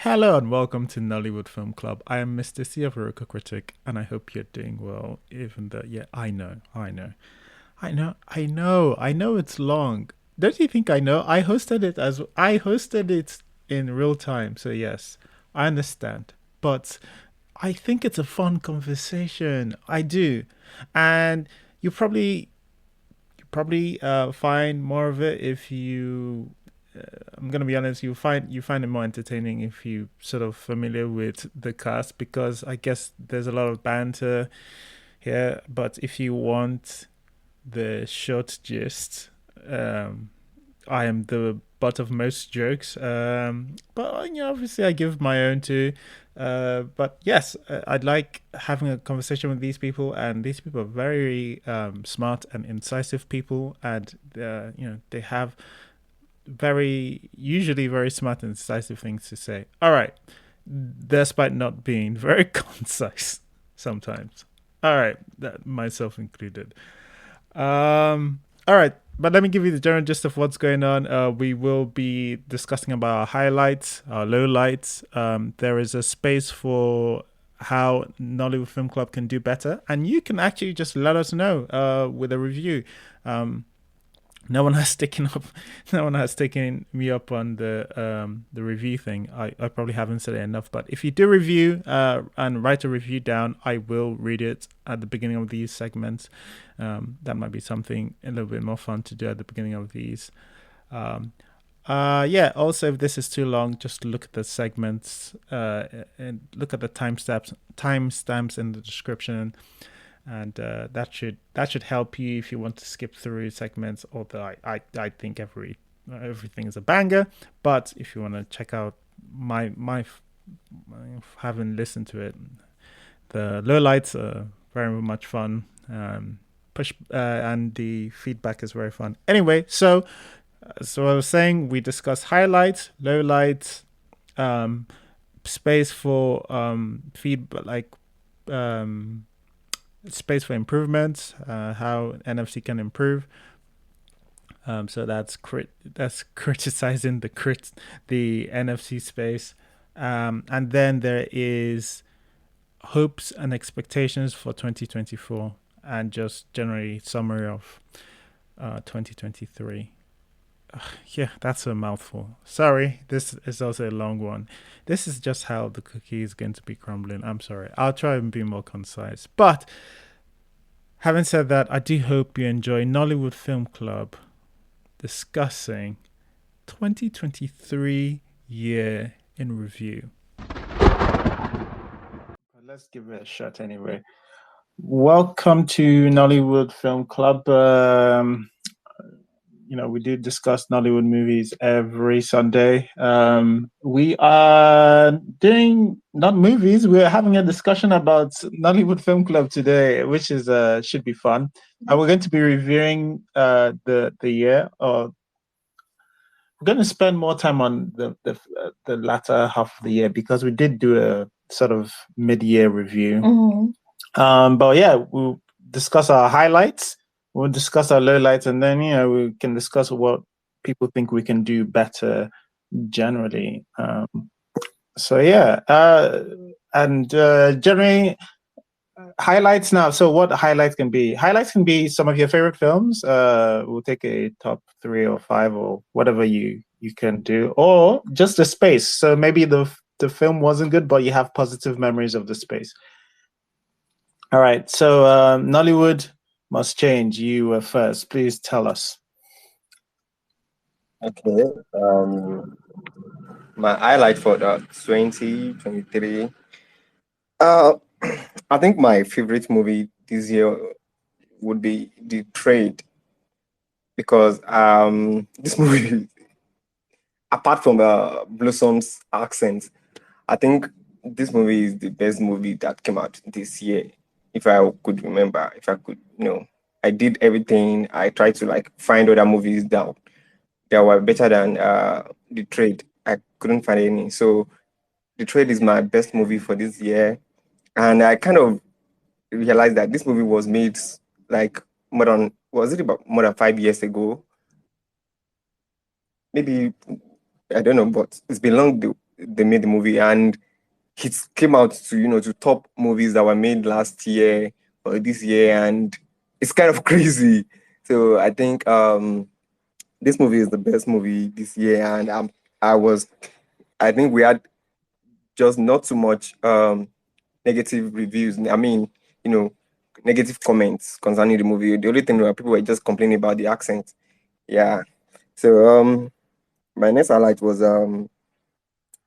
Hello and welcome to Nollywood Film Club. I am Mr. C, a critic, and I hope you're doing well. Even though, yeah, I know it's long. Don't you think I know? I hosted it in real time, so yes, I understand. But I think it's a fun conversation. I do, and you probably find more of it if you I'm gonna be honest, you find it more entertaining if you sort of familiar with the cast because I guess there's a lot of banter here. But if you want the short gist, um, I am the butt of most jokes. But obviously I give my own too. But yes, I'd like having a conversation with these people, and these people are very smart and incisive people, and they have usually very smart and decisive things to say. All right, despite not being very concise sometimes. All right, that myself included. All right, but let me give you the general gist of what's going on. We will be discussing about our highlights, our lowlights. There is a space for how Nollywood Film Club can do better, and you can actually just let us know with a review. Um, no one has taken up no one has taken me up on the review thing. I probably haven't said it enough, but if you do review and write a review down, I will read it at the beginning of these segments. That might be something a little bit more fun to do at the beginning of these. um yeah, also if this is too long, just look at the segments and look at the timestamps in the description, and that should help you if you want to skip through segments. Although I think everything is a banger, but if you want to check out my having listened to it, the lowlights are very much fun. Push and the feedback is very fun. Anyway, so I was saying we discuss highlights, lowlights, um, space for feedback, like um space for improvements, how NFC can improve. So that's criticizing the NFC space, and then there is hopes and expectations for 2024, and just generally summary of 2023. Yeah, that's a mouthful. Sorry, this is also a long one. This is just how the cookie is going to be crumbling. I'm sorry. I'll try and be more concise. But having said that, I do hope you enjoy Nollywood Film Club discussing 2023 year in review. Let's give it a shot anyway. Welcome to Nollywood Film Club. We do discuss Nollywood movies every Sunday. We are doing not movies. We're having a discussion about Nollywood Film Club today, which is should be fun. We're going to be reviewing the year. Or we're going to spend more time on the latter half of the year because we did do a sort of mid-year review. But yeah, we'll discuss our highlights, we'll discuss our lowlights, and then we can discuss what people think we can do better generally. So yeah, and generally highlights now. So what highlights can be? Highlights can be some of your favorite films. We'll take a top 3 or 5 or whatever you can do, or just the space. So maybe the film wasn't good, but you have positive memories of the space. All right. So Nollywood must change. You were first. Please tell us. Okay. My highlight for the 2023. Uh, I think my favorite movie this year would be The Trade because this movie, apart from Blossom's accent, I think this movie is the best movie that came out this year. If I could remember, if I could, I did everything. I tried to like find other movies that were better than The Trade. I couldn't find any. So The Trade is my best movie for this year. And I kind of realized that this movie was made like was it about more than 5 years ago? Maybe, I don't know, but it's been long. they made the movie, and it came out to to top movies that were made last year or this year, and it's kind of crazy. So I think this movie is the best movie this year, and I was I think we had just not too much negative reviews. I mean, you know, negative comments concerning the movie. The only thing were people were just complaining about the accent. Yeah. So my next highlight was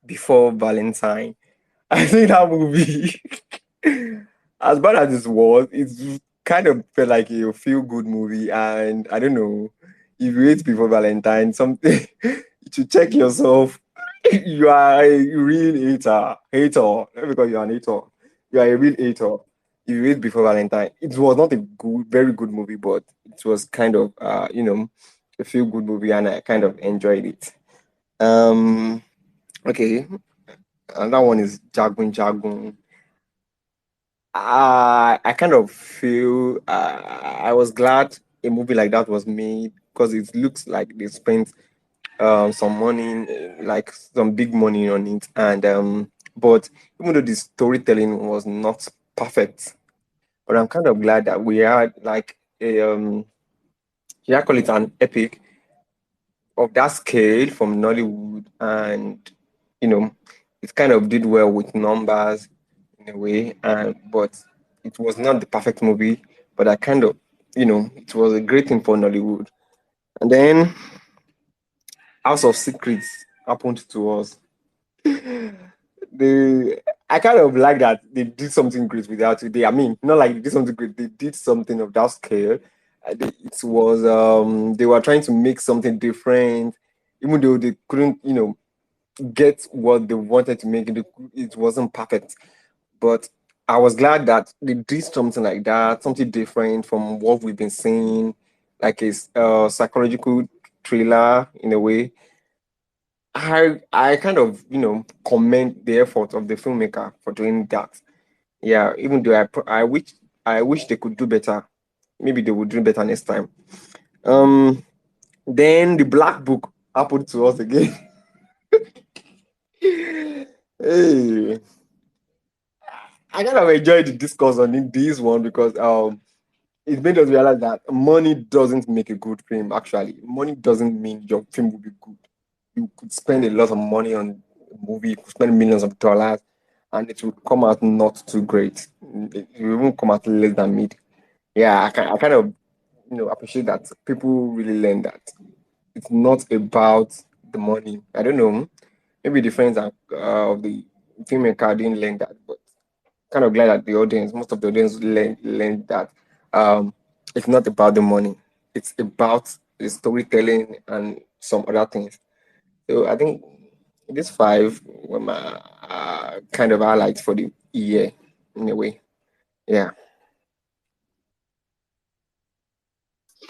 Before Valentine. I think that movie, as bad as it was, it's kind of felt like a feel good movie. And I don't know, if you wait before Valentine, something to check yourself. You are a real hater. Hater. Not because you're an hater. You are a real hater. If you wait before Valentine, it was not a good, very good movie, but it was kind of, a feel good movie, and I kind of enjoyed it. Um, okay, another one is Jagun Jagun. I kind of feel I was glad a movie like that was made because it looks like they spent some money, like some big money on it, and but even though the storytelling was not perfect, but I'm kind of glad that we had like a yeah, I call it an epic of that scale from Nollywood, and you know, it kind of did well with numbers in a way, and but it was not the perfect movie, but I kind of, it was a great thing for Nollywood. And then House of Secrets happened to us. They, I kind of like that they did something great without it. I mean, not like they did something great, they did something of that scale. It was they were trying to make something different, even though they couldn't, get what they wanted to make. It wasn't perfect, but I was glad that they did something like that, something different from what we've been seeing, like a psychological thriller in a way. I kind of commend the effort of the filmmaker for doing that. Yeah, even though I wish they could do better. Maybe they would do better next time. Um, then the Black Book happened to us again. Hey, I kind of enjoyed the discourse on this one because it made us realize that money doesn't make a good film. Actually, money doesn't mean your film will be good. You could spend a lot of money on a movie, you could spend millions of dollars, and it will come out not too great. It will even come out less than mid. Yeah, I kind of appreciate that people really learn that it's not about the money. I don't know. Maybe the friends of the filmmaker didn't learn that, but kind of glad that the audience, most of the audience learned that um, it's not about the money. It's about the storytelling and some other things. So I think these five were my kind of highlights for the year in a way. Yeah.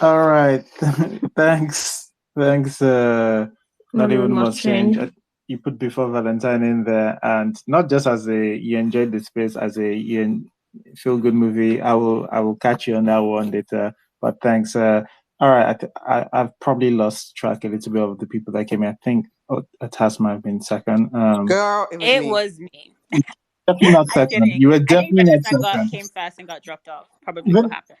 All right. Thanks. Thanks, Not Nollywood Even must Must Change. change. You put Before Valentine in there, and not just as a you enjoyed the space as a feel good movie. I will catch you on that one later. But thanks. All right. I've probably lost track a little bit of the people that came in. I think Atas might have been second. Girl, it was It me. was me. Definitely not I'm second. kidding. You were I think definitely not Vanessa second. came fast and got dropped off. Probably what happened.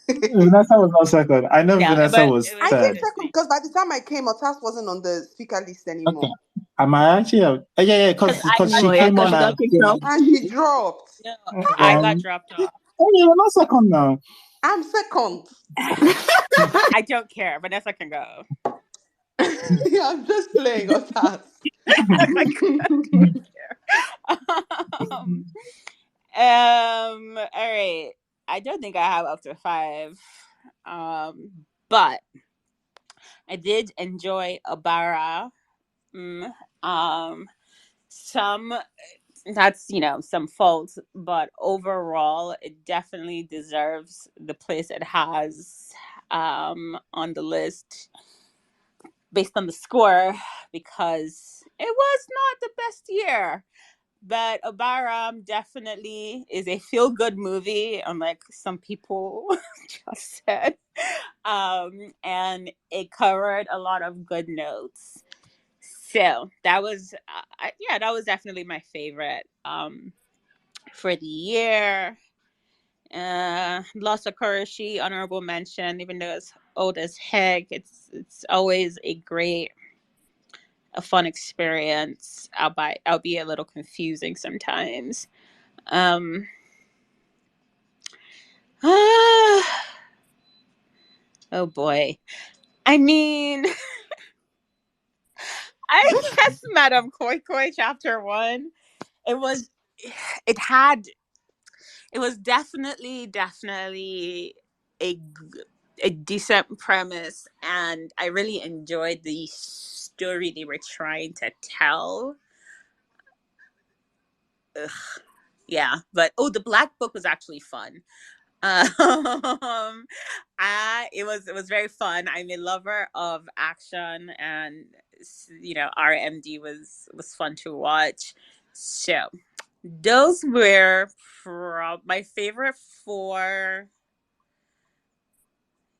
Vanessa was not second. I know Yeah, Vanessa but was I third. came it was second me. because by the time I came, Otas wasn't on the speaker list Okay. anymore. Am I actually? Yeah, Because because I she No, yeah, came because on she got and kicked off. And she dropped. no, I got um, dropped off. oh, you're not second now. I'm second. I don't care. Vanessa can go. Yeah, I'm just playing, Otas. Like, I don't care. All right. I don't think I have up to five. But I did enjoy Abara. Mm, um, some that's some faults, but overall, it definitely deserves the place it has on the list based on the score because it was not the best year. But Abaram definitely is a feel good movie, unlike some people just said. And it covered a lot of good notes. So that was, yeah, that was definitely my favorite for the year. Lost of Kuroshi, honorable mention, even though it's old as heck. It's always a fun experience, albeit a little confusing sometimes. Um, oh boy. I mean, I guess Madame Koi Koi chapter one. It was, it had, it was definitely a a decent premise, and I really enjoyed the story they were trying to tell. Ugh, yeah, but oh, the Black Book was actually fun. Um, it was very fun. I'm a lover of action, and RMD was fun to watch. So those were my favorite four.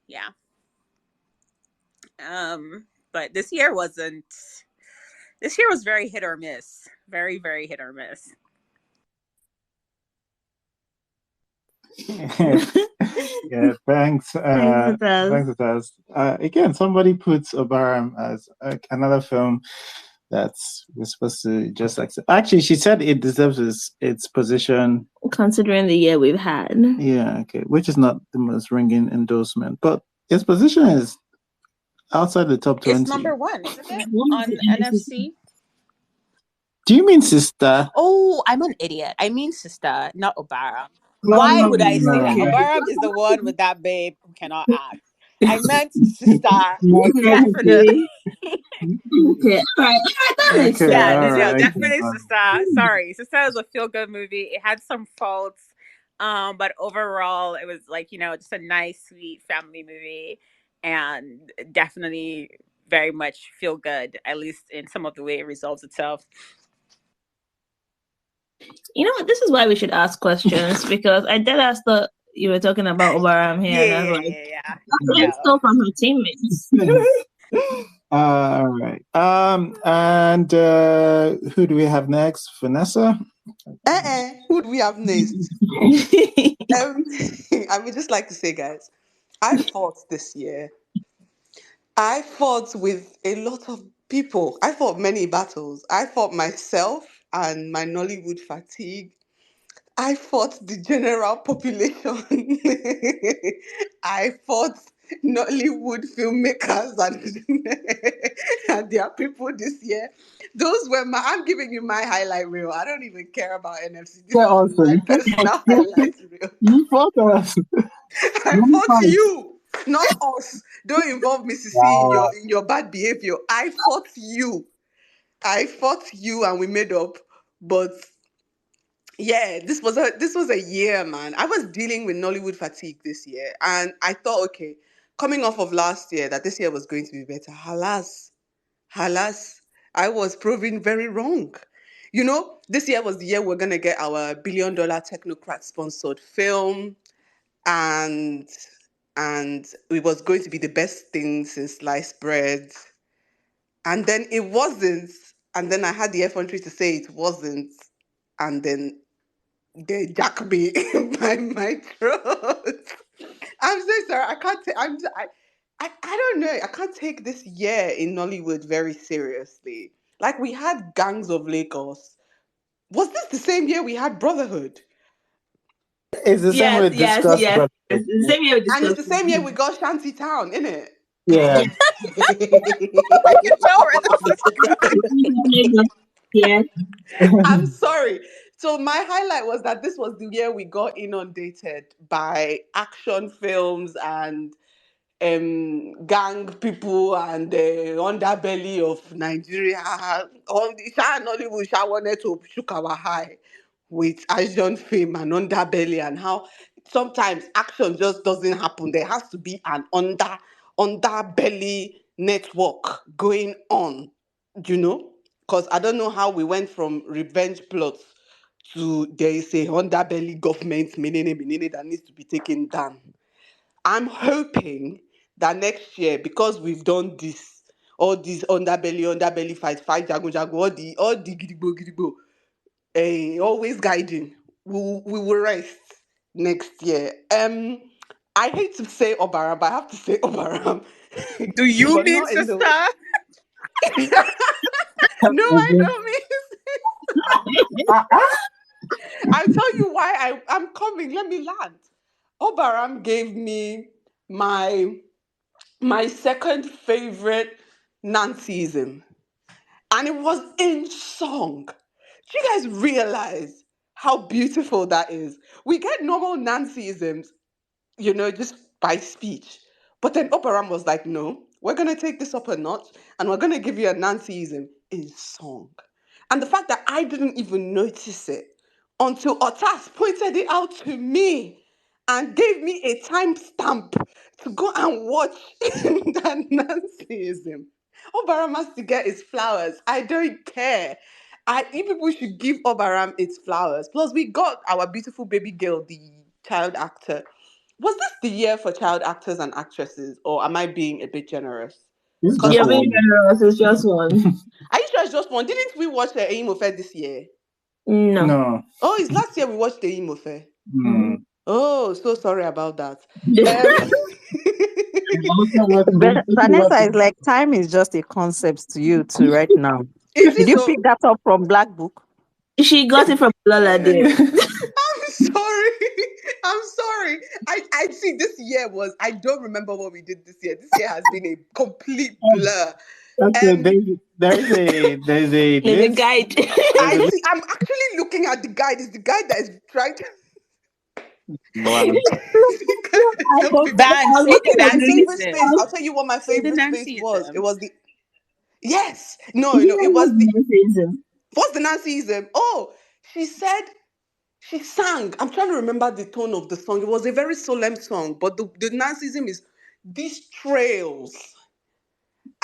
Yeah. But this year wasn't. This year was very hit or miss. Very very hit or miss. Yeah, thanks. Thanks, Thanks, Taz. Again, somebody puts Obaram as another film that's we're supposed to just accept. Actually, she said it deserves its position. Considering the year we've had. Yeah, okay, which is not the most ringing endorsement, but its position is outside the top 20. It's number one, isn't it? On NFC. Do you mean Sister? Oh, I'm an idiot. I mean Sister, not Obara. Why would I say that? Obara is the one with that babe who cannot act. I meant Sister. Definitely. Okay, all right, that makes sense. Yeah, definitely Sister. Sorry, Sister was a feel-good movie. It had some faults, but overall, it was just a nice, sweet family movie, and definitely very much feel good, at least in some of the way it resolves itself. You know what? This is why we should ask questions, because I did ask the you were talking about Obaram here, and I was like, let's talk from her teammates. All right. And who do we have next? Vanessa? Who do we have next? I would just like to say, guys, I fought this year. I fought with a lot of people. I fought many battles. I fought myself and my Nollywood fatigue. I fought the general population. I fought Nollywood filmmakers and their people this year. Those were I'm giving you my highlight reel. I don't even care about NFC. This is my personal highlight reel. You fought us. I fought you, not us. Don't involve Mrs. C in your bad behavior. I fought you. And we made up. But yeah, this was a year, man. I was dealing with Nollywood fatigue this year, and I thought, okay, coming off of last year, that this year was going to be better. Halas, I was proven very wrong. This year was the year we're gonna get our $1 billion technocrat sponsored film, and it was going to be the best thing since sliced bread. And then it wasn't, and then I had the effrontery to say it wasn't, and then they jack me by my throat. I'm so sorry. I can't take. I don't know. I can't take this year in Nollywood very seriously. Like, we had Gangs of Lagos. Was this the same year we had Brotherhood? It's the same way we discussed. Yes. It's the same year we discussed. And it's the same year we got Shanty Town, isn't it? Yeah. Yeah. I'm sorry. So my highlight was that this was the year we got inundated by action films and gang people and the underbelly of Nigeria. All the Nollywood wanted to shook our high with Asian fame and underbelly, and how sometimes action just doesn't happen. There has to be an underbelly network going on, because I don't know how we went from revenge plots to there is a underbelly government meaning that needs to be taken down. I'm hoping that next year, because we've done this, all these underbelly fight, jago, all the gidigbo. Always guiding. We will rest next year. I hate to say Obaram, but I have to say Obaram. Do you But mean not in the... sister? No, I don't mean. I'll tell you why I'm coming. Let me land. Obaram gave me my second favorite Nancyism, and it was in song. Do you guys realize how beautiful that is? We get normal Nancyisms, just by speech. But then Operam was like, no, we're going to take this up a notch and we're going to give you a Nancyism in song. And the fact that I didn't even notice it until Otas pointed it out to me and gave me a timestamp to go and watch that Nancyism. Obaram has to get his flowers. I don't care. You people should give Obaram its flowers. Plus, we got our beautiful baby girl, the child actor. Was this the year for child actors and actresses, or am I being a bit generous? It's You're just being one. generous. It's just one. Are you sure it's just one? Didn't we watch the Aimofe this year? No. No. Oh, it's last year we watched the Aimofe. Hmm. Oh, so sorry about that. Vanessa is like, time is just a concept to you too right now. It Did is you so. pick that up from Black Book? She got it from Lola there. I'm sorry. I'm sorry. I see this year was, I don't remember what we did this year. This year has been a complete blur. Okay, there's a There's a list. guide. I'm actually looking at the guide. It's the guide that is trying to Wow. tell people. Bang, say the My favorite space. Nancyism. I'll tell you what my Say the favorite space was. It Nancyism. was the yes. No, it was the what's the Nancyism? Oh, she said she sang. I'm trying to remember the tone of the song. It was a very solemn song, but the Nancyism is these trails.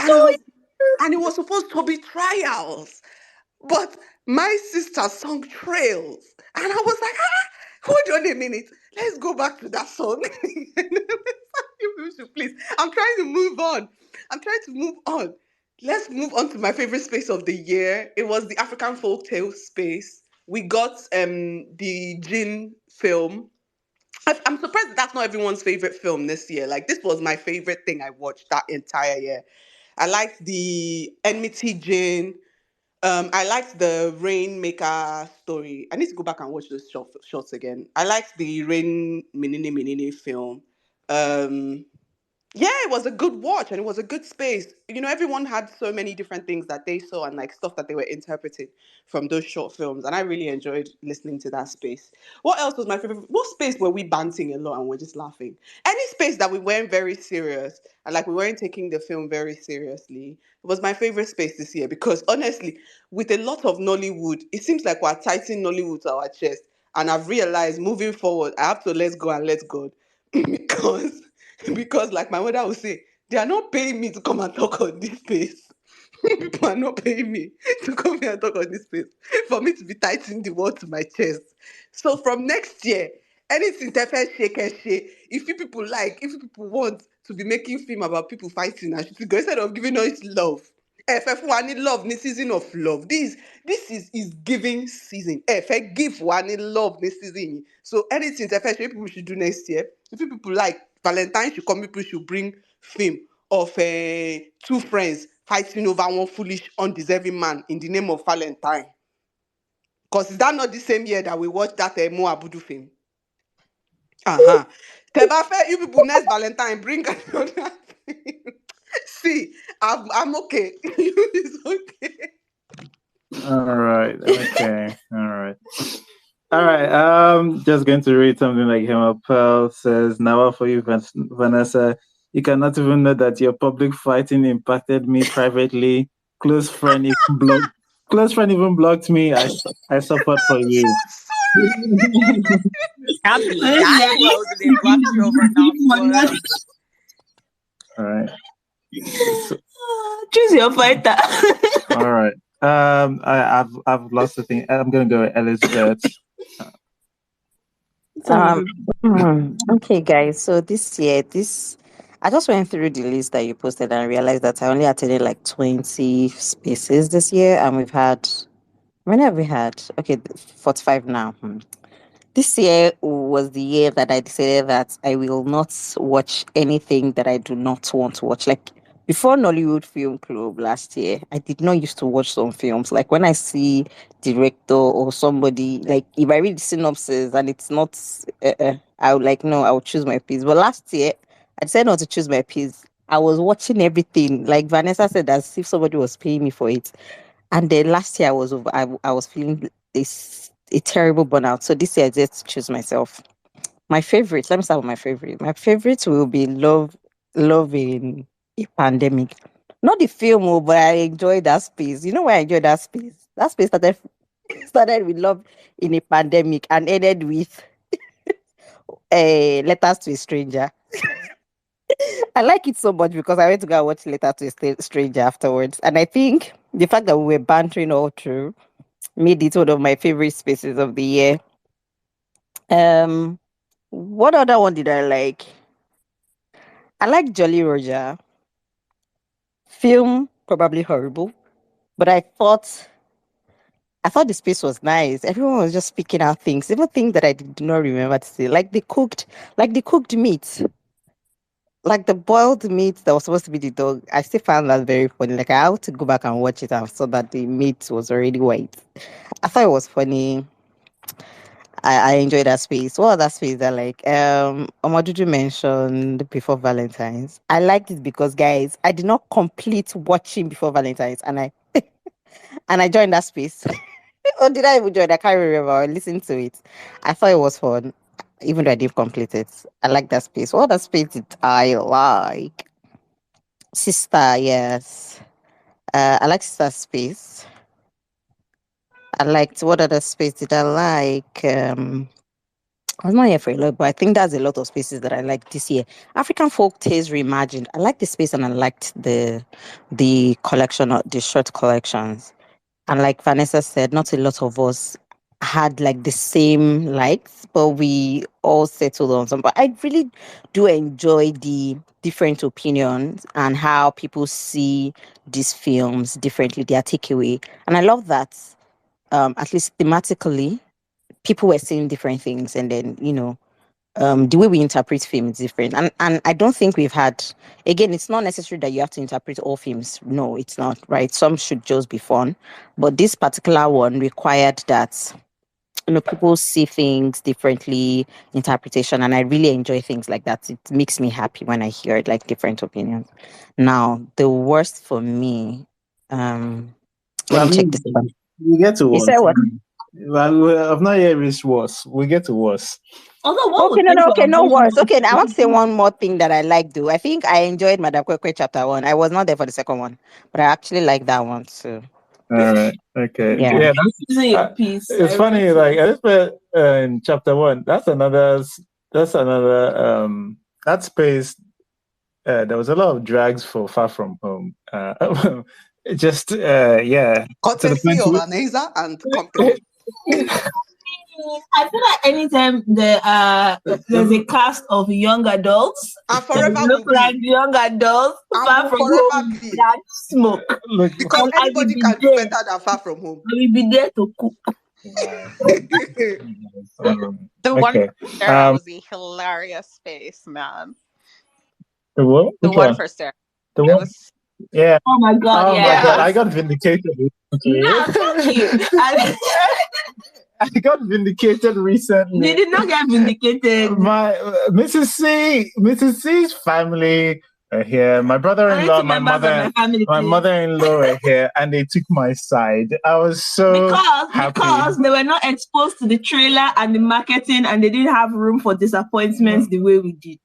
And it was supposed to be trials. But my sister sung Trails. And I was like, hold on a minute. Let's go back to that song. You should please. I'm trying to move on. Let's move on to my favorite space of the year. It was the African folktale space. We got the Jin film. I'm surprised that's not everyone's favorite film this year. Like, this was my favorite thing I watched that entire year. I liked the Enmity Jane. I liked the Rainmaker story. I need to go back and watch those shots again. I liked the Rain Menine film. Um, yeah, it was a good watch and it was a good space. Everyone had so many different things that they saw and like stuff that they were interpreting from those short films. And I really enjoyed listening to that space. What else was my favorite? What space were we banting a lot and we're just laughing? Any space that we weren't very serious and like we weren't taking the film very seriously was my favorite space this year because honestly, with a lot of Nollywood, it seems like we're tightening Nollywood to our chest. And I've realized moving forward, I have to let go and let God because like my mother would say, they are not paying me to come and talk on this space. People are not paying me to come here and talk on this space for me to be tightening the word to my chest. So from next year, anything that shake and shake. If you people want to be making film about people fighting, I should go instead of giving us love. If one need love, need season of love. This is giving season. If I give one need love this season. So anything that people should do next year. If you people like Valentine should come, people should bring film of two friends fighting over one foolish, undeserving man in the name of Valentine. Because is that not the same year that we watched that Mo Abudu film? Tebafe, you people next Valentine bring another film. See, I'm okay. It's okay. All right. Okay. All right. All right. Just going to read something like Hema Pearl says, now for you, Vanessa. You cannot even know that your public fighting impacted me privately. Close friend even blocked me. I suffered for you. Can't be that close and they blocked you over nonsense. All right. Choose your fighter. All right. I've lost the thing. I'm gonna go with Elizabeth. Okay, guys. So this year, I just went through the list that you posted and realized that I only attended like 20 spaces this year, and we've had, when have we had? Okay, 45 now. This year was the year that I decided that I will not watch anything that I do not want to watch. Like before Nollywood Film Club last year, I did not used to watch some films. Like when I see director or somebody, like if I read the synopsis and it's not, I would like no, I would choose my piece. But last year, I decided not to choose my piece. I was watching everything. Like Vanessa said, as if somebody was paying me for it. And then last year I was feeling this a terrible burnout. So this year I just choose myself. My favorite, let me start with my favorite. My favorite will be Love in a Pandemic. Not the film, but I enjoyed that space. You know why I enjoyed that space? That space started with Love in a Pandemic and ended with Letters to a Stranger. I like it so much because I went to go and watch Letter to a Stranger afterwards. And I think the fact that we were bantering all through made it one of my favorite spaces of the year. Um, what other one did I like? I like Jolly Roger. Film probably horrible, but I thought the space was nice. Everyone was just speaking out things, even things that I did not remember to say, like the cooked meat, like the boiled meat that was supposed to be the dog. I still found that very funny. Like I had to go back and watch it and saw that the meat was already white. I thought it was funny. I enjoy that space. What other space I like? Omadudu mentioned Before Valentine's. I liked it because guys, I did not complete watching Before Valentine's and I joined that space. Or did I even join? I can't remember. I listened to it. I thought it was fun, even though I didn't complete it. I like that space. What other space did I like? Sister, yes. I like Sister Space. I liked what other space did I like? I was not here for a lot, but I think there's a lot of spaces that I like this year. African Folk Tales Reimagined. I liked the space and I liked the collection, the short collections. And like Vanessa said, not a lot of us had like the same likes, but we all settled on some. But I really do enjoy the different opinions and how people see these films differently, their takeaway. And I love that, at least thematically, people were saying different things. And then, the way we interpret film is different. And I don't think we've had, again, it's not necessary that you have to interpret all films. No, it's not, right? Some should just be fun. But this particular one required that, people see things differently, interpretation. And I really enjoy things like that. It makes me happy when I hear like different opinions. Now, the worst for me, let Well, me I check mean, this one. we get to You said worse. what? Well, I've not yet reached worse. We get to worse. Although what Okay, would no, take no, your okay, no worries. movie? Okay, I want to say one more thing that I like. Do I think I enjoyed Madam Kwekwe chapter 1? I was not there for the second one, but I actually like that one too. All right. Okay. Yeah. Yeah. Using your piece. It's funny. Like I just read in chapter 1. That's another. That's another. That space. There was a lot of drags for Far From Home. Just yeah. To the Courtesy point. of Aneza and company. I feel like anytime there's a cast of young adults And that forever look will like be. young adults, And Far will From forever Home, be. that smoke. Look. Because And I will anybody be can do there. better than Far From Home. I will be there to cook. The one Okay. for Sarah was a hilarious space, man. The what? The Which one one? for Sarah. The That one? was Yeah. Oh my god, Oh my yeah. god! I got vindicated. No, fuck you. I got vindicated recently. You did not get vindicated. My Mrs. C's family are here. My brother-in-law, my mother-in-law are here, and they took my side. I was so happy because they were not exposed to the trailer and the marketing, and they didn't have room for disappointments the way we did.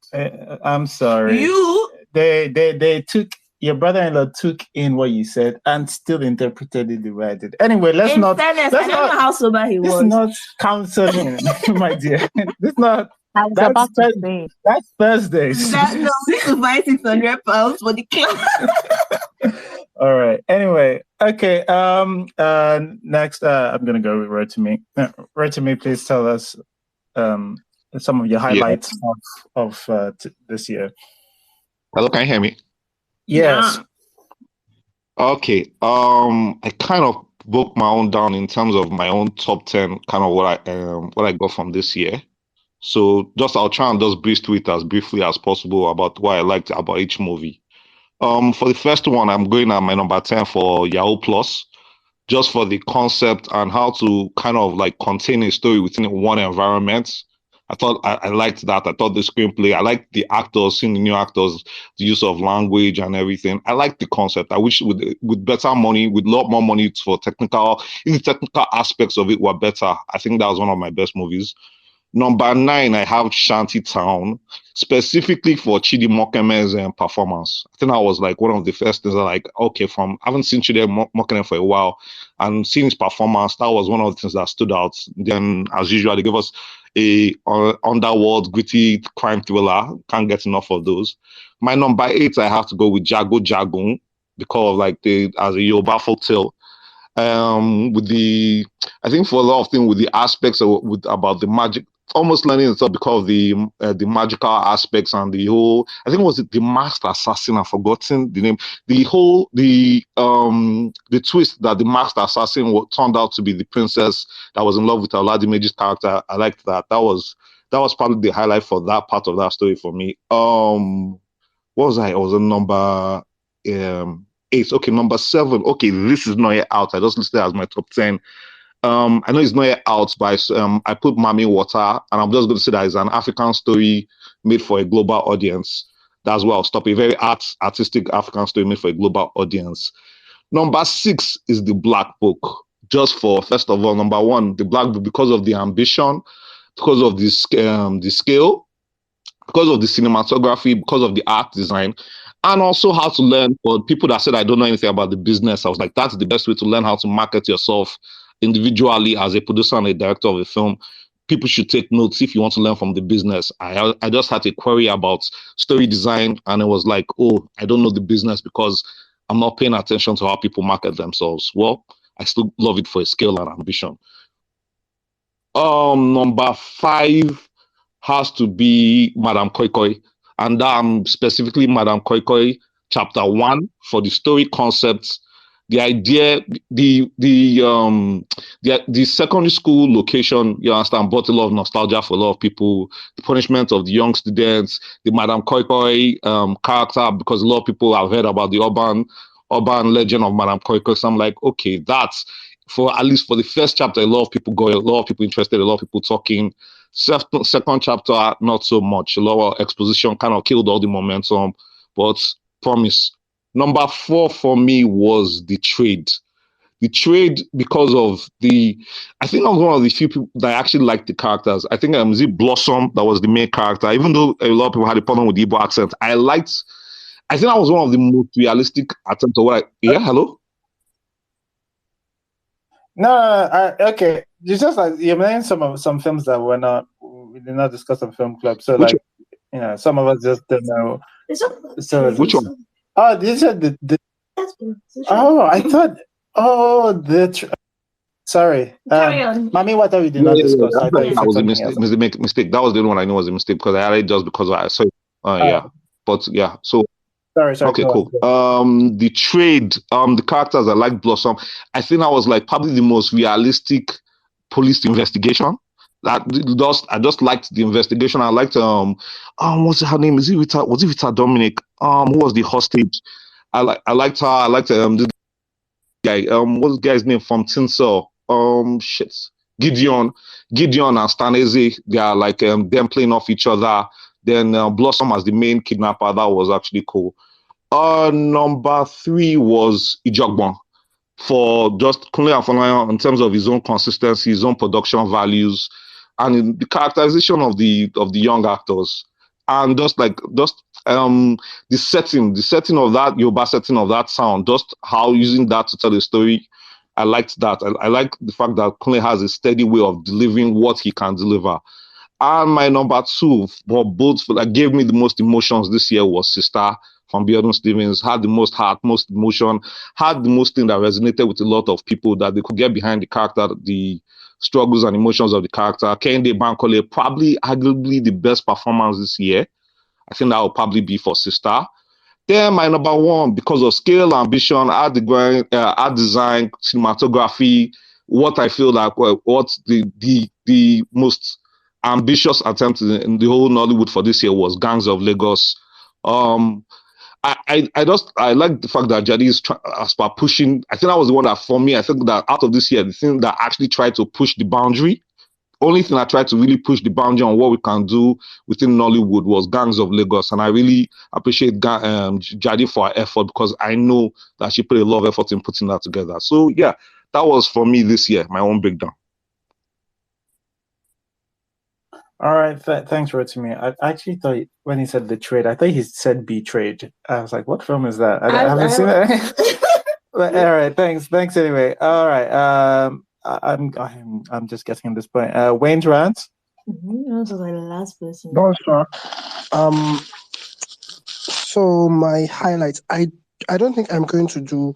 I'm sorry. They took. Your brother-in-law took in what you said and still interpreted it the way I did. Anyway, let's In not. fairness, I don't know how sober he was. This is not counseling, my dear. This is not. I was about to say. That's Thursdays. No, we need to buy £600 for the class. All right. Anyway, okay. Next, I'm gonna go with Rotimi. Rotimi, please tell us some of your highlights of this year. Hello, can you hear me? Yes. Okay. I kind of broke my own down in terms of my own top 10, kind of what I got from this year. So I'll try and just breeze through it as briefly as possible about what I liked about each movie. For the first one, I'm going at my number 10 for Yahoo Plus, just for the concept and how to kind of like contain a story within one environment. I thought I liked that. I thought the screenplay, I liked the actors, seeing the new actors, the use of language and everything. I liked the concept. I wish with better money, with a lot more money for technical, if the technical aspects of it were better, I think that was one of my best movies. Number 9, I have Shantytown, specifically for Chidi Mokeme's performance. I think that was like one of the first things that, like, okay, I haven't seen Chidi Mokeme for a while, and seeing his performance, that was one of the things that stood out. Then, as usual, they gave us a underworld gritty crime thriller. Can't get enough of those. My number 8, I have to go with Jago Jagun because of like as a Yoruba folktale. With the, I think for a lot of things with the aspects about the magic, almost learning itself because of the magical aspects and the whole, I think it was the masked assassin, I've forgotten the name, the twist that the masked assassin turned out to be the princess that was in love with Oladimeji's character. I liked that. That was probably the highlight for that part of that story for me. What was I was on number 8. Okay, number 7. Okay, this is not yet out. I just listed it as my top 10. I know it's not yet out, but I put Mami Water, and I'm just going to say that it's an African story made for a global audience. That's where I'll stop. A very artistic African story made for a global audience. Number 6 is The Black Book. Just for, first of all, number 1, The Black Book, because of the ambition, because of the scale, because of the cinematography, because of the art design, and also how to learn. For people that said I don't know anything about the business, I was like, that's the best way to learn how to market yourself individually as a producer and a director of a film. People should take notes if you want to learn from the business. I just had a query about story design, and it was like, oh, I don't know the business because I'm not paying attention to how people market themselves. Well, I still love it for a scale and ambition. Number 5 has to be Madame Koi Koi, and specifically Madame Koi Koi chapter 1 for the story concepts, the idea, the secondary school location, you understand, brought a lot of nostalgia for a lot of people. The punishment of the young students, the Madame Koi Koi character, because a lot of people have heard about the urban legend of Madame Koi Koi. So I'm like, okay, that's for at least for the first chapter, a lot of people interested, a lot of people talking. Second chapter, not so much. A lot of exposition kind of killed all the momentum, but promise. Number 4 for me was The Trade. The Trade, because of I think I was one of the few people that actually liked the characters. I think is it Blossom that was the main character, even though a lot of people had a problem with the Igbo accent. I think that was one of the most realistic attempts of yeah, hello? No, okay. It's just like you mentioned some films that we did not discuss on Film Club. So Which some of us just don't know. So which one? Oh, these are the oh, I thought. Oh, sorry. Carry on. Mommy, what we did not discuss? I thought that was a mistake. That was the only one I knew was a mistake because I had it just because I saw it. Yeah. But yeah, so sorry. Okay, cool. The Trade, the characters, I like Blossom. I think that was like probably the most realistic police investigation. I just liked the investigation. I liked what's her name? Was it Rita Dominic? Who was the hostage? I liked her. I liked this guy. What's the guy's name from Tinsel? Shit. Gideon and Staneze, they are like them playing off each other. Then Blossom as the main kidnapper. That was actually cool. Number 3 was Ijogbon for just Kunle Afolayan in terms of his own consistency, his own production values, and the characterization of the young actors, and just the setting of that Yoruba setting of that sound, just how using that to tell a story. I liked that. I like the fact that Kunle has a steady way of delivering what he can deliver. And my number 2, but both that gave me the most emotions this year was Sister from Biodun Stevens. Had the most heart, most emotion, had the most thing that resonated with a lot of people that they could get behind the character, the struggles and emotions of the character. Kehinde Bankole, probably arguably the best performance this year. I think that will probably be for Sister. Then my number one, because of scale, ambition, art design, cinematography, what I feel like, what the most ambitious attempt in the whole Nollywood for this year was Gangs of Lagos. I like the fact that Jadi is as per pushing. I think that was the one that, for me, I think that out of this year, the thing that actually tried to push the boundary, only thing I tried to really push the boundary on what we can do within Nollywood was Gangs of Lagos. And I really appreciate Jadi for her effort, because I know that she put a lot of effort in putting that together. So yeah, that was for me this year, my own breakdown. All right, thanks, Rotimi. I actually thought when he said The Trade, I thought he said Betrayed. I was like, what film is that? I haven't seen it. But, all right, thanks anyway. All right, I'm just getting at this point. Wayne's rant. That was like the last person. No, sure. So my highlights. I don't think I'm going to do.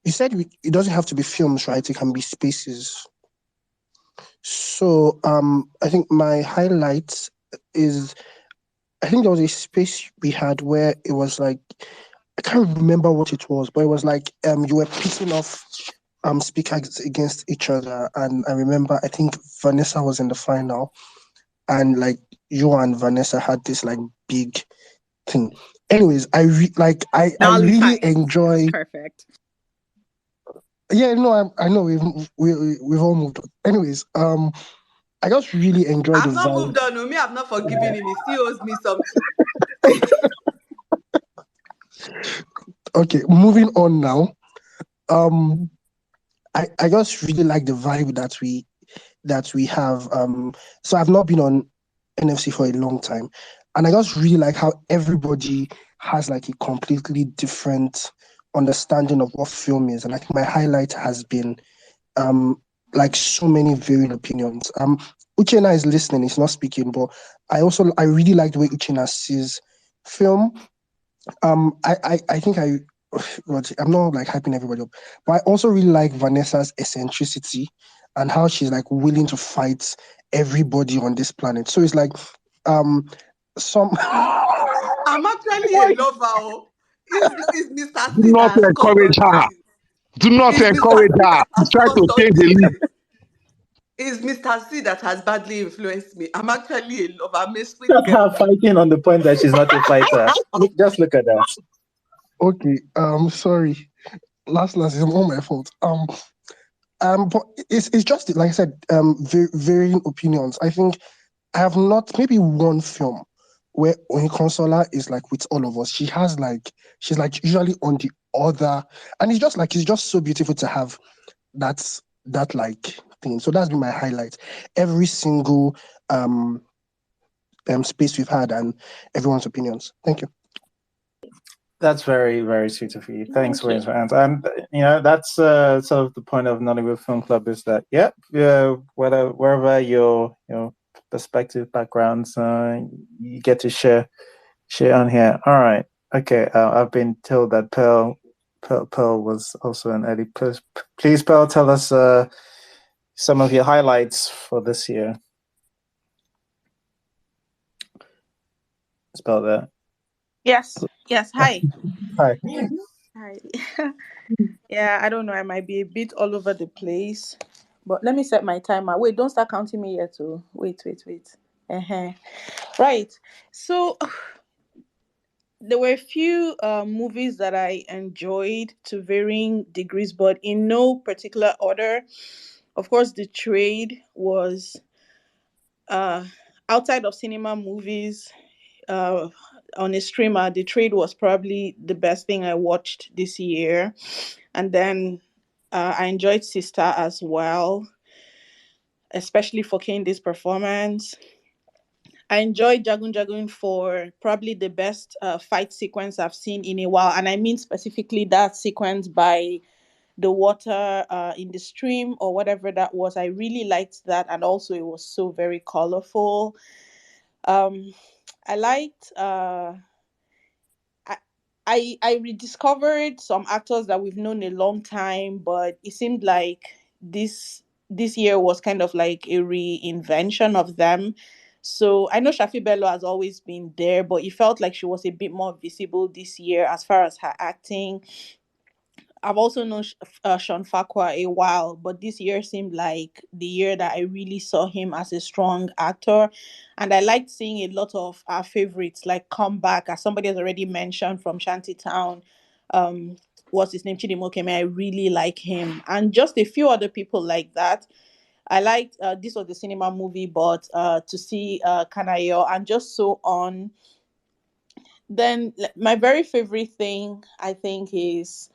You said it doesn't have to be films, right? It can be spaces. So I think my highlights is, I think there was a space we had where it was like, I can't remember what it was, but it was like you were picking off speakers against each other, and I remember I think Vanessa was in the final, and like you and Vanessa had this like big thing. Anyways, I really enjoy. Perfect. Yeah, no, I know we've all moved on. Anyways, I just really enjoyed I've the not vibe. moved on. No, me, I've not forgiven him. He still owes me something. Okay, moving on now. I just really like the vibe that we have. So I've not been on NFC for a long time, and I just really like how everybody has like a completely different understanding of what film is. And I think my highlight has been like so many varied opinions. Uchenna is listening, he's not speaking, but I really like the way Uchenna sees film. I think I'm not like hyping everybody up, but I also really like Vanessa's eccentricity and how she's like willing to fight everybody on this planet. So it's like some I'm actually a lover. Oh. It's Mr. Do C not that has caught encourage on to her. this. Do not It's Mr. encourage C her. that She's has trying to caught on change to the league. this. It's Mr. C that has badly influenced me. I'm actually a lover. I'm a sweet Of girl. her fighting on the point that she's not a fighter. Just look at that. Okay, sorry. Last is all my fault. But it's just like I said, varying opinions. I think I have not maybe one film where Onyinkansola is like with all of us. She's like usually on the other, and it's just so beautiful to have that like thing. So that's been my highlight. Every single space we've had and everyone's opinions. Thank you. That's very, very sweet of you. Thanks, Wayne's rant. And that's sort of the point of Nollywood Film Club is that wherever your perspective backgrounds, you get to share on here. All right, okay. I've been told that Pearl was also an early. Please, Pearl, tell us some of your highlights for this year. Spell that. Yes. Hi. Hi. Hi. Yeah, I don't know. I might be a bit all over the place, but let me set my timer. Wait, don't start counting me yet. Oh, wait. Right. So there were a few movies that I enjoyed to varying degrees, but in no particular order. Of course, The Trade was outside of cinema movies. On a streamer, The Trade was probably the best thing I watched this year. And then I enjoyed Sister as well, especially for Kendi's performance. I enjoyed Jagun Jagun for probably the best fight sequence I've seen in a while. And I mean specifically that sequence by the water in the stream or whatever that was. I really liked that. And also it was so very colorful. I liked... I rediscovered some actors that we've known a long time, but it seemed like this year was kind of like a reinvention of them. So I know Shafi Bello has always been there, but it felt like she was a bit more visible this year as far as her acting. I've also known Sean Farquhar a while, but this year seemed like the year that I really saw him as a strong actor. And I liked seeing a lot of our favorites like come back, as somebody has already mentioned from Shantytown. What's his name? Chidimokeme. I really like him. And just a few other people like that. I liked this was the cinema movie, but to see Kanayo and just so on. Then my very favorite thing I think is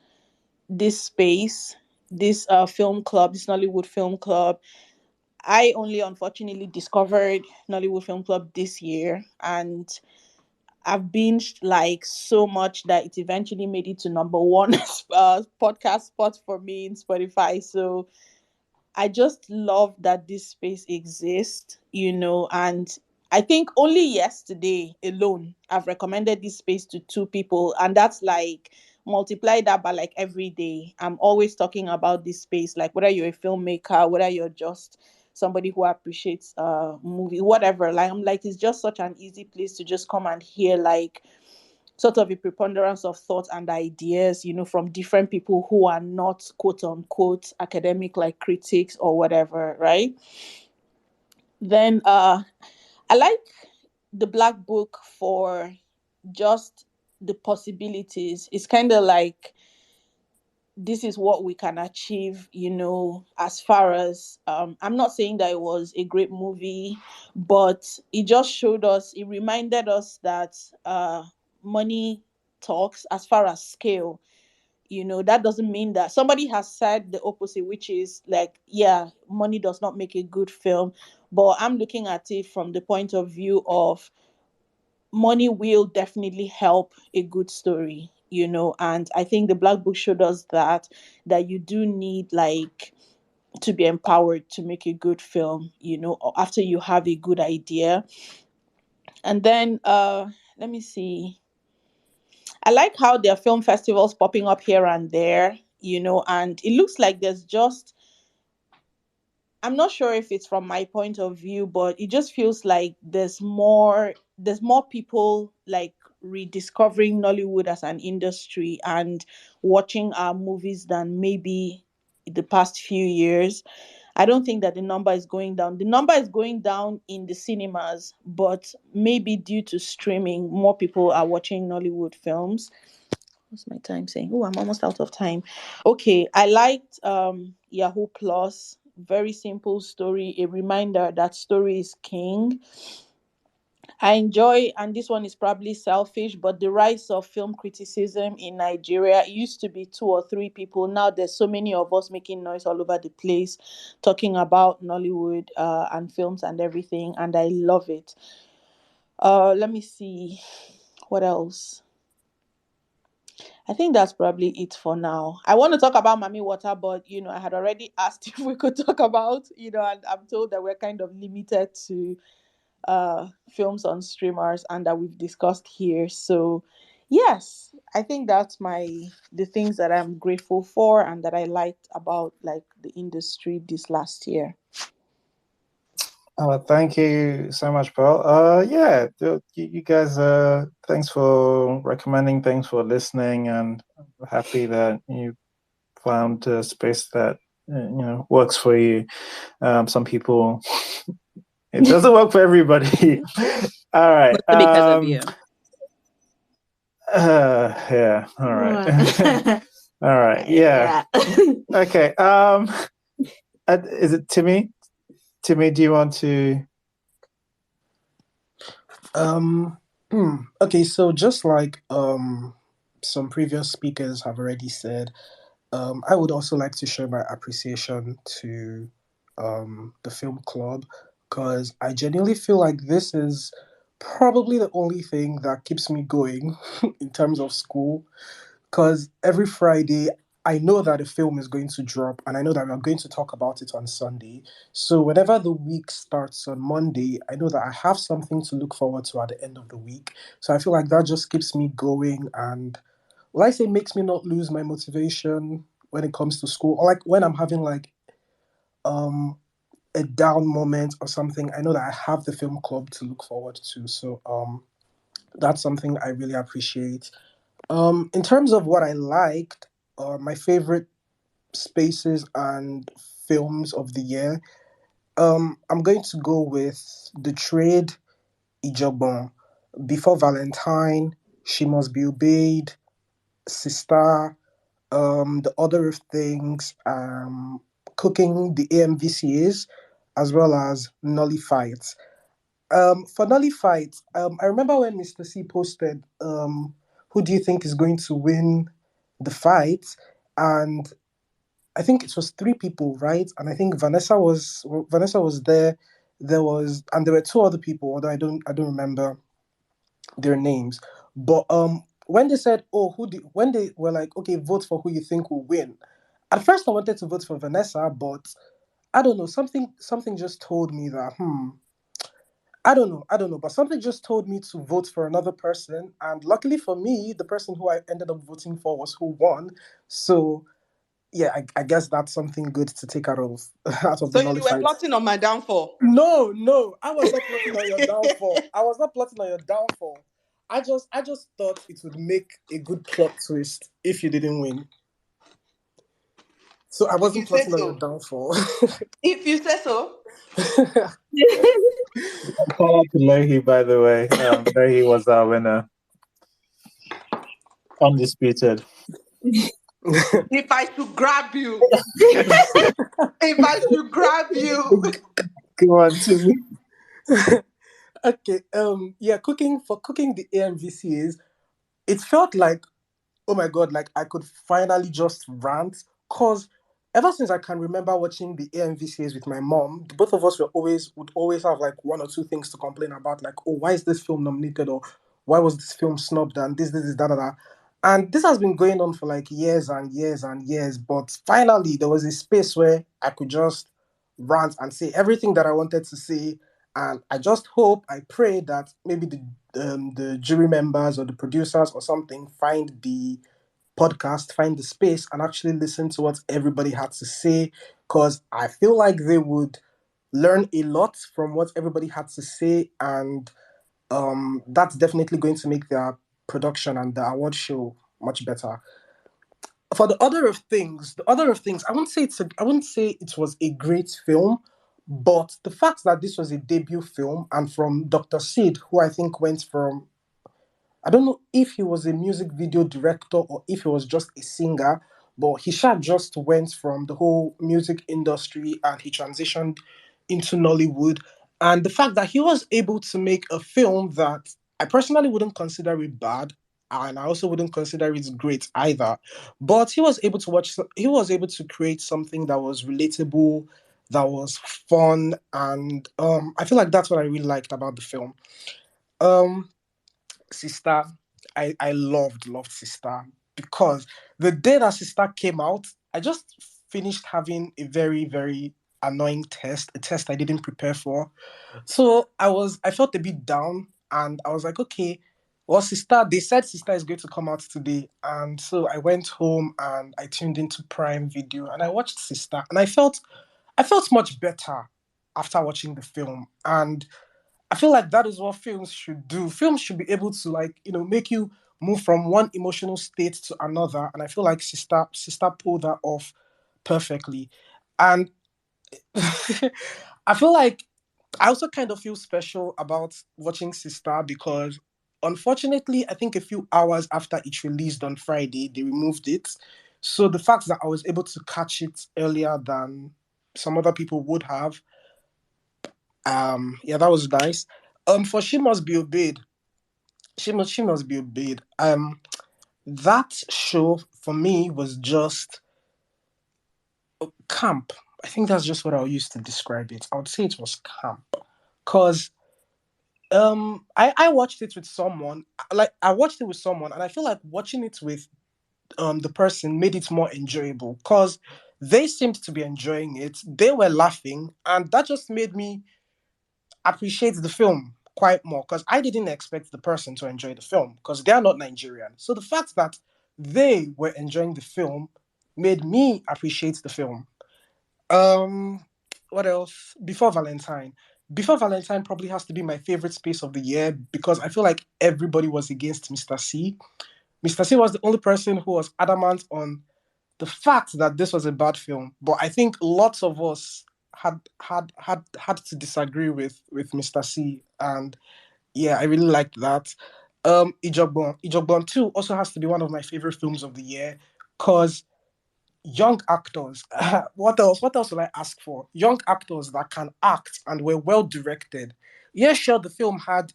this space, this film club, this Nollywood Film Club. I only unfortunately discovered Nollywood Film Club this year, and I've binged like so much that it eventually made it to number one podcast spot for me in Spotify. So I just love that this space exists, and I think only yesterday alone I've recommended this space to two people, and that's like multiply that by like every day. I'm always talking about this space, like whether you're a filmmaker, whether you're just somebody who appreciates movie, whatever. Like I'm like, it's just such an easy place to just come and hear like sort of a preponderance of thoughts and ideas, from different people who are not quote unquote academic like critics or whatever, right? Then I like the black book for just the possibilities. It's kind of like this is what we can achieve, as far as I'm not saying that it was a great movie, but it just showed us, it reminded us that money talks as far as scale. That doesn't mean that somebody has said the opposite, which is like, yeah, money does not make a good film. But I'm looking at it from the point of view of money will definitely help a good story, and I think the black book showed us that you do need like to be empowered to make a good film, after you have a good idea. And then let me see, I like how there are film festivals popping up here and there, and it looks like there's just, I'm not sure if it's from my point of view, but it just feels like there's more people like rediscovering Nollywood as an industry and watching our movies than maybe the past few years. I don't think that the number is going down. The number is going down in the cinemas, but maybe due to streaming, more people are watching Nollywood films. What's my time saying? Oh, I'm almost out of time. Okay, I liked Yahoo Plus. Very simple story, a reminder that story is king. I enjoy, and this one is probably selfish, but the rise of film criticism in Nigeria. It used to be two or three people. Now there's so many of us making noise all over the place, talking about Nollywood and films and everything, and I love it. Let me see what else. I think that's probably it for now. I want to talk about Mami Water, but I had already asked if we could talk about, and I'm told that we're kind of limited to films on streamers and that we've discussed here. So yes, I think that's the things that I'm grateful for and that I liked about like the industry this last year. Thank you so much, Pearl. Yeah, you guys, thanks for recommending, thanks for listening, and I'm happy that you found a space that works for you. Some people, it doesn't work for everybody. All right. Because of you. Yeah. All right. All right. Yeah. Okay. Is it Timmy? Timmy, do you want to? Okay, so just like some previous speakers have already said, I would also like to show my appreciation to the film club, because I genuinely feel like this is probably the only thing that keeps me going in terms of school, because every Friday I know that a film is going to drop and I know that we're going to talk about it on Sunday. So whenever the week starts on Monday, I know that I have something to look forward to at the end of the week. So I feel like that just keeps me going, and will I say makes me not lose my motivation when it comes to school, or like when I'm having like um a down moment or something, I know that I have the film club to look forward to. So that's something I really appreciate. In terms of what I liked, my favorite spaces and films of the year, I'm going to go with The Trade, Ijobon, Before Valentine, She Must Be Obeyed, Sister, The Order of Things, Cooking the AMVCAs, as well as Nullified. For Nullified, I remember when Mr. C posted, who do you think is going to win the fight? And I think it was three people, right? And I think Vanessa was there. There were two other people, although I don't remember their names. But when they said, "Oh, when they were like, okay, vote for who you think will win," at first I wanted to vote for Vanessa, but I don't know, something just told me that I don't know, but something just told me to vote for another person, and luckily for me, the person who I ended up voting for was who won. So yeah, I guess that's something good to take out of out of the So you were nullified. plotting on my downfall. No, I was not plotting on your downfall. I was not plotting on your downfall. I just thought it would make a good plot twist if you didn't win. So I If you wasn't say plotting on your so. downfall. If you say so. Shout out to Leahy, by the way. Leahy was our winner. Undisputed. If I should grab you. If I should grab you. Go on, Timmy. Okay. Yeah, cooking the AMVCs, it felt like, oh my god, like I could finally just rant. Cause ever since I can remember watching the AMVCs with my mom, the both of us would always have like one or two things to complain about, like, oh, why is this film nominated, or why was this film snubbed, and this, da da da. And this has been going on for like years and years and years. But finally there was a space where I could just rant and say everything that I wanted to say. And I just hope, I pray that maybe the jury members or the producers or something find the space and actually listen to what everybody had to say, because I feel like they would learn a lot from what everybody had to say, and that's definitely going to make their production and the award show much better. For the other of things, I wouldn't say it was a great film, but the fact that this was a debut film and from Dr. Sid, who I think went from, I don't know if he was a music video director or if he was just a singer, but he just went from the whole music industry and he transitioned into Nollywood. And the fact that he was able to make a film that I personally wouldn't consider it bad, and I also wouldn't consider it great either. But he was able to create something that was relatable, that was fun, and I feel like that's what I really liked about the film. Um, Sister, I loved Sister, because the day that Sister came out, I just finished having a very, very annoying test, a test I didn't prepare for. So I felt a bit down, and I was like, okay, well, Sister, they said Sister is going to come out today. And so I went home and I tuned into Prime Video and I watched Sister, and I felt much better after watching the film. And I feel like that is what films should do. Films should be able to, like, make you move from one emotional state to another. And I feel like Sister pulled that off perfectly. And I feel like I also kind of feel special about watching Sister, because unfortunately, I think a few hours after it released on Friday, they removed it. So the fact that I was able to catch it earlier than some other people would have, yeah, that was nice. For She Must Be Obeyed, she must be obeyed. That show for me was just camp. I think that's just what I'll use to describe it. I would say it was camp, cause I watched it with someone. Like, I watched it with someone, and I feel like watching it with the person made it more enjoyable, cause they seemed to be enjoying it. They were laughing, and that just made me appreciate the film quite more, because I didn't expect the person to enjoy the film because they are not Nigerian. So the fact that they were enjoying the film made me appreciate the film. Um, What else? Before Valentine. Before Valentine probably has to be my favorite space of the year because I feel like everybody was against Mr. C. Mr. C was the only person who was adamant on the fact that this was a bad film. But I think lots of us had to disagree with Mr. C. And yeah, I really liked that. Ijogbon 2 also has to be one of my favorite films of the year because young actors. What else? What else will I ask for? Young actors that can act and were well directed. Yeah, sure, the film had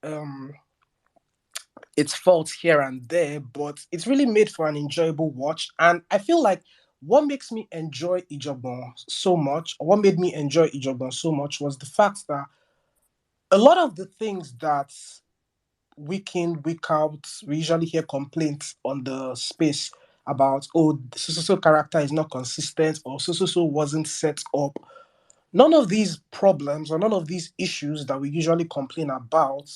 um its faults here and there, but it's really made for an enjoyable watch. And I feel like what makes me enjoy Ijogbon so much, or what made me enjoy Ijogbon so much, was the fact that a lot of the things that week in, week out, we usually hear complaints on the space about, oh, so character is not consistent, or so wasn't set up. None of these problems or none of these issues that we usually complain about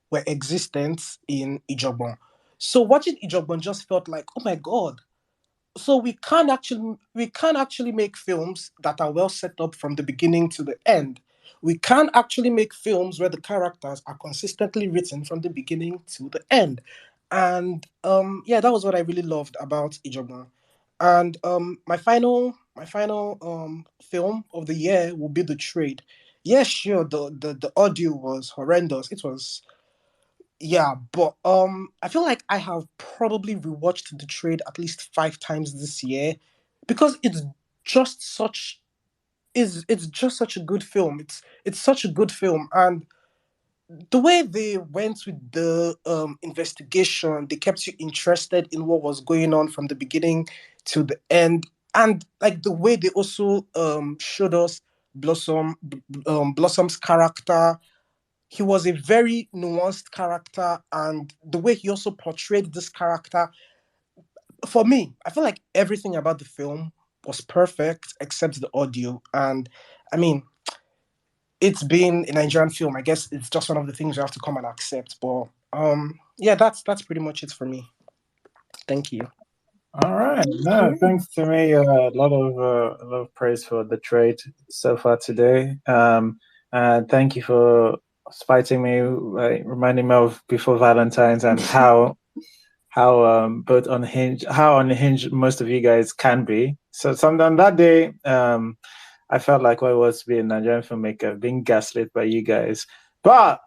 were existent in Ijogbon. So watching Ijogbon just felt like, oh my god, so we can actually make films that are well set up from the beginning to the end. We can actually make films where the characters are consistently written from the beginning to the end. And yeah, that was what I really loved about Ijoba. And my final film of the year will be The Trade. Yeah, sure, the audio was horrendous. It was, yeah, but I feel like I have probably rewatched The Trade at least 5 times this year because just such it's just such a good film. It's such a good film, and the way they went with the investigation, they kept you interested in what was going on from the beginning to the end, and like the way they also showed us Blossom's character. He was a very nuanced character, and the way he also portrayed this character, for me, I feel like everything about the film was perfect except the audio. And I mean, it's been a Nigerian film. I guess it's just one of the things you have to come and accept. But yeah, that's pretty much it for me. Thank you. All right. No, thanks to me. A lot of praise for The Trade so far today. And thank you for spiting me, reminding me of Before Valentine's and how both unhinged most of you guys can be. So sometime that day, I felt like what it was to be a Nigerian filmmaker, being gaslit by you guys. But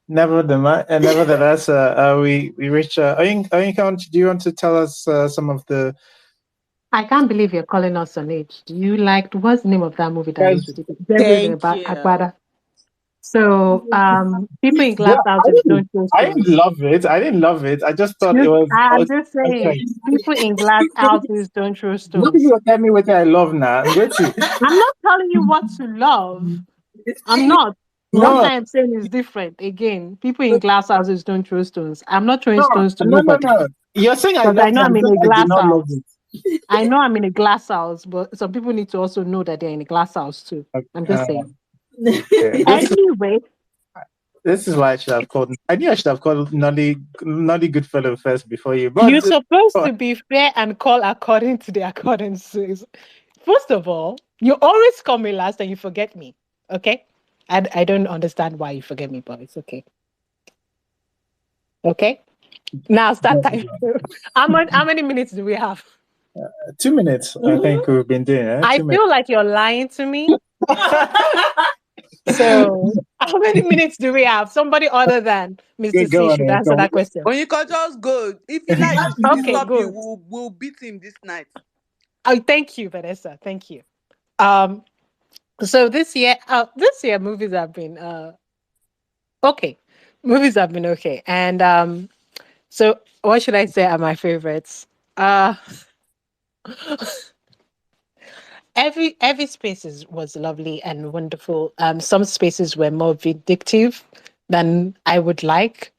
nevertheless, we reached. Oyinkan, do you want to tell us some of the? I can't believe you're calling us on age. Do you like what's the name of that movie that Guys, used to do? Thank you. Agbada. So people in Yeah, glass houses don't show I didn't stones. love it. I just thought it was. I'm just saying, Okay. people in glass houses don't throw Not stones. if you tell me what I love now. I'm going to. I'm not telling you what to love. I'm not. No, What I'm saying is different. Again, people in glass houses don't throw stones. I'm not throwing no, stones to no, no, nobody no. You're saying I because I love know it. I'm in Because a I did glass not love house. it. I know I'm in a glass house, but some people need to also know that they're in a glass house too. I'm just saying. Okay. Anyway, This is why I should have called. I knew I should have called Nolly Goodfellow first before you. But you're supposed to be fair and call according to the accordances. First of all, you always call me last and you forget me. Okay? I don't understand why you forget me, but it's okay. Okay? Now start time. How many minutes do we have? 2 minutes. I think we've been doing it. I feel like you're lying to me. So, how many minutes do we have? Somebody other than Mr. C should answer that question. Or you can just go. If you like to Okay, disturb you, good. we'll beat him this night. Oh, thank you, Vanessa. Thank you. So this year movies have been okay. Movies have been okay. And so what should I say are my favorites? Every spaces was lovely and wonderful. Some spaces were more vindictive than I would like.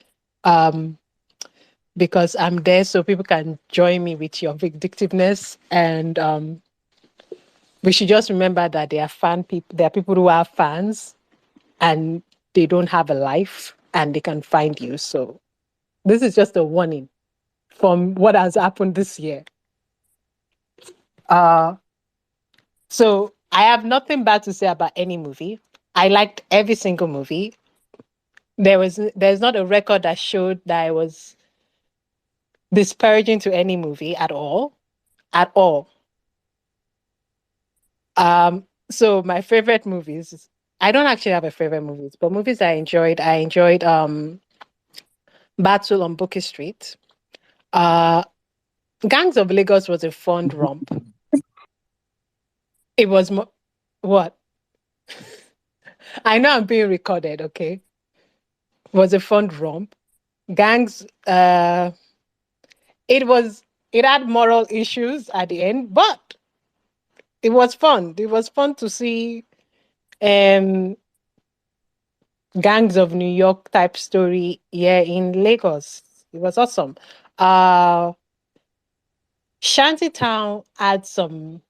Because I'm there so people can join me with your vindictiveness. And we should just remember that there are people who are fans and they don't have a life and they can find you. So this is just a warning from what has happened this year. So I have nothing bad to say about any movie. I liked every single movie. There's not a record that showed that I was disparaging to any movie at all. At all. So my favorite movies, I don't actually have a favorite movies, but movies I enjoyed Battle on Bookie Street. Uh Gangs of Lagos was a fun romp. It was what? I know I'm being recorded, okay? It was a fun romp. Gangs it had moral issues at the end, but it was fun. It was fun to see um Gangs of New York type story here in Lagos. It was awesome. Uh Shantytown had some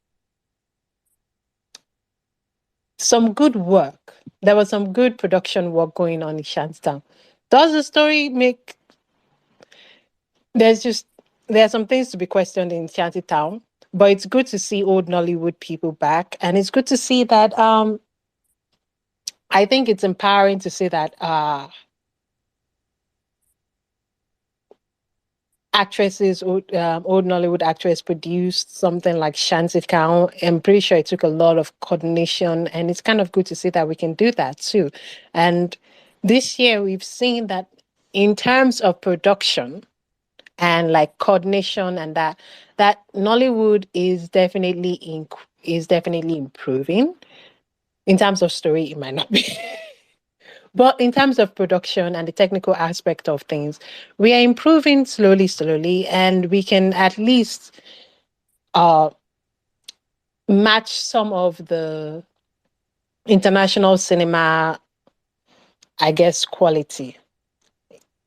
good work. There was some good production work going on in Shantytown. Does the story make there's just there are some things to be questioned in Shantytown, but it's good to see old Nollywood people back, and it's good to see that I think it's empowering to see that old Nollywood actress produced something like Shantytown. I'm pretty sure it took a lot of coordination, and it's kind of good to see that we can do that too. And this year we've seen that in terms of production and like coordination and that Nollywood is definitely improving. In terms of story, it might not be. But in terms of production and the technical aspect of things, we are improving slowly, slowly, and we can at least uh, match some of the international cinema, I guess, quality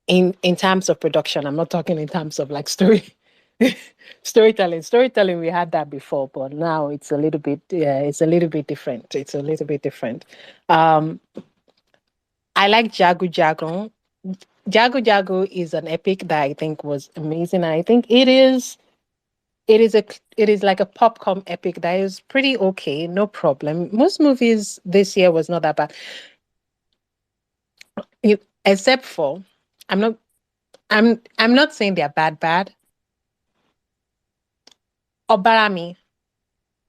in terms of production. I'm not talking in terms of like storytelling. Storytelling, we had that before, but now it's a little bit, yeah, it's a little bit different. It's a little bit different. I like Jagu Jagon. Jago Jago is an epic that I think was amazing, and I think it is like a popcorn epic that is pretty okay, no problem. Most movies this year was not that bad, except for I'm not I'm not saying they're bad. Obarami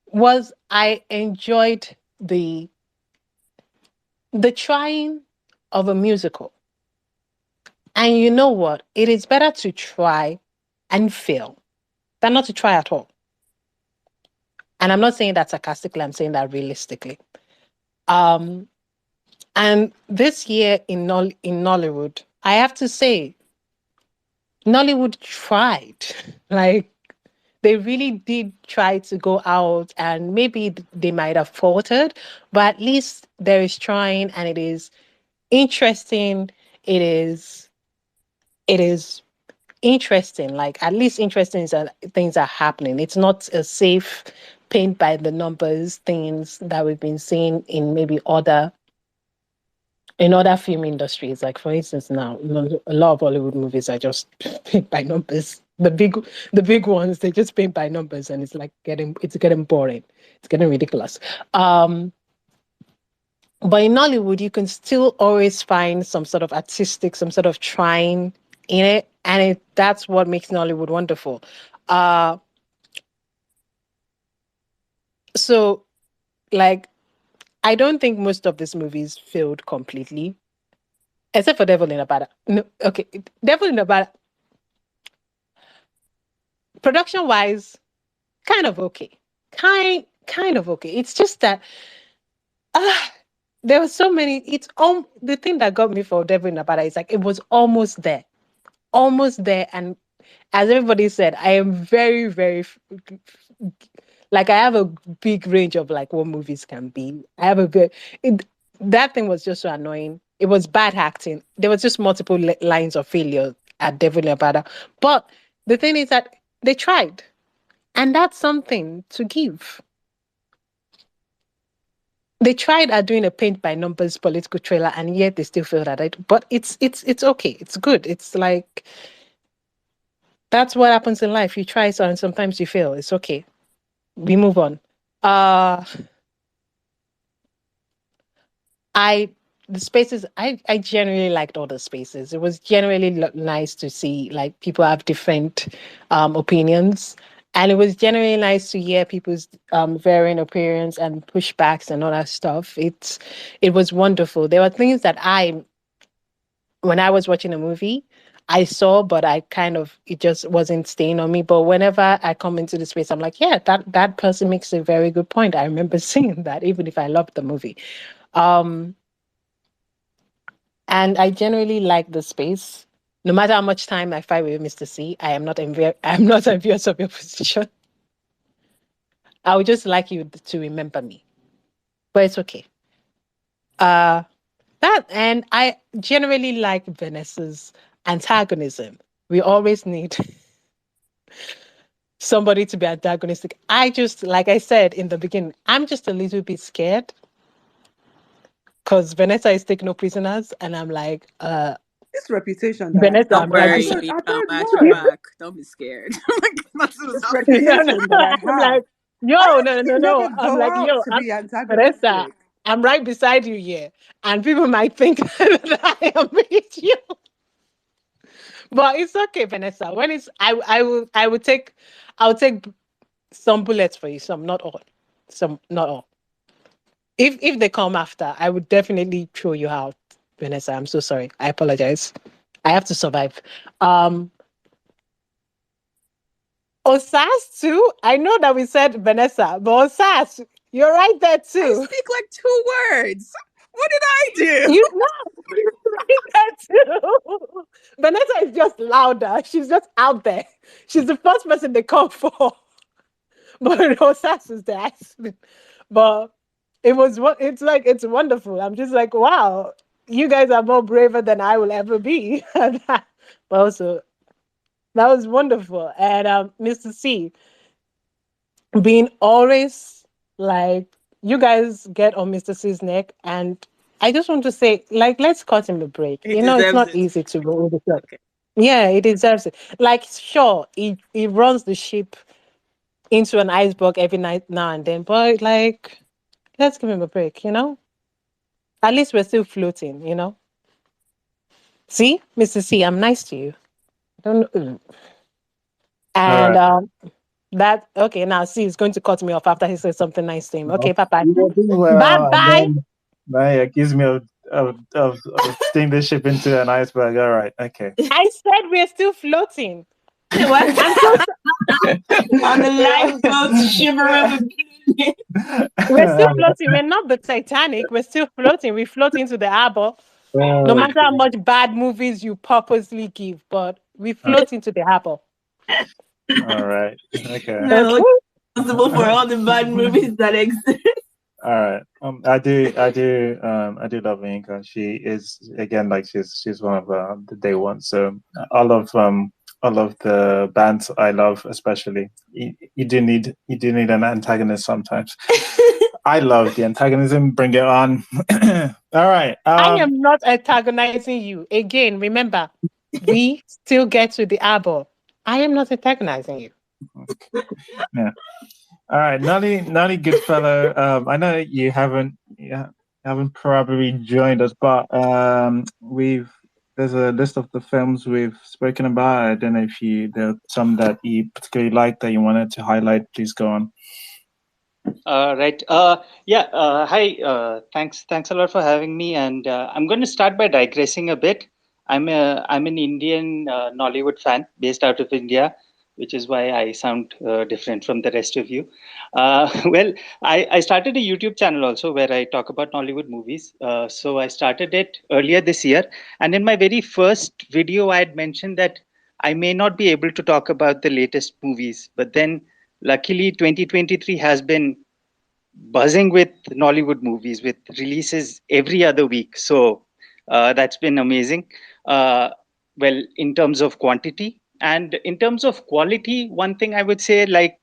was I enjoyed the trying of a musical. And you know what? It is better to try and fail than not to try at all. And I'm not saying that sarcastically, I'm saying that realistically. Um, and this year in Nollywood, I have to say, Nollywood tried. Like they really did try to go out, and maybe they might have faltered, but at least there is trying, and it is interesting. It is interesting. Like at least interesting is that things are happening. It's not a safe paint by the numbers things that we've been seeing in maybe other film industries. Like for instance, now a lot of Hollywood movies are just paint by numbers. The big ones, they just paint by numbers, and it's like getting boring. It's getting ridiculous. But in Nollywood, you can still always find some sort of artistic, some sort of trying in it, and that's what makes Nollywood wonderful. Uh, so, like, I don't think most of these movies failed completely, except for Devil in a Bada. No, okay, Devil in a Bada. Production wise, kind of okay, kind of okay. It's just that there were so many. It's the thing that got me for Devil in a Bada is like it was almost there. And as everybody said, I am very, very like I have a big range of like what movies can be. I have a bit. That thing was just so annoying. It was bad acting. There was just multiple lines of failure at Devil in a Bada. But the thing is that they tried, and that's something to give. They tried at doing a paint by numbers political trailer, and yet they still failed at it. But it's okay. It's good. It's like that's what happens in life. You try so and sometimes you fail. It's okay. We move on. The spaces, I generally liked all the spaces. It was generally nice to see like people have different opinions, and it was generally nice to hear people's varying opinions and pushbacks and all that stuff. It was wonderful. There were things that when I was watching a movie, I saw, but it just wasn't staying on me. But whenever I come into the space, I'm like, yeah, that person makes a very good point. I remember seeing that, even if I loved the movie. Um, and I generally like the space. No matter how much time I fight with Mr. C, I'm not envious of your position. I would just like you to remember me. But it's okay. Uh that and I generally like Vanessa's antagonism. We always need somebody to be antagonistic. I just, like I said in the beginning, I'm just a little bit scared because Vanessa is taking no prisoners, and I'm like, This reputation that Vanessa, Don't I'm right worry, beside. I I'll don't watch your know. back. Don't be scared. Like, nothing is This happening. No, no, reputation that I I'm have. like, yo, I no, no, actually no. never I'm go like, out yo, to be Vanessa, antagonistic. I'm right beside you here, and people might think that I am with you, but it's okay, Vanessa. When it's, I'll take some bullets for you, some not all. If they come after, I would definitely throw you out, Vanessa. I'm so sorry. I apologize. I have to survive. Um, Osas too. I know that we said Vanessa, but Osas, you're right there I too. speak like 2 words. What did I do? You know, you're right there too. Vanessa is just louder. She's just out there. She's the first person they call for. But Osas is there. But it's wonderful. I'm just like, wow, you guys are more braver than I will ever be. But also, that was wonderful. And Mr. C, being always like, you guys get on Mr. C's neck, and I just want to say, like, let's cut him a break. He It's deserves not it. easy to roll the show. Okay. Yeah, he deserves it. Like, sure, he runs the ship into an iceberg every night now and then, but like, let's give him a break. At least we're still floating. See, Mr. C, I'm nice to you. Don't All and right. that okay, now C is going to cut me off after he says something nice to him. Okay, Well, bye-bye. you were doing well, and Bye-bye. then now you accuse me of steering the ship into an iceberg. All right, okay. I said we're still floating. What? I'm so On the lifeboat, shivering with we're still floating. We're not the Titanic. We're still floating. We float into the harbor. No Oh, matter how much bad movies you purposely give, but we float into the harbor. all right. Okay. Okay. responsible for all the bad movies that exist. All right. I do love Yinka. She is again like she's one of the day ones. So all of the bands I love, especially you do need an antagonist sometimes. I love the antagonism. Bring it on. All right. I am not antagonizing you. Again, remember, we still get to the harbor. I am not antagonizing you. Yeah. All right, Nolly Goodfellow. I know you haven't probably joined us, but there's a list of the films we've spoken about. I don't know if there are some that you particularly like that you wanted to highlight. Please go on. Right. Yeah. Hi. Thanks a lot for having me. And I'm going to start by digressing a bit. I'm an Indian Nollywood fan based out of India, which is why I sound different from the rest of you. Well, I started a YouTube channel also where I talk about Nollywood movies. So I started it earlier this year, and in my very first video, I had mentioned that I may not be able to talk about the latest movies, but then luckily 2023 has been buzzing with Nollywood movies with releases every other week. So that's been amazing. Well, in terms of quantity and in terms of quality, one thing I would say, like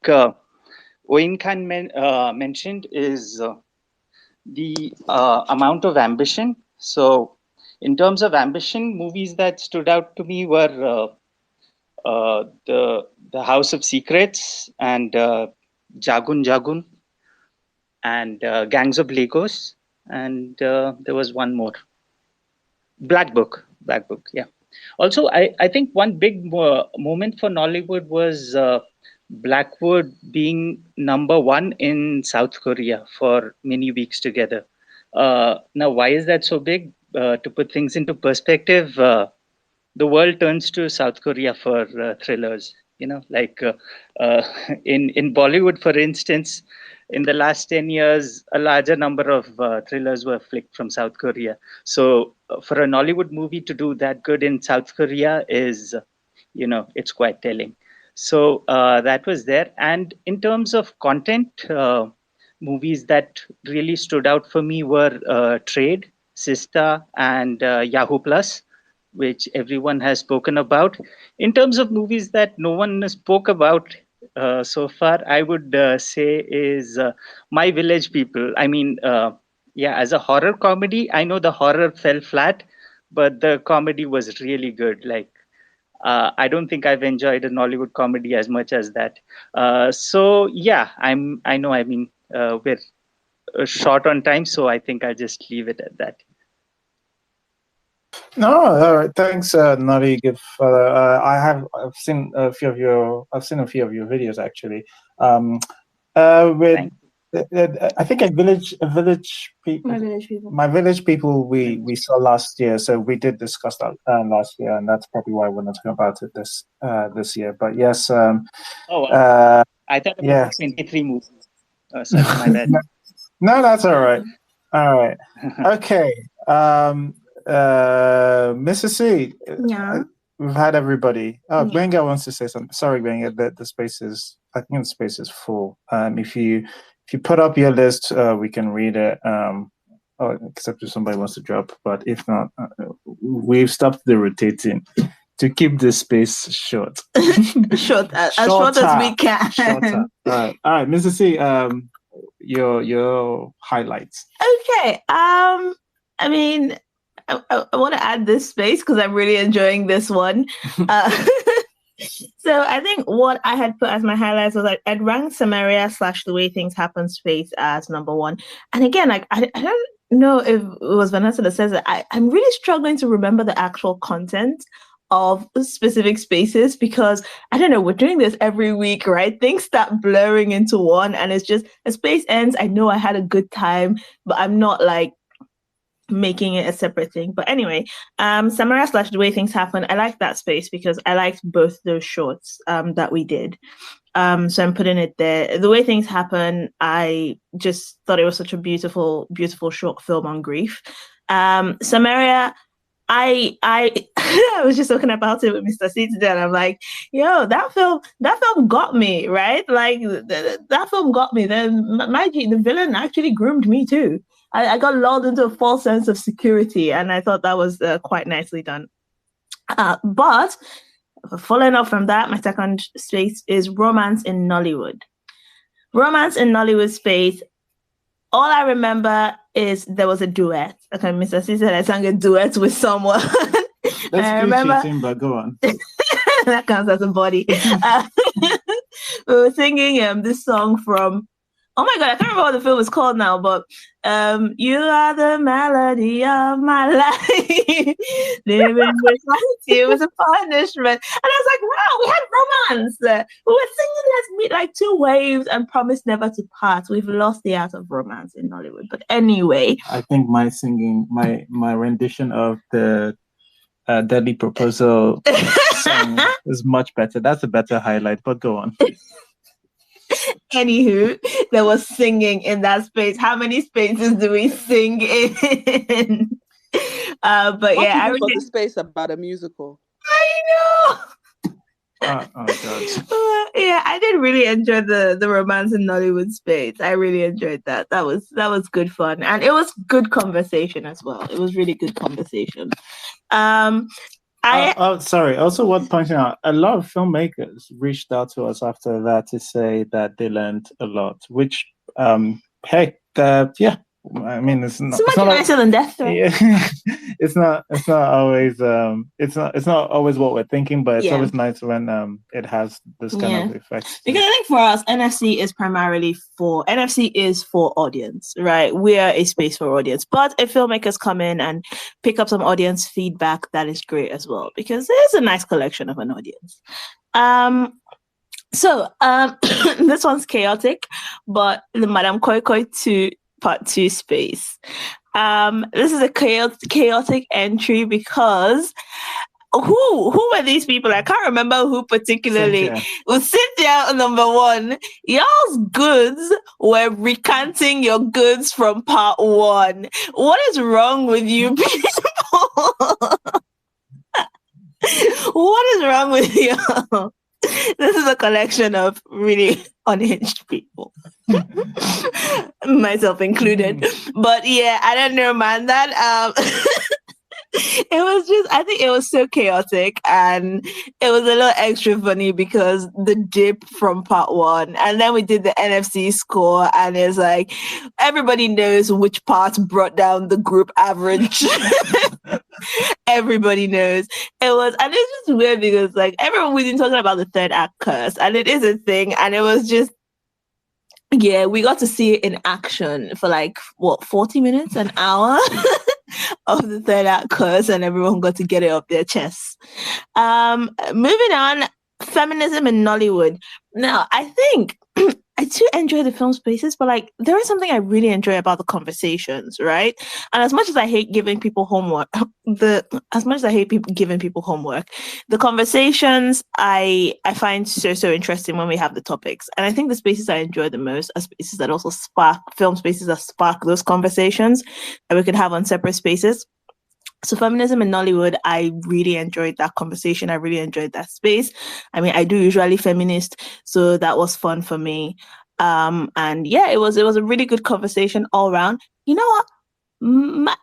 Oin Khan mentioned, is the amount of ambition. So, in terms of ambition, movies that stood out to me were the House of Secrets and Jagun Jagun and Gangs of Lagos. and there was one more. Black Book. Yeah. Also, I think one big moment for Nollywood was Blackwood being #1 in South Korea for many weeks together. Now, why is that so big? To put things into perspective, the world turns to South Korea for thrillers. Like in Bollywood, for instance, in the last 10 years, a larger number of thrillers were flicked from South Korea. So for a Nollywood movie to do that good in South Korea is, it's quite telling. So that was there. And in terms of content, movies that really stood out for me were Trade, Sista, and Yahoo Plus, which everyone has spoken about. In terms of movies that no one spoke about so far, I would say is My Village People. I mean, as a horror comedy, I know the horror fell flat, but the comedy was really good. Like, I don't think I've enjoyed a Nollywood comedy as much as that. We're short on time, so I think I'll just leave it at that. No, all right. Thanks, Nari. Good fellow. I've seen a few of your videos actually. With I think My Village People we saw last year, so we did discuss that last year, and that's probably why we're not talking about it this year. But yes, I thought it was 23 movies. Sorry, my bad. No, that's all right. All right. Okay. Mrs. C. Yeah. We've had everybody. Oh, yeah. Benga wants to say something. Sorry, Benga. The space is. I think the space is full. If you put up your list, we can read it. Except if somebody wants to drop. But if not, we've stopped the rotating to keep the space short. As short as we can. Shorter. All right, Mrs. C. Your highlights. Okay. I mean, I want to add this space because I'm really enjoying this one. So I think what I had put as my highlights was I'd rank Samaria / The Way Things Happen space as #1. And again, I don't know if it was Vanessa that says it. I'm really struggling to remember the actual content of specific spaces because I don't know, we're doing this every week, right? Things start blurring into one, and it's just a space ends. I know I had a good time, but I'm not like making it a separate thing. But anyway, Samaria / The Way Things Happen, I like that space because I liked both those shorts that we did. So I'm putting it there. The Way Things Happen, I just thought it was such a beautiful, beautiful short film on grief. Samaria, I I was just talking about it with Mr. C today, and I'm like, yo, that film got me, right? Like that film got me. Then the villain actually groomed me too. I got lulled into a false sense of security, and I thought that was quite nicely done. But following up from that, my second space is Romance in Nollywood. Romance in Nollywood space. All I remember is there was a duet. Okay, Mr. C said I sang a duet with someone. That's good cheating, but go on. That counts as a body. We were singing this song from, oh my God, I can't remember what the film is called now, but you are the melody of my life. Living with you was a punishment. And I was like, wow, we had romance. We were singing Let's Meet Like Two Waves and Promise Never to Part. We've lost the art of romance in Nollywood. But anyway. I think my singing, my rendition of the Deadly Proposal song is much better. That's a better highlight, but go on. Anywho, there was singing in that space. How many spaces do we sing in? But yeah, I really the space about a musical. I know. Oh God. Yeah, I did really enjoy the romance in Nollywood space. I really enjoyed that. That was good fun, and it was good conversation as well. It was really good conversation. Sorry. Also, worth pointing out, a lot of filmmakers reached out to us after that to say that they learned a lot. Which, yeah, I mean, it's much nicer than Death Threat. it's not always it's not always what we're thinking, but it's Yeah. always nice when it has this kind Yeah. of effect. Because I think for us, NFC is for audience, right? We are a space for audience. But if filmmakers come in and pick up some audience feedback, that is great as well, because there's a nice collection of an audience. So this one's chaotic, but the Madame Koi Koi 2 Part 2 space. This is a chaotic entry because who were these people? I can't remember who particularly. Cynthia. Well, Cynthia, number one. Y'all's goods were recanting your goods from part 1. What is wrong with you people? What is wrong with you? This is a collection of really unhinged people. Myself included. But yeah, I don't know, man. That it was just, I think it was so chaotic, and it was a little extra funny because the dip from part 1, and then we did the NFC score, and it's like everybody knows which parts brought down the group average. Everybody knows it was, and it's just weird because like everyone we've been talking about the third act curse, and it is a thing, and it was just, yeah, we got to see it in action for like 40 minutes, an hour of the third act curse, and everyone got to get it off their chests. Moving on, feminism in Nollywood. Now, I think I do enjoy the film spaces, but like there is something I really enjoy about the conversations, right? And as much as I hate giving people homework, the conversations I find so interesting when we have the topics. And I think the spaces I enjoy the most are spaces that also spark film spaces that spark those conversations that we could have on separate spaces. So feminism in Nollywood, I really enjoyed that conversation. I really enjoyed that space. I mean, I do usually feminist, so that was fun for me. And yeah, it was a really good conversation all around. You know what?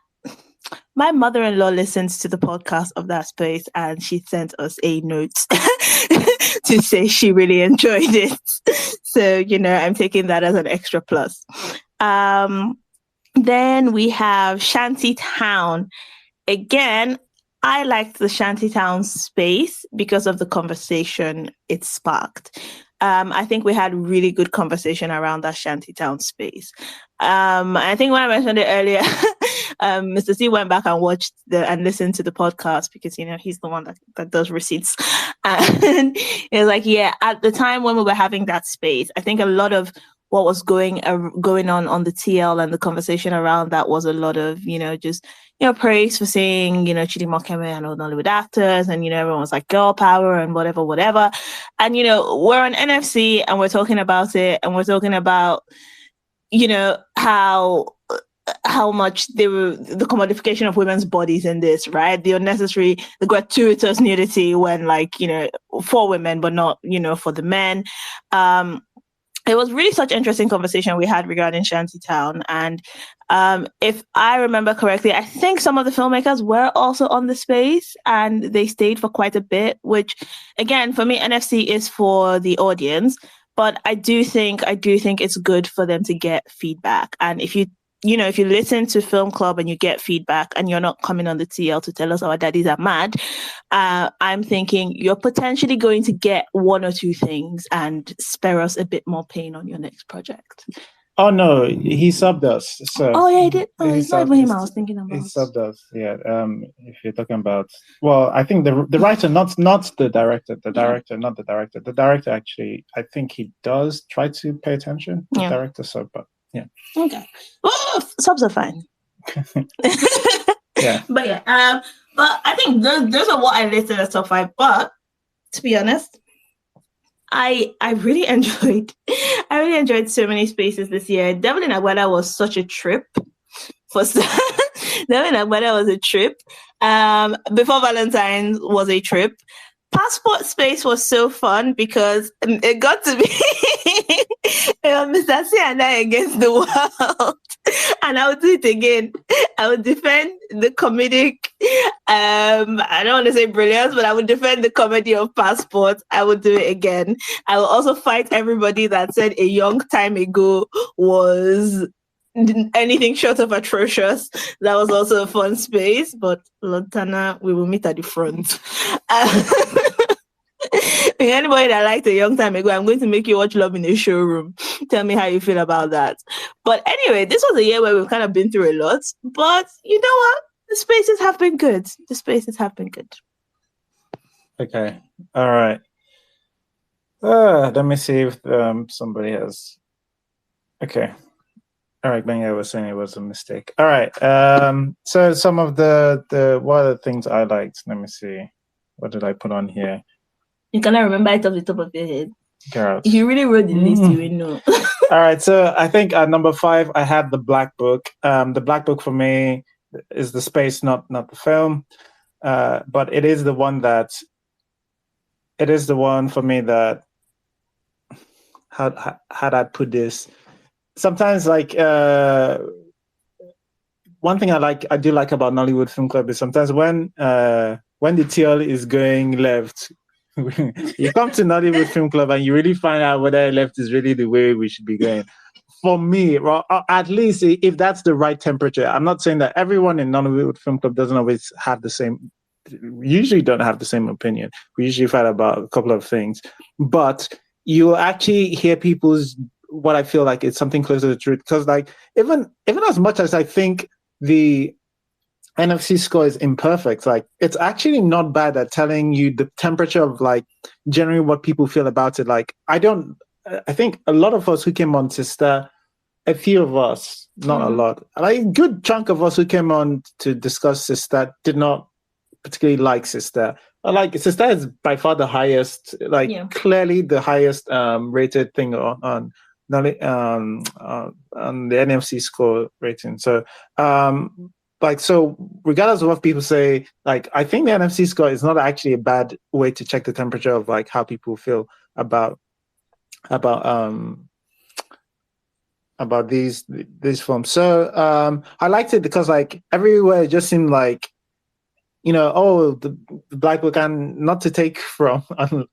My mother-in-law listens to the podcast of that space, and she sent us a note to say she really enjoyed it. So, you know, I'm taking that as an extra plus. Then we have Shantytown. Again, I liked the Shantytown space because of the conversation it sparked. I think we had really good conversation around that Shantytown space. I think when I mentioned it earlier, Mr. C went back and watched and listened to the podcast because, you know, he's the one that does receipts. And it was like, yeah, at the time when we were having that space, I think a lot of what was going on the TL and the conversation around that was a lot of, you know, just, you know, praise for saying, you know, Chidi Mokeme and all Nollywood actors, and, you know, everyone was like girl power and whatever. And, you know, we're on NFC and we're talking about it, and we're talking about, you know, how much the commodification of women's bodies in this, right? The gratuitous nudity when, like, you know, for women, but not, you know, for the men. It was really such an interesting conversation we had regarding Shantytown. And if I remember correctly, I think some of the filmmakers were also on the space and they stayed for quite a bit, which, again, for me, NFC is for the audience. But I do think it's good for them to get feedback. And if you listen to Film Club and you get feedback and you're not coming on the TL to tell us our daddies are mad, I'm thinking you're potentially going to get one or two things and spare us a bit more pain on your next project. Oh no, he subbed us. So oh yeah, he did. Oh, it's not even him I was thinking about. He subbed us. Yeah. If you're talking about, well, I think the writer, not the director. The director, not the director. The director actually, I think he does try to pay attention. The director sub, but yeah. Okay. Well, subs are fine. Yeah. But yeah. But I think those are what I listed as top 5. But to be honest, I really enjoyed so many spaces this year. Devil in Aguada was such a trip. Devil in Aguada was a trip. Before Valentine's was a trip. Passport space was so fun because it got to be Mr. C and I against the world. And I would do it again. I would defend the comedic, I don't want to say brilliance, but I would defend the comedy of Passport. I would do it again. I will also fight everybody that said a young time ago was anything short of atrocious. That was also a fun space, but Lontana, we will meet at the front. Anybody that liked a young time ago, I'm going to make you watch Love in a Showroom. Tell me how you feel about that. But anyway, this was a year where we've kind of been through a lot. But you know what? The spaces have been good. The spaces have been good. Okay. All right. Let me see if somebody has. Okay. All right, Benga was saying it was a mistake. All right. So some of the what are the things I liked? Let me see. What did I put on here? You cannot remember it off the top of your head. Girls. If you really wrote the list, you will know. All right. So I think at number 5, I had the Black Book. The Black Book for me is the space, not the film. But it is the one for me that how'd I put this? Sometimes like one thing I do like about Nollywood Film Club is sometimes when the TL is going left, you come to Nollywood Film Club and you really find out whether left is really the way we should be going. For me, well, at least if that's the right temperature. I'm not saying that everyone in Nollywood Film Club doesn't always have the same. We usually don't have the same opinion. We usually fight about a couple of things, but you actually hear people's what I feel like it's something close to the truth. Because like even as much as I think the NFC score is imperfect, like it's actually not bad at telling you the temperature of like generally what people feel about it. Like I think a lot of us who came on Sister, a few of us, not a lot, like a good chunk of us who came on to discuss Sister did not particularly like Sister. Like Sister is by far the highest, clearly the highest rated thing on the NFC score rating. So so regardless of what people say, like I think the NFC score is not actually a bad way to check the temperature of like how people feel about these films. So I liked it because like everywhere it just seemed like, you know, the Black Book, and not to take from,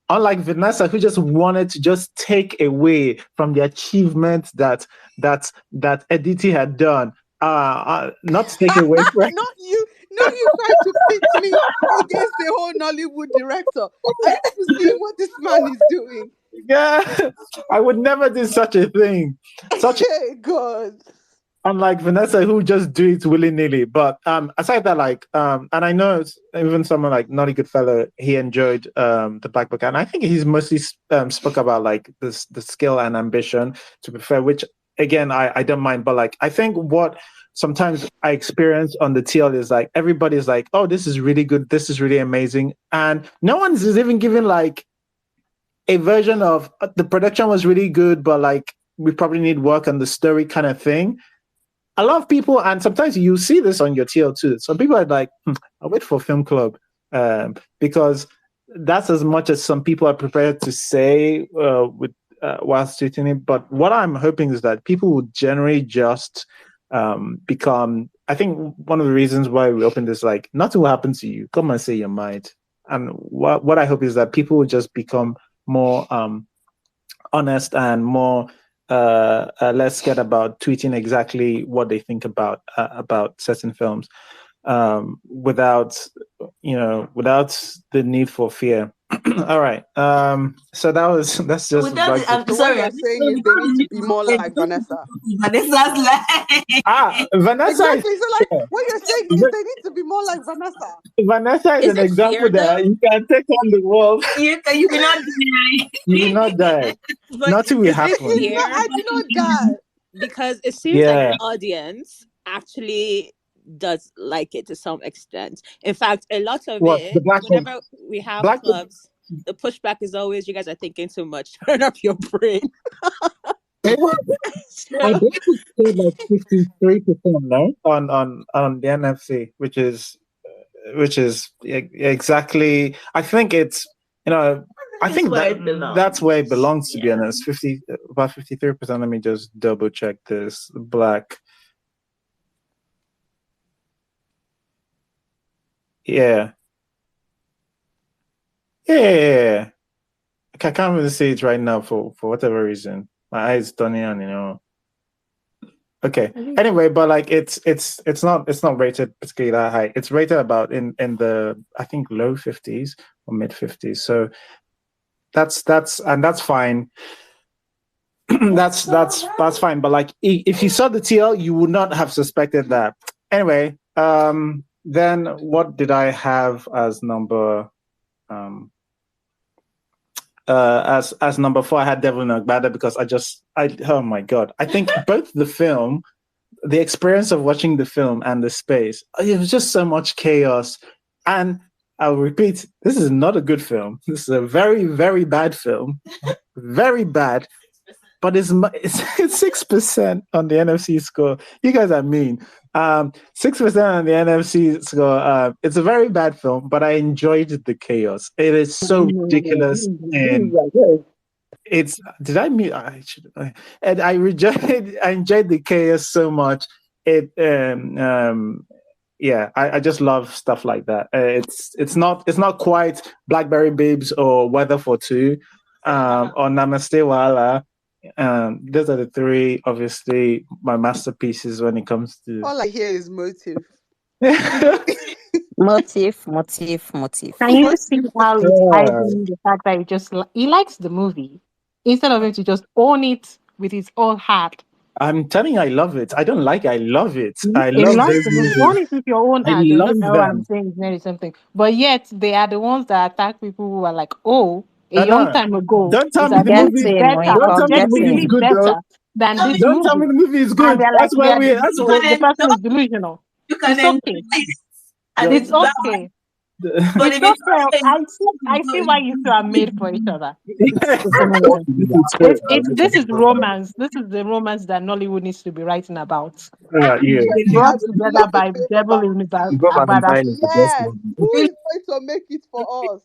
unlike Vanessa, who just wanted to just take away from the achievement that Editi had done. Not to take away from Not you trying to pitch me against the whole Nollywood director. Are you seeing what this man is doing? Yeah, I would never do such a thing. Hey, God. Unlike Vanessa, who just do it willy-nilly. But aside that, like, and I know even someone like Naughty Goodfellow, he enjoyed the Black Book, and I think he's mostly spoke about like the skill and ambition, to be fair, which again I don't mind. But like I think what sometimes I experience on the TL is like everybody's like, oh, this is really good, this is really amazing, and no one's even giving like a version of the production was really good, but like we probably need work on the story kind of thing. A lot of people, and sometimes you see this on your TL too. Some people are like, I'll wait for Film Club, because that's as much as some people are prepared to say whilst tweeting it. But what I'm hoping is that people will generally just become. I think one of the reasons why we opened this, like, nothing will happen to you. Come and say your mind. And what I hope is that people will just become more honest and more less scared about tweeting exactly what they think about certain films, without the need for fear. All right. So that's just. I'm So sorry. what you're saying is they need to be more like Vanessa. Vanessa's like. Vanessa. Exactly. So like what you're saying is they need to be more like Vanessa. Vanessa is an example that you can take on the world. You will not die. You will not die. Nothing will happen. I did not die. Because it seems like the audience actually does like it to some extent. In fact, a lot of it, whenever we have clubs, the pushback is always, you guys are thinking too much. Turn up your brain. I believe it's still like 53%, no, on the NFC, which is exactly. I think it's, I think that's where it belongs, to be honest. About 53%. Let me just double check this. Black. Yeah. I can't really see it right now for whatever reason. My eyes turning on, Okay. Anyway, but like it's not rated particularly that high. It's rated about in the I think low 50s or mid 50s. So that's fine. that's fine. But like if you saw the TL, you would not have suspected that. Anyway, then what did I have as number as number 4? I had Devil in Agbada because oh my god. I think both the film, the experience of watching the film and the space, it was just so much chaos. And I'll repeat, this is not a good film. This is a very, very bad film. Very bad. But it's 6% on the NFC score. You guys are mean. 6% on the NFC score. It's a very bad film, but I enjoyed the chaos. It is so ridiculous, and it's. Did I mean? And I enjoyed the chaos so much. It. Yeah, I just love stuff like that. It's not quite Blackberry Babes or Weather for Two, or Namaste Wala. Those are the three, obviously, my masterpieces when it comes to. All I hear is motive. Motive. Can you see how he's hiding the fact that he likes the movie instead of him to just own it with his own heart? I'm telling you, I love it. I don't like it. I love it. I He love loves those the movie. movies. Own it with your own I heart. You love just know what I'm them. saying is very something. But yet they are the ones that attack people who are like, oh, a No, young time ago, don't tell me it's the movie. better, Don't tell me the movie is objectively good though. better than this Don't tell me movie. the movie is And good. they're like, That's why we. That's what the person is delusional. It's okay. It's okay. But It's okay. I see why you two are made for each other. It's amazing. This is romance. This is the romance that Nollywood needs to be writing about. Yeah. Brought together by Devil in Agbada. Yes, who is going to make it for us?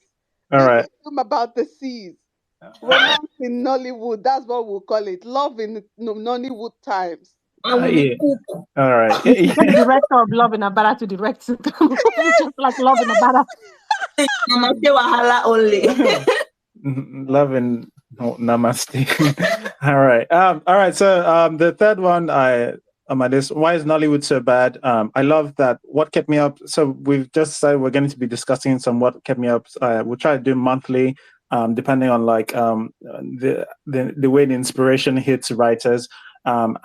All Make right. a film about the seas. Romance in Nollywood, that's what we'll call it. Love in Nollywood times. Yeah. All right. Get the director of Love in Agbada to direct the movie just like Love in Agbada. Namaste Wahala only. Love and namaste. All right. So the third one on my list, why is Nollywood so bad? I love that what kept me up. So we've just decided we're going to be discussing some what kept me up. We'll try to do monthly, depending on like the way the inspiration hits writers. But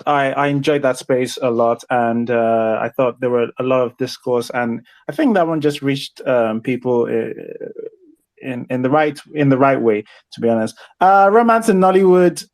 I enjoyed that space a lot, and I thought there were a lot of discourse, and I think that one just reached people in the right way, to be honest. Romance in Nollywood.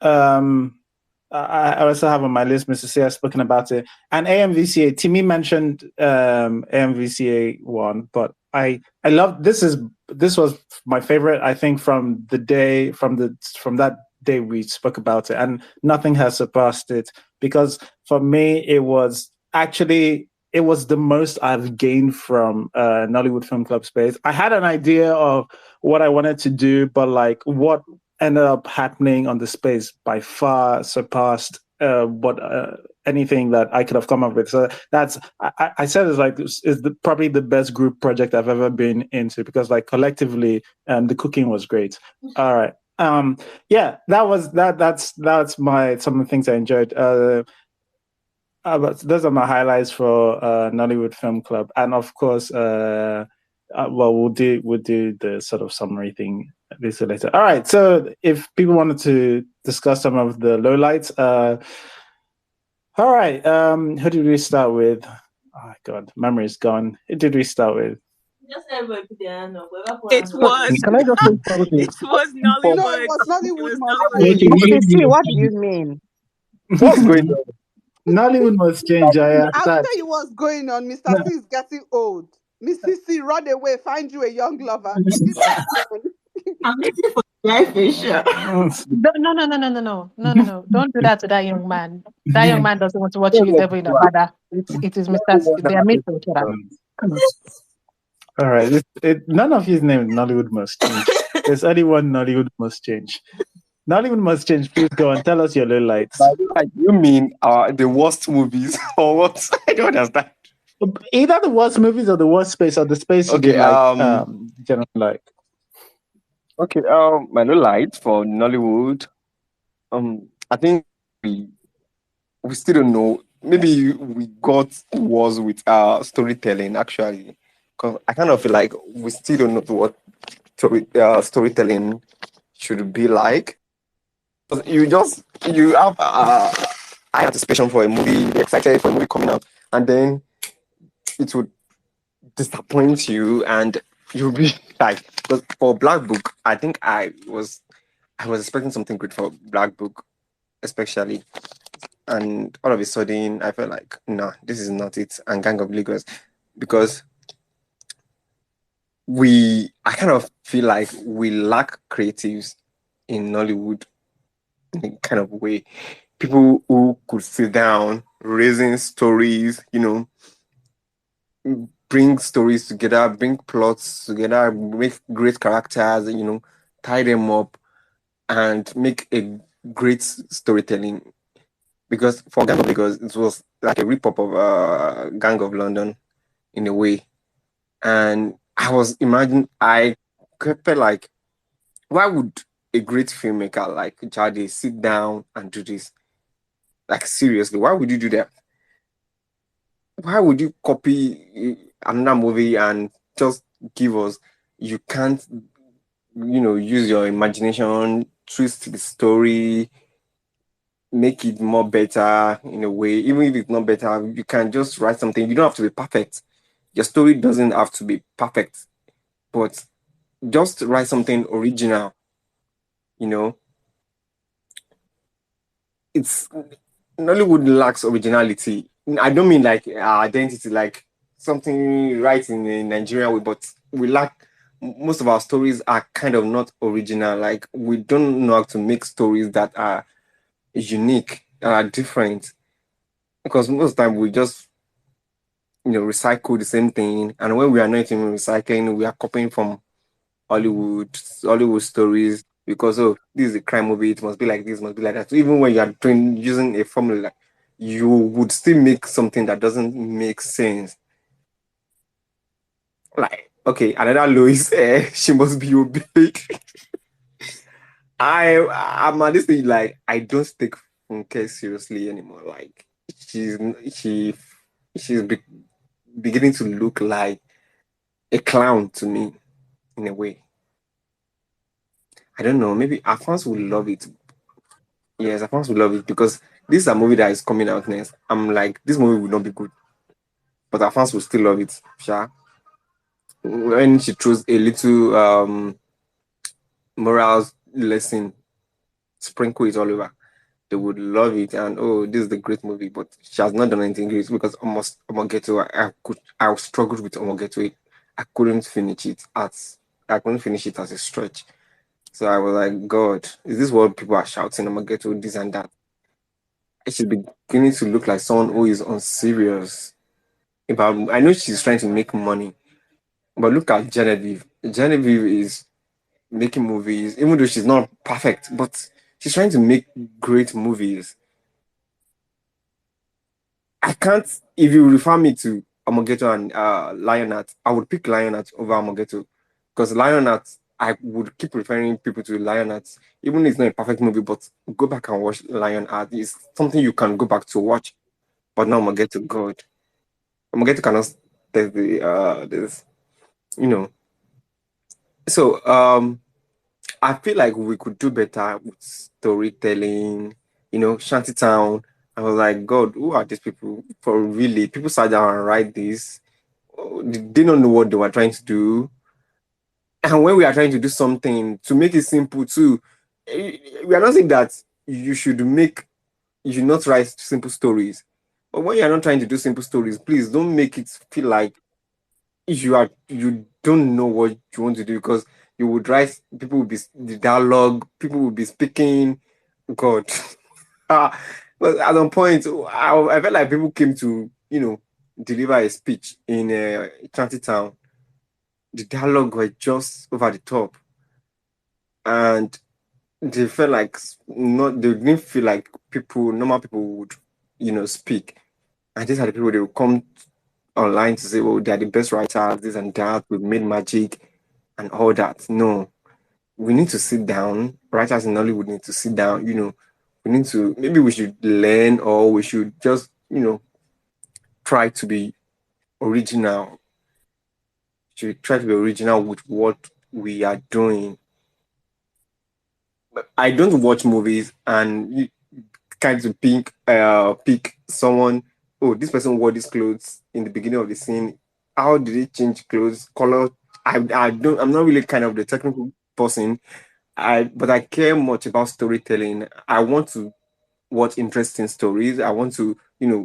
I also have on my list. Mr. C has spoken about it, and AMVCA. Timmy mentioned AMVCA one, but I love this was my favorite. I think from that day we spoke about it, and nothing has surpassed it, because for me it was the most I've gained from Nollywood Film Club space. I had an idea of what I wanted to do, but like what ended up happening on the space by far surpassed what anything that I could have come up with. So that's I said it's probably the best group project I've ever been into, because like collectively the cooking was great. All right. That's my some of the things I enjoyed. But those are my highlights for Nollywood Film Club, and of course, we'll do the sort of summary thing a bit later. All right, so if people wanted to discuss some of the lowlights, all right, who did we start with? Oh God, memory is gone. Who did we start with? Just everybody put their hand up. It was. Can I just say something? It was No, Nollywood. it was Nollywood. Mr. C, what do you mean? What's going on? Nollywood must change. I'll tell you what's going on. Mr. C is getting old. Mrs. C, run away, find you a young lover. I'm waiting for life Fisher. No. Don't do that to that young man. That young man doesn't want to watch you Devil in Agbada. It is Mr. C. They are made for each other. All right, none of his name Nollywood must change. There's only one Nollywood must change. Nollywood must change. Please go and tell us your lowlights. You mean the worst movies or what? I don't understand. Either the worst movies or the worst space or the space you Okay, like, generally like. Okay, my Lowlights for Nollywood. I think we we still don't know. Maybe we got was with our storytelling actually, because I kind of feel like we still don't know what storytelling should be like. 'Cause you have high anticipation for a movie, you're excited for a movie coming out, and then it would disappoint you, and you'll be like, because for Black Book, I think I was expecting something good for Black Book, especially, and all of a sudden I felt like, nah, this is not it. And Gang of Lagos, because I kind of feel like we lack creatives in Nollywood in a kind of way. People who could sit down, raising stories, bring stories together, bring plots together, make great characters, tie them up and make a great storytelling. Because for Gang of Lagos, it was like a rip-up of Gang of London in a way. And I felt like, why would a great filmmaker like Jade sit down and do this? Like, seriously, why would you do that? Why would you copy another movie and just give us? You can't, use your imagination, twist the story, make it more better in a way. Even if it's not better, you can just write something. You don't have to be perfect. Your story doesn't have to be perfect, but just write something original. You know, it's Nollywood lacks originality. I don't mean like our identity, like something right in a Nigerian way, but we lack. Most of our stories are kind of not original. Like, we don't know how to make stories that are unique, that are different. Because most of the time we just recycle the same thing, and when we are not even recycling, we are copying from Hollywood stories, because, oh, this is a crime movie, it must be like this, must be like that. So even when you are using a formula, you would still make something that doesn't make sense. Like, okay, another Lois, she must be obeyed. I'm at this stage, like, I don't take Funke seriously anymore. Like, she's she she's beginning to look like a clown to me in a way. I don't know. Maybe our fans will love it. Yes, our fans will love it, because this is a movie that is coming out next. I'm like, this movie will not be good, but our fans will still love it. Sure. When she throws a little morals lesson, sprinkle it all over, they would love it. And, oh, this is the great movie. But she has not done anything great, because almost Omogeto, I struggled with Omogeto. I couldn't finish it as a stretch. So I was like, God, is this what people are shouting? I'm gonna get to this and that. She's beginning to look like someone who is unserious. I know she's trying to make money, but look at Genevieve. Genevieve is making movies, even though she's not perfect, but she's trying to make great movies. I can't. If you refer me to Amogeto and Lionheart, I would pick Lionheart over Amogeto, because Lionheart, I would keep referring people to Lionheart, even if it's not a perfect movie. But go back and watch Lionheart. It's something you can go back to watch. But now Amogeto, God, Amogeto cannot test the this, you know. So I feel like we could do better with storytelling. Shantytown. I was like, God, who are these people? For really, people sat down and write this. Oh, they don't know what they were trying to do. And when we are trying to do something to make it simple too, we are not saying that you should not write simple stories. But when you are not trying to do simple stories, please don't make it feel like you don't know what you want to do, because you would write, people will be the dialogue, people will be speaking. God. But at some point, I felt like people came to, deliver a speech in Town. The dialogue were just over the top, and they felt like they didn't feel like normal people would, speak. And these are the people they would come online to say, "Oh, they are the best writers, this and that. We've made magic and all that." No, we need to sit down. Writers in Nollywood need to sit down. We need to, maybe we should learn, or we should just try to be original. Should try to be original with what we are doing. But I don't watch movies and kind of pick someone. Oh, this person wore these clothes in the beginning of the scene. How did it change clothes, color? I don't. I'm not really kind of the technical person. But I care much about storytelling. I want to watch interesting stories. I want to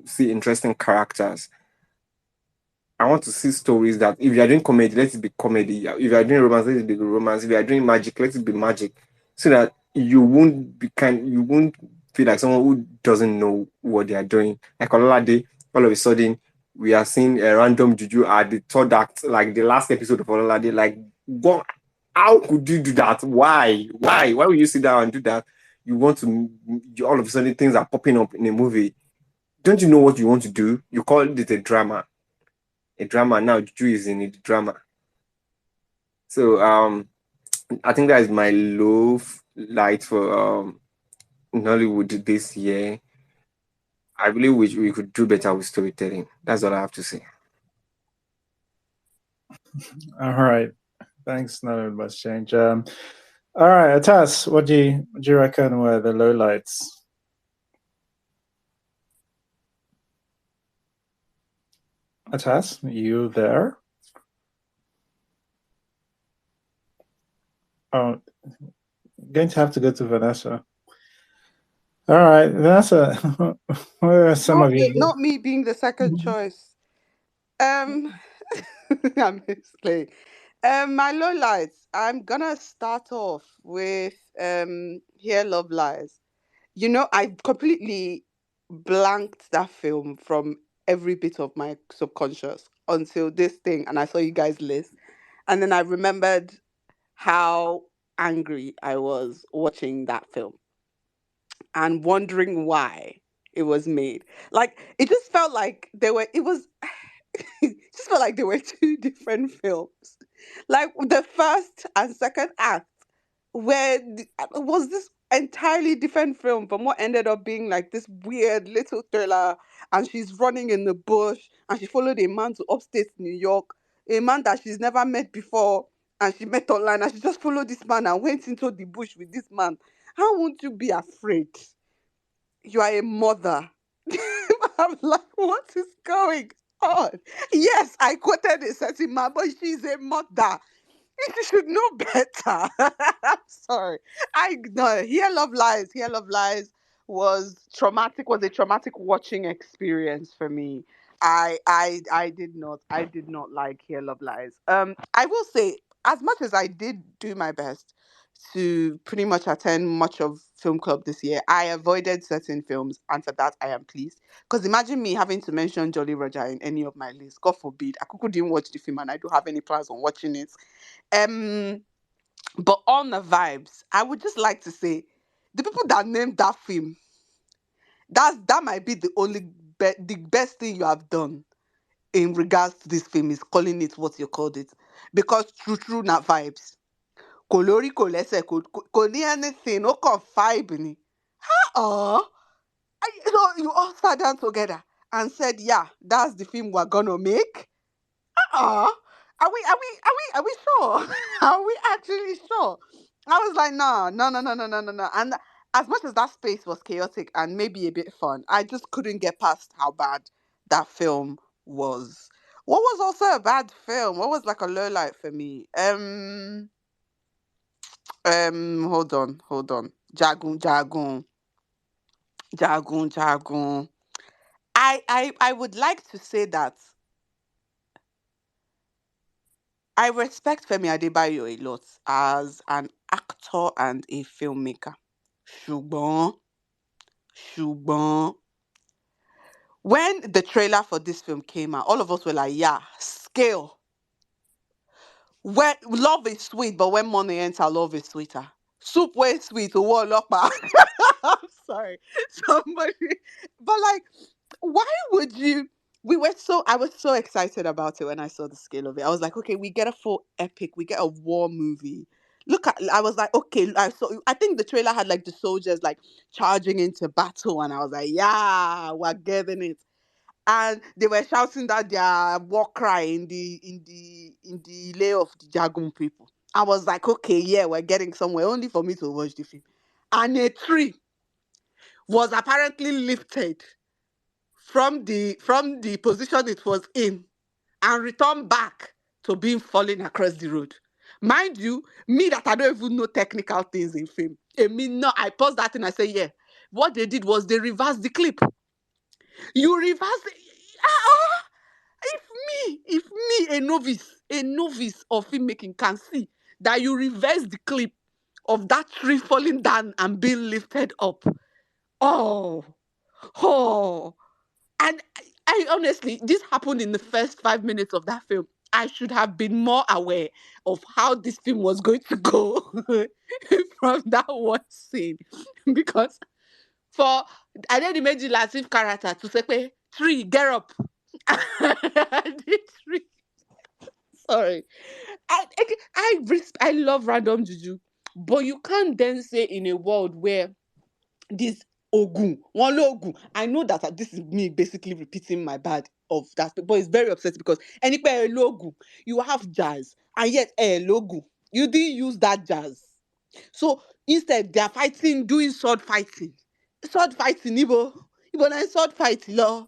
see interesting characters. I want to see stories that, if you are doing comedy, let it be comedy. If you are doing romance, let it be romance. If you are doing magic, let it be magic. So that you won't feel like someone who doesn't know what they are doing. Like Ololade, all of a sudden we are seeing a random juju at the third act, like the last episode of Ololade. Like, what? How could you do that? Why? Why would you sit down and do that? You want to, all of a sudden things are popping up in a movie. Don't you know what you want to do? You call it a drama. A drama. Now juju is in the drama. So I think that is my low light for Nollywood this year. I believe we could do better with storytelling. That's all I have to say. All right. Thanks. Not much change. All right, Atas, what do you reckon were the lowlights? Atas, you there? Oh, going to have to go to Vanessa. All right, Vanessa, what are some Not of me, you? not me being the second choice. I'm playing. My lowlights. I'm gonna start off with Here Love Lies. I completely blanked that film from every bit of my subconscious until this thing, and I saw you guys list, and then I remembered how angry I was watching that film and wondering why it was made. Like, it just felt like it just felt like there were two different films. Like, the first and second act was this entirely different film from what ended up being like this weird little thriller. And she's running in the bush, and she followed a man to upstate New York, a man that she's never met before, and she met online, and she just followed this man and went into the bush with this man. How won't you be afraid? You are a mother. I'm like, what is going on? Yes, I quoted a certain man, but she's a mother. You should know better. I'm sorry. I no. Here Love Lies. Here Love Lies was traumatic. Was a traumatic watching experience for me. I did not like Here Love Lies. I will say, as much as I did do my best to pretty much attend much of film club this year, I avoided certain films, and for that I am pleased. Because imagine me having to mention Jolly Roger in any of my lists. God forbid. I didn't watch the film, and I don't have any plans on watching it. Um, but on the vibes, I would just like to say, the people that named that film, that might be the best thing you have done in regards to this film, is calling it what you called it, because true na vibes. Kolori kolese ko ni anything, no con vibe ni. Oh, you all sat down together and said, yeah, that's the film we're gonna make. Are we sure? Are we actually sure? I was like, no, no, no, no, no, no, no, no. And as much as that space was chaotic and maybe a bit fun, I just couldn't get past how bad that film was. What was also a bad film? What was like a low light for me? Hold on. Jagun. I would like to say that I respect Femi Adebayo a lot as an actor and a filmmaker. Ṣùgbọ́n, ṣùgbọ́n, when the trailer for this film came out, all of us were like, yeah, scale. When love is sweet, but when money enter, love is sweeter. Soup way sweet, oh, I'm sorry. Somebody, but like, why would you? I was so excited about it when I saw the scale of it. I was like, okay, we get a full epic, we get a war movie. look at, I was like, okay, I think the trailer had like the soldiers like charging into battle, and I was like, yeah, we're getting it. And they were shouting that their war cry in the lay of the Jagun people. I was like, okay, yeah, we're getting somewhere, only for me to watch the film. And a tree was apparently lifted from the position it was in and returned back to being falling across the road. Mind you, me that I don't even know technical things in film. I mean, no, I paused that and I say, yeah. What they did was they reversed the clip. You reverse it. Ah, if me, a novice of filmmaking can see that you reverse the clip of that tree falling down and being lifted up. Oh, oh. And I honestly, this happened in the first 5 minutes of that film. I should have been more aware of how this film was going to go from that one scene. Because for I didn't imagine Latif character to say, "Hey, tree, get up." The tree. Sorry. I love random juju. But you can't then say in a world where this one Ogun. I know that this is me basically repeating my bad of that, but it's very upsetting because anywhere logo, you have jazz, and yet logo, you didn't use that jazz. So instead, they are fighting, doing sword fighting. Sword fighting, Ibo na sword fighting, law.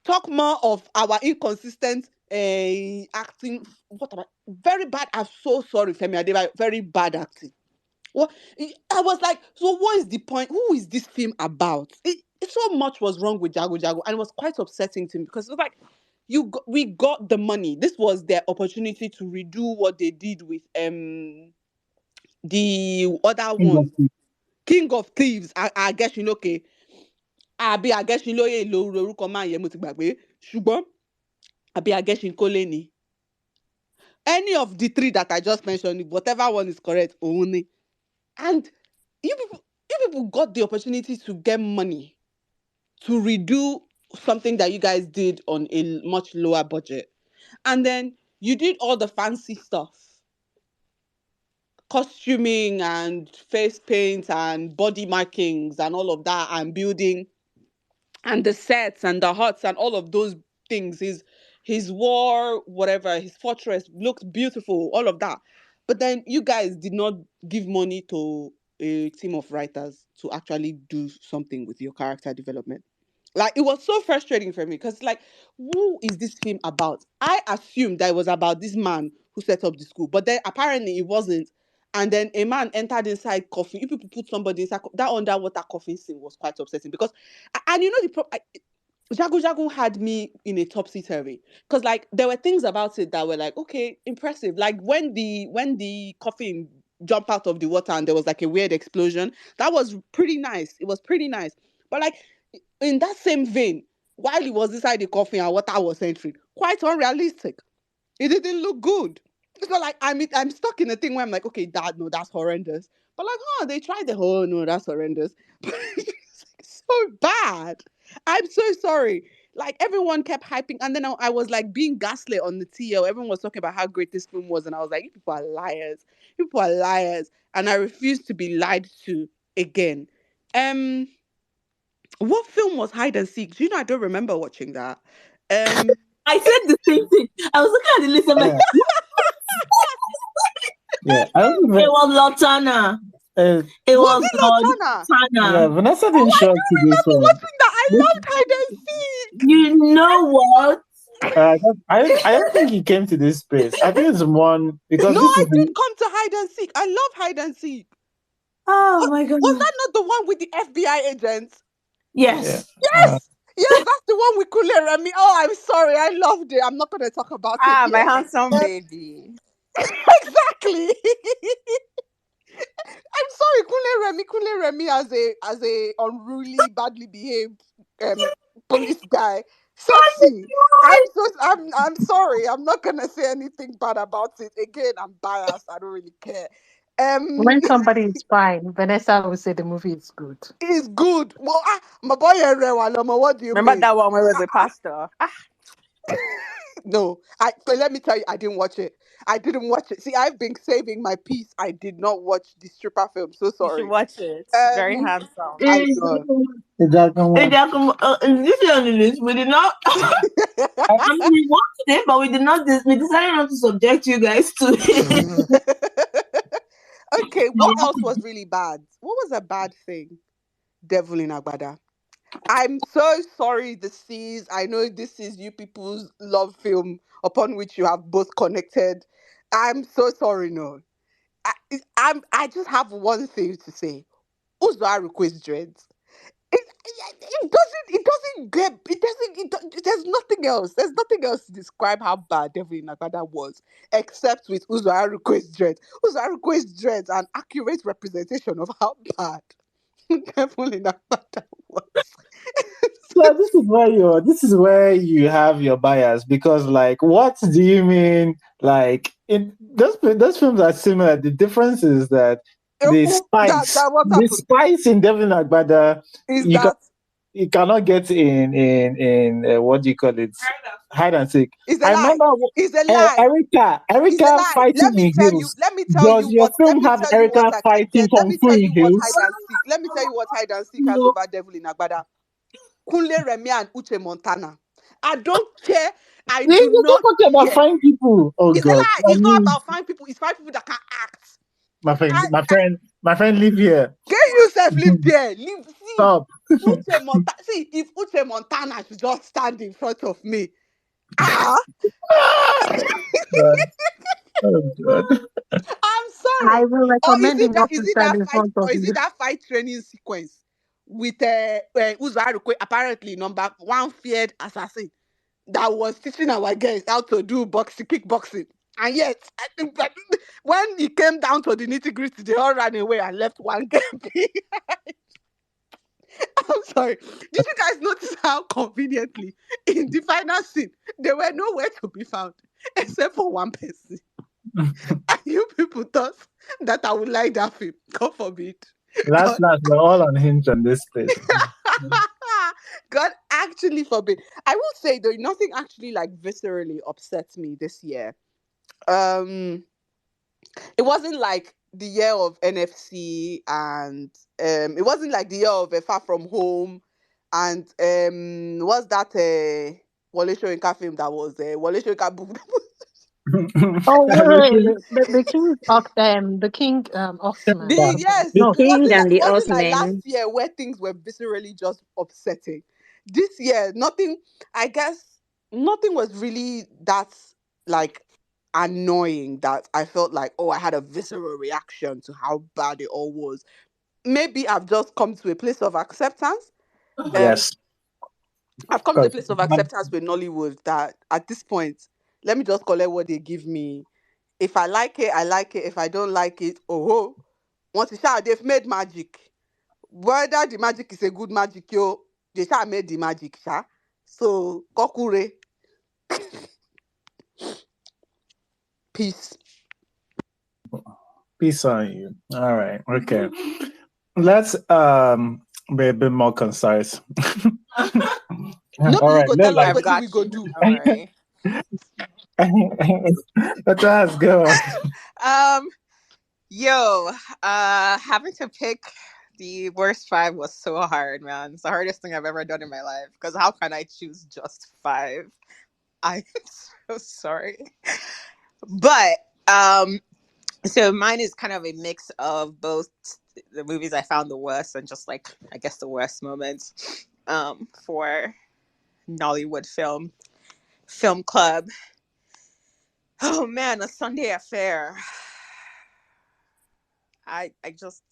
Talk more of our inconsistent acting. What about very bad? I'm so sorry, Femi Adebayo. Very bad acting. What I was like, so what is the point? Who is this film about? So much was wrong with Jago Jago, and it was quite upsetting to me because it was like, we got the money. This was their opportunity to redo what they did with the other King of one, King of Thieves. I guess you know, okay. I guess you know, lórúkọ máa yẹ mo ti gbàgbé. Ṣùgbọ́n I guess you kólé ni. Any of the three that I just mentioned, whatever one is correct, òun ni. And you people got the opportunity to get money to redo something that you guys did on a much lower budget. And then you did all the fancy stuff. Costuming and face paint and body markings and all of that and building and the sets and the huts and all of those things. His war, whatever, his fortress looks beautiful, all of that. But then you guys did not give money to a team of writers to actually do something with your character development. Like it was so frustrating for me because like, who is this film about? I assumed that it was about this man who set up the school, but then apparently it wasn't. And then a man entered inside coffin. If people put somebody inside that underwater coffin scene was quite upsetting because, and you know Jago Jago had me in a topsy turvy because like there were things about it that were like okay impressive, like when the coffin jumped out of the water and there was like a weird explosion, that was pretty nice. It was pretty nice, but like in that same vein, while he was inside the coffin and water was entering, quite unrealistic. It didn't look good. So like I'm stuck in a thing where I'm like, okay, that no, that's horrendous. But like, they tried the whole no, that's horrendous. But it's so bad. I'm so sorry. Like everyone kept hyping, and then I was like being gaslit on the TL. Everyone was talking about how great this film was, and I was like, you people are liars. You people are liars. And I refuse to be lied to again. Um, what film was Hide and Seek? Do you know I don't remember watching that. I said the same thing. I was looking at the list. I'm like, Yeah, I don't it was Lotana. It Was was it Lotana? yeah, Lotana. Vanessa Oh, didn't I show up don't to this remember one. watching that. I loved Hide and Seek. You know what? I don't think he came to this space. I think it's one because No, this I is did come to Hide and Seek. I love Hide and Seek. Oh my god. Was that not the one with the FBI agents? Yes. Yes, that's the one with Kule Remy. Oh, I'm sorry. I loved it. I'm not going to talk about it My here. handsome baby. Exactly. I'm sorry, Kule Remy as a unruly, badly behaved police guy. Sexy. I'm sorry. I'm not gonna say anything bad about it. Again, I'm biased. I don't really care. When somebody is fine, Vanessa will say the movie is good. It's good. Well, my boy Erewaloma, what do you Remember mean? that one where it was a pastor? No, but let me tell you, I didn't watch it. I didn't watch it. See, I've been saving my peace. I did not watch the stripper film. So You should sorry. watch it. Very handsome. I know. This is on the list. We did not. I mean, we watched it, but we did not. We decided not to subject you guys to it. Okay, what else was really bad? What was a bad thing? Devil in Agbada. I'm so sorry, the seas. I know this is you people's love film upon which you have both connected. I'm so sorry, no. I just have one thing to say. Uzo request dreads. There's nothing else. There's nothing else to describe how bad Devil in Agbada was, except with Uzo request dreads. Uzo request dreads, an accurate representation of how bad Devil in Agbada was. So this is where you have your bias, because like, what do you mean? Like, in those films are similar. The difference is that the What happened spice in Devil Agbada, is that you cannot get in what do you call it? Hide and seek. it's a I lie. remember It's a lie. It's a Erica lie. fighting in heels. Let me tell Does you your what film have Erica I can fighting get. Let kung me fu tell in you what heels? hide and seek. Let me tell you what hide and seek has over Devil in Agbada. Kunle Remi and Uche Montana. I don't care. I You're do not talking about care. fine people. Oh It's a God! lie. I It's not mean, about fine people. It's fine people that can act. my friend, live here. Can you yourself live there? Stop. See, if Uche Montana should just stand in front of me. God. Oh God. I'm sorry. I will Or recommend him not to stand in front of you. that fight training sequence with Uzo Arukwe, apparently number one feared assassin that was teaching our guys how to do kickboxing. And yet, I think that when it came down to the nitty gritty, they all ran away and left one guy behind. I'm sorry. Did you guys notice how conveniently in the final scene they were nowhere to be found except for one person? And you people thought that I would like that film. God forbid. Last, we're all unhinged on this place. God actually forbid. I will say though, nothing actually like viscerally upsets me this year. It wasn't like the year of NFC, and it wasn't like the year of Far From Home, and what's that Wole Soyinka film that was Wole Soyinka book? Oh wait, the King Oxman. Yes, The No, King and it the wasn't like last Osman. year where things were viscerally just upsetting. This year, nothing. I guess nothing was really that like annoying that I felt like, oh, I had a visceral reaction to how bad it all was. Maybe I've just come to a place of acceptance. Yes. I've come to a place of acceptance with Nollywood that at this point, let me just collect what they give me. If I like it, I like it. If I don't like it, oh, once it's out, they've made magic. Whether the magic is a good magic, they shall made the magic, sha. So, kokure, peace. Peace on you. All right. Okay. Let's be a bit more concise. No, All you right. go No, tell us like, what I've we got go you. do. Don't worry. let us go. Having to pick the worst 5 was so hard, man. It's the hardest thing I've ever done in my life. Because how can I choose just 5? I'm so sorry. But so mine is kind of a mix of both the movies I found the worst and just like I guess the worst moments for Nollywood Film Club. Oh man, A Sunday Affair. I just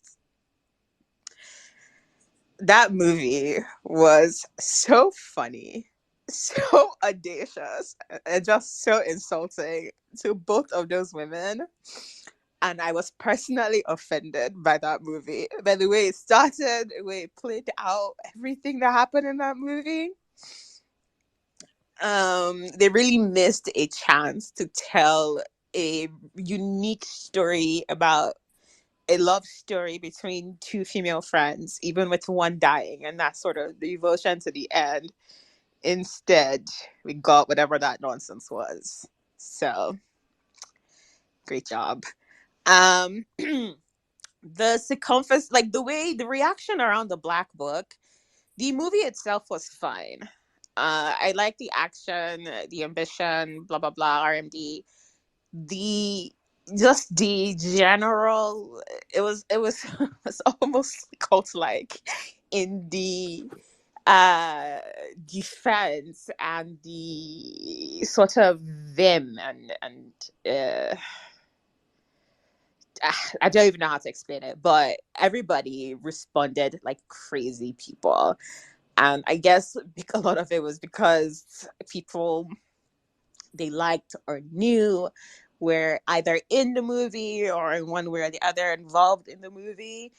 that movie was so funny, so audacious, and just so insulting to both of those women. And I was personally offended by that movie. By the way it started, the way it played out, everything that happened in that movie. They really missed a chance to tell a unique story about a love story between 2 female friends, even with one dying, and that sort of devotion to the end. Instead, we got whatever that nonsense was. So, great job. Um, the circumference, like the reaction around the Black Book, the movie itself was fine. I like the action, the ambition, blah blah blah, RMD. The just the general, it was it was almost cult like in the uh defense and the sort of vim and I don't even know how to explain it, but everybody responded like crazy people. And I guess a lot of it was because people they liked or knew were either in the movie or in one way or the other involved in the movie.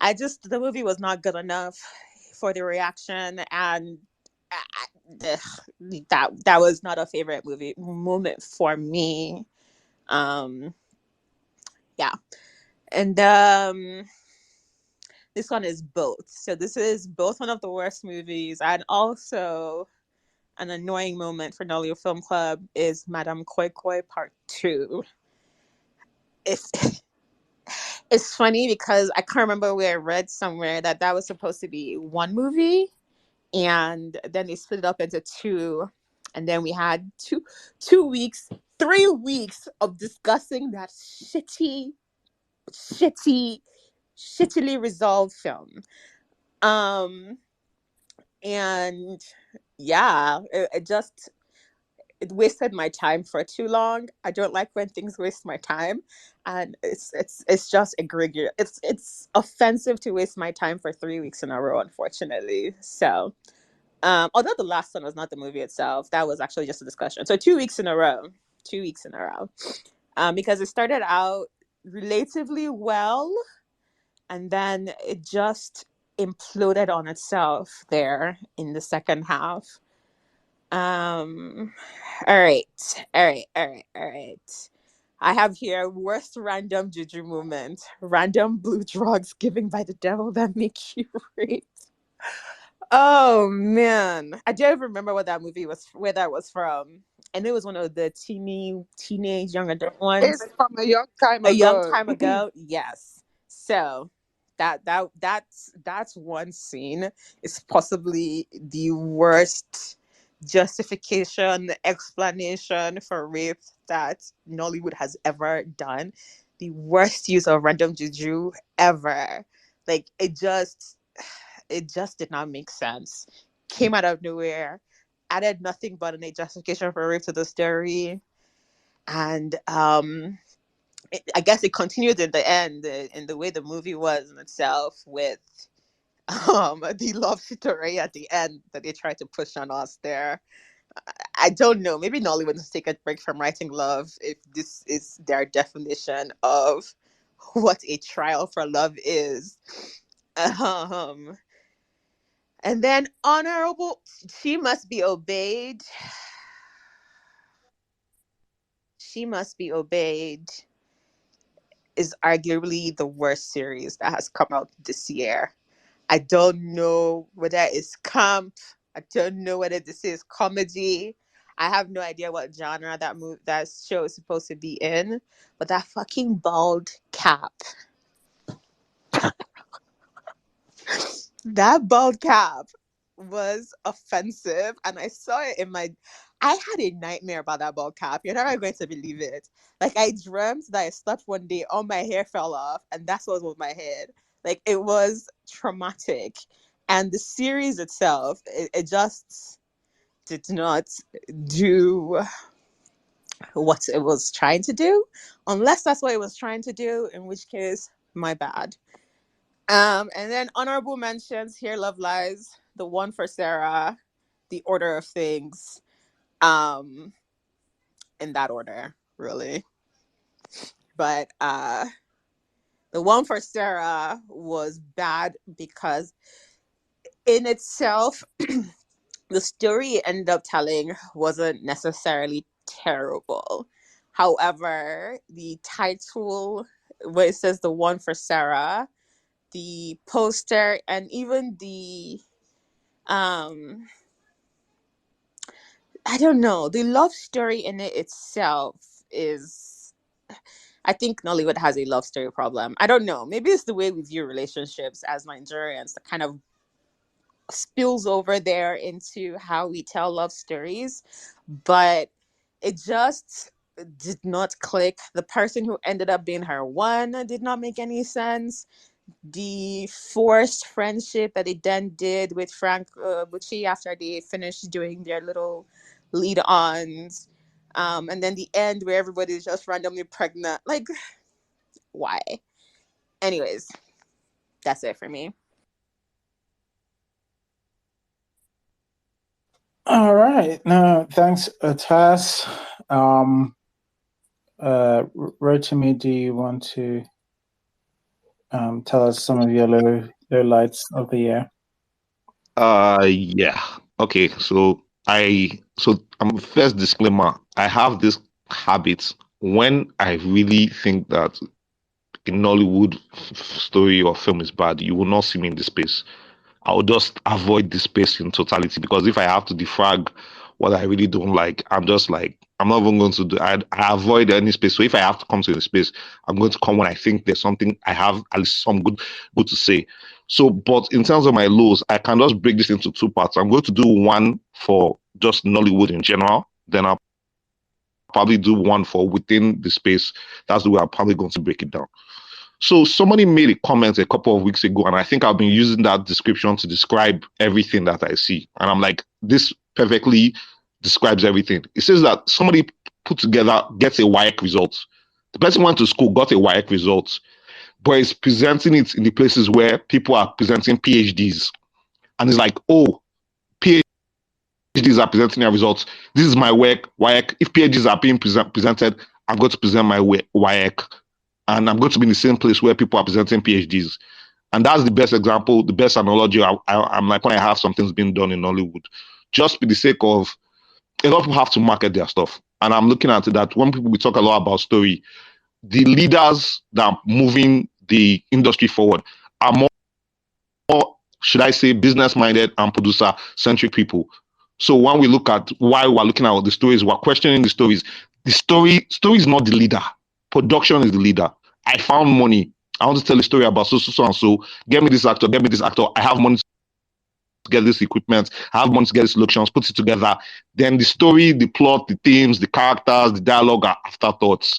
The movie was not good enough for the reaction, and that was not a favorite movie moment for me. Um, yeah, and this one is both. So this is both one of the worst movies, and also an annoying moment for Nollywood Film Club is Madame Koi Koi Part 2. It's it's funny because I can't remember where I read somewhere that was supposed to be one movie, and then they split it up into two, and then we had 2 weeks, 3 weeks of discussing that shitty, shittily resolved film. Um, and yeah, it wasted my time for too long. I don't like when things waste my time, and it's just egregious. It's offensive to waste my time for 3 weeks in a row, unfortunately. So, although the last one was not the movie itself, that was actually just a discussion. So 2 weeks in a row, 2 weeks in a row, because it started out relatively well, and then it just imploded on itself there in the second half. Um, all right. I have here worst random juju moment. Random blue drugs given by the devil that make you rage. Oh man, I don't even remember what that movie was, where that was from, and it was one of the teenage young adult ones. It's from a young time A young ago. time ago, yes. So that's one scene. It's possibly the worst justification, explanation for rape that Nollywood has ever done. The worst use of random juju ever. Like it just did not make sense. Came out of nowhere, added nothing but a justification for rape to the story, and I guess it continued in the end in the way the movie was in itself with the love story at the end that they tried to push on us there. I don't know. Maybe Nollywood needs to take a break from writing love if this is their definition of what a trial for love is. Um, and then honorable, she must be obeyed. She must be obeyed is arguably the worst series that has come out this year. I don't know whether it's camp. I don't know whether this is comedy. I have no idea what genre that show is supposed to be in. But that fucking bald cap, that bald cap was offensive, and I saw it in my. I had a nightmare about that bald cap. You're never going to believe it. Like I dreamt that I slept one day, all my hair fell off, and that's what was with my head. Like it was traumatic, and the series itself, it just did not do what it was trying to do, unless that's what it was trying to do, in which case, my bad. And then honorable mentions here, Love Lies, the one for Sarah, the order of things, um, in that order, really. But the one for Sarah was bad because in itself, the story it ended up telling wasn't necessarily terrible. However, the title, where it says the one for Sarah, the poster, and even the um I don't know. The love story in it itself is. I think Nollywood has a love story problem. I don't know. Maybe it's the way we view relationships as Nigerians that kind of spills over there into how we tell love stories. But it just did not click. The person who ended up being her one did not make any sense. The forced friendship that they then did with Frank Bucci after they finished doing their little lead ons. And then the end where everybody's just randomly pregnant. Like, why? Anyways, that's it for me. All right. No, thanks, Taz. Rotimi, do you want to tell us some of your low lights of the year? Yeah. Okay. So first disclaimer, I have this habit when I really think that a Nollywood story or film is bad, you will not see me in the space. I'll just avoid the space in totality, because if I have to defrag what I really don't like, I'm just like, I'm not even going to do. I avoid any space. So if I have to come to the space, I'm going to come when I think there's something I have at least some good to say. So, but in terms of my lows, I can just break this into two parts. I'm going to do one for just Nollywood in general. Then I'll probably do one for within the space. That's the way I'm probably going to break it down. So somebody made a comment a couple of weeks ago, and I think I've been using that description to describe everything that I see. And I'm like, this perfectly describes everything. It says that somebody put together gets a WAEC result. The person went to school, got a WAEC result, but is presenting it in the places where people are presenting PhDs. And it's like, oh, PhDs are presenting their results. This is my work, WAEC. If PhDs are being presented, I'm going to present my WAEC. And I'm going to be in the same place where people are presenting PhDs. And that's the best example, the best analogy. I'm like, when I have something's being done in Hollywood, just for the sake of, a lot of people have to market their stuff. And I'm looking at it that when we talk a lot about story, the leaders that are moving the industry forward are more, should I say, business-minded and producer-centric people. So when we look at why we're looking at the stories, we're questioning the stories. The story is not the leader. Production is the leader. I found money. I want to tell a story about so and so. Get me this actor. I have money to get this equipment. I have money to get these solutions. Put it together. Then the story, the plot, the themes, the characters, the dialogue are afterthoughts.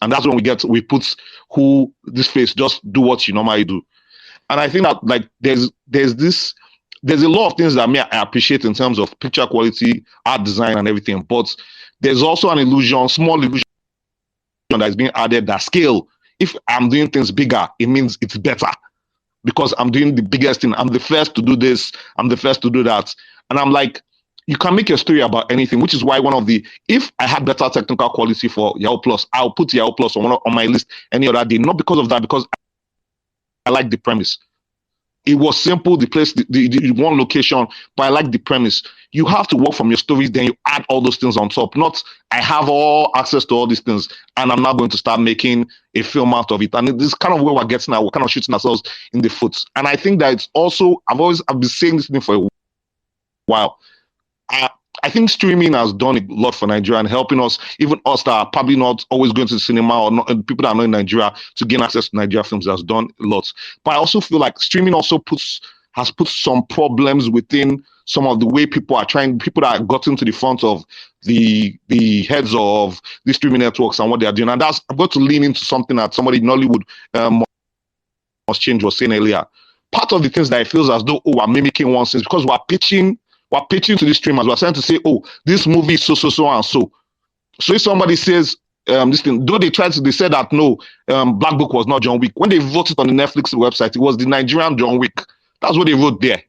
And that's when we put who this face, just do what you normally do. And I think that like there's a lot of things that I appreciate in terms of picture quality, art design, and everything. But there's also an illusion, small illusion that is being added, that scale. If I'm doing things bigger, it means it's better because I'm doing the biggest thing. I'm the first to do this. I'm the first to do that. And I'm like, you can make a story about anything, which is why if I had better technical quality for Yahoo Plus, I'll put Yahoo Plus on my list any other day. Not because of that, because I like the premise. It was simple, the place, the one location, but I like the premise. You have to work from your stories, then you add all those things on top. Not, I have all access to all these things, and I'm not going to start making a film out of it. And this is kind of where we're getting at. We're kind of shooting ourselves in the foot. And I think that it's also, I've been saying this thing for a while. I think streaming has done a lot for Nigeria and helping us, even us that are probably not always going to the cinema, or not, and people that are not in Nigeria, to gain access to Nigeria films, has done a lot. But I also feel like streaming also has put some problems within some of the way people that have gotten to the front of the heads of the streaming networks and what they are doing. And I've got to lean into something that somebody in Nollywood Must Change was saying earlier. Part of the things that it feels as though, we're mimicking one thing because we're pitching to the streamers. We're trying to say, this movie is so and so. So if somebody says this thing, though they said that no, Black Book was not John Wick. When they voted on the Netflix website, it was the Nigerian John Wick. That's what they wrote there.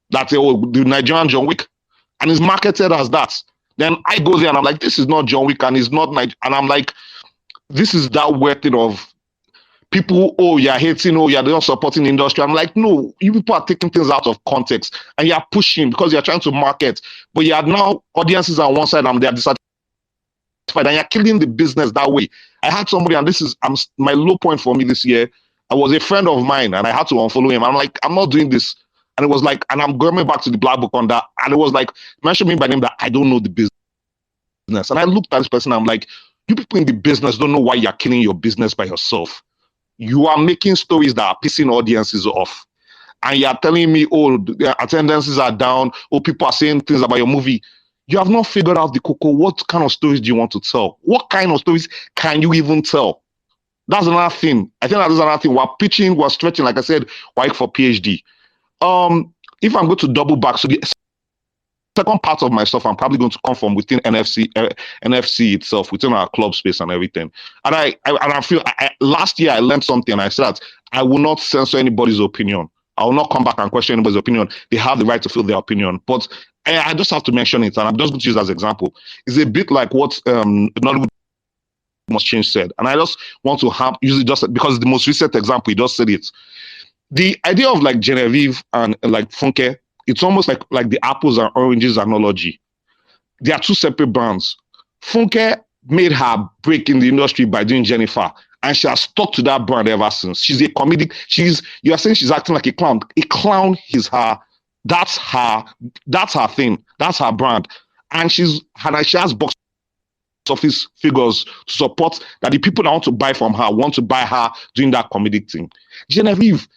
That's the Nigerian John Wick, and it's marketed as that. Then I go there and I'm like, this is not John Wick, and it's not and I'm like, this is that weird thing of people, you're hating, you're not supporting the industry. I'm like, no, you people are taking things out of context and you're pushing because you're trying to market, but you are now audiences on one side and they're dissatisfied, and you're killing the business that way. I had somebody, and this is my low point for me this year. I was a friend of mine and I had to unfollow him. I'm like, I'm not doing this. And it was like, and I'm going back to the black book on that, and it was like, mention me by name that I don't know the business. And I looked at this person, I'm like, you people in the business don't know why you're killing your business by yourself. You are making stories that are pissing audiences off. And you're telling me, oh, the attendances are down, oh, people are saying things about your movie. You have not figured out the cocoa. What kind of stories do you want to tell? What kind of stories can you even tell? That's another thing. I think that's another thing. We're pitching, we're stretching, like I said, like for PhD. If I'm going to double back, so the second part of my stuff, I'm probably going to come from within NFC itself, within our club space and everything. And I feel last year I learned something, and I said that I will not censor anybody's opinion. I will not come back and question anybody's opinion. They have the right to feel their opinion, but I just have to mention it, and I'm just going to use it as an example. It's a bit like what Nollywood Must Change said, and I just want to use it just because the most recent example, he just said it. The idea of like Genevieve and like Funke, it's almost like the apples and oranges analogy. They are two separate brands. Funke made her break in the industry by doing Jennifer, and she has stuck to that brand ever since. She's a comedic. You are saying she's acting like a clown. A clown is her. That's her thing. That's her brand, and she has box office figures to support that the people that want to buy from her want to buy her doing that comedic thing. Genevieve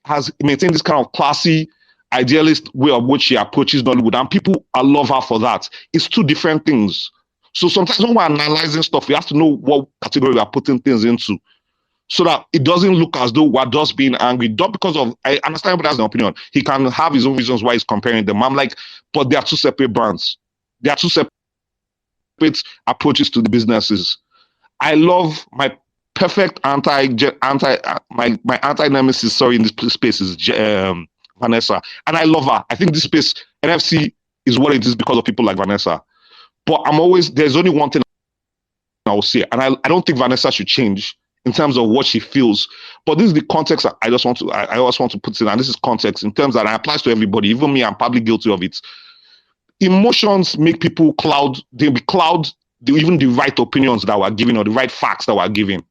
has maintained this kind of classy, idealist way of which she approaches Nollywood, and people love her for that. It's two different things. So sometimes when we're analyzing stuff, we have to know what category we are putting things into, so that it doesn't look as though we're just being angry. Not because of, I understand everybody has an opinion. He can have his own reasons why he's comparing them. I'm like, but they are two separate brands. They are two separate approaches to the businesses. I love my perfect my anti-nemesis, sorry, in this space is Vanessa. And I love her. I think this space, NFC, is what it is because of people like Vanessa. But there's only one thing I will say, and I don't think Vanessa should change in terms of what she feels. But this is the context I always want to put in, and this is context in terms that it applies to everybody. Even me, I'm probably guilty of it. Emotions make people cloud even the right opinions that we're giving or the right facts that we're giving.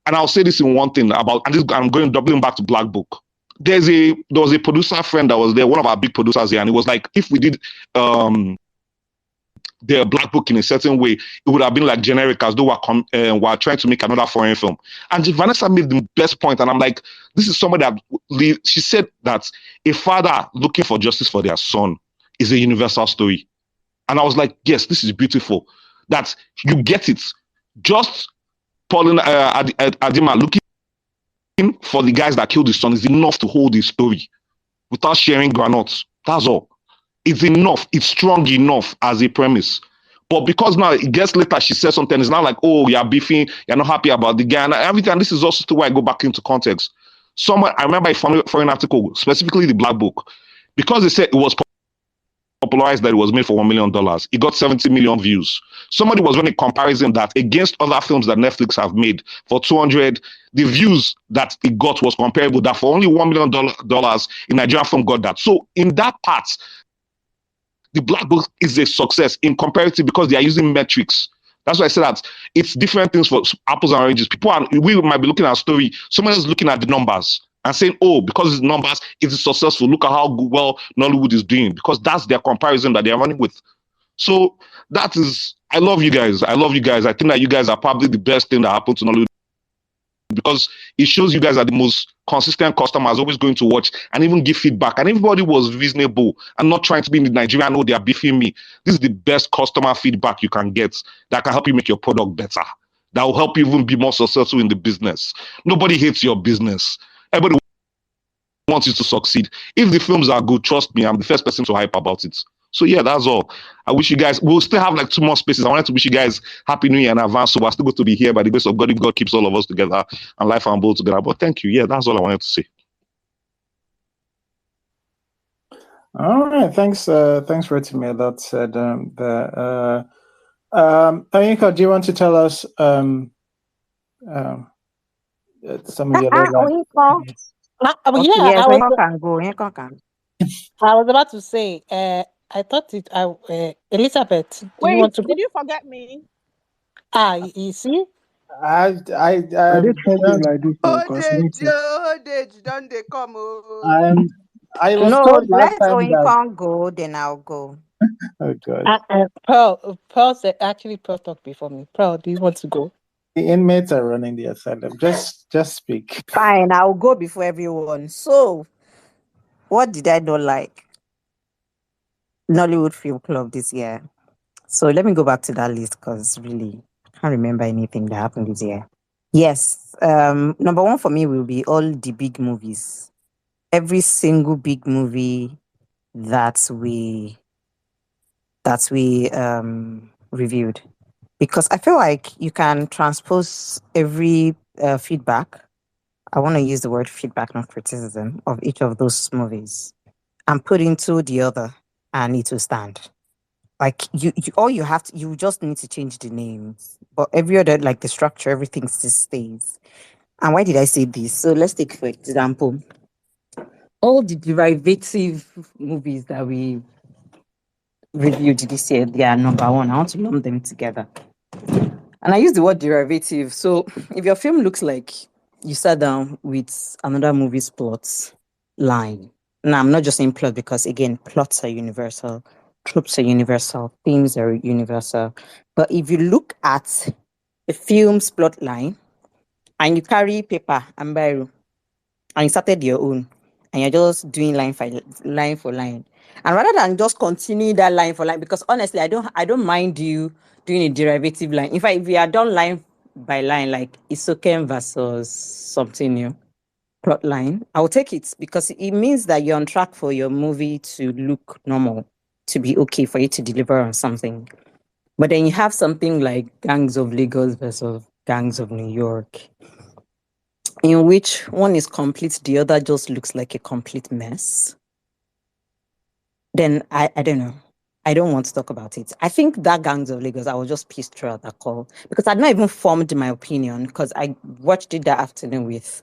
And I'll say this in one thing about, and this, I'm doubling back to Black Book. There was a producer friend that was there, one of our big producers here, and it was like, if we did the Black Book in a certain way, it would have been like generic, as though we're trying to make another foreign film. And Vanessa made the best point, and I'm like, this is somebody that she said that a father looking for justice for their son is a universal story. And I was like, yes, this is beautiful. That you get it. Just Paulina Adima looking for the guys that killed his son is enough to hold his story without sharing granules. That's all. It's enough. It's strong enough as a premise. But because now it gets later, she says something, it's not like, oh, you're beefing, you're not happy about the guy, and everything. This is also why I go back into context. I remember a foreign article, specifically the Black Book, because they said it was popularized that it was made for $1 million. It got 70 million views. Somebody was running a comparison that against other films that Netflix have made for 200, the views that it got was comparable. That for only $1 million in Nigerian film got that. So in that part, the Black Book is a success in comparative because they are using metrics. That's why I said that it's different things for apples and oranges. We might be looking at a story, someone else looking at the numbers and saying, oh, because it's numbers, it is successful. Look at how well Nollywood is doing, because that's their comparison that they are running with. So that is, I love you guys. I think that you guys are probably the best thing that happened to Nollywood, because it shows you guys are the most consistent customers, always going to watch and even give feedback. And everybody was reasonable and not trying to be in the Nigerian, oh, they are beefing me. This is the best customer feedback you can get that can help you make your product better. That will help you even be more successful in the business. Nobody hates your business. Everybody wants you to succeed. If the films are good, trust me, I'm the first person to hype about it. So yeah, that's all. I wish you guys, we'll still have like 2 more spaces. I wanted to wish you guys Happy New Year in advance. So we're still going to be here by the grace of God, if God keeps all of us together and life and both together. But thank you. Yeah, that's all I wanted to say. All right. Thanks, Rotimi. That said, Ayinka, do you want to tell us some of your lowlights? Yeah, Oyinka can go. I was about to say, I thought Elizabeth, do you want to go? Did you forget me? You see? I did try to like this Oh, because Deji, don't they come? I'm I was No, told last let time that. Oinkan go, then I'll go. Oh God. Pearl said, actually, Pearl talked before me. Pearl, do you want to go? The inmates are running the asylum. Just speak. Fine, I'll go before everyone. So, what did I not like? Nollywood Film Club this year. So let me go back to that list because really I can't remember anything that happened this year. Yes, number one for me will be all the big movies. Every single big movie that we reviewed, because I feel like you can transpose every feedback. I want to use the word feedback, not criticism, of each of those movies and put into the other, and it will stand. Like all you have to, you just need to change the names, but every other, like the structure, everything still stays. And why did I say this? So let's take for example all the derivative movies that we reviewed this year. They are number one. I want to lump them together, and I use the word derivative. So if your film looks like you sat down with another movie's plot line. Now I'm not just saying plot because again, plots are universal, tropes are universal, themes are universal. But if you look at a film's plot line and you carry paper and biro and you started your own and you're just doing line for line, and rather than just continue that line for line, because honestly I don't mind you doing a derivative line. In fact, if we are done line by line, like Isoken versus something new plot line, I'll take it because it means that you're on track for your movie to look normal, to be okay, for you to deliver on something. But then you have something like Gangs of Lagos versus Gangs of New York, in which one is complete, the other just looks like a complete mess. Then I don't know. I don't want to talk about it. I think that Gangs of Lagos, I was just pissed throughout that call because I'd not even formed my opinion because I watched it that afternoon with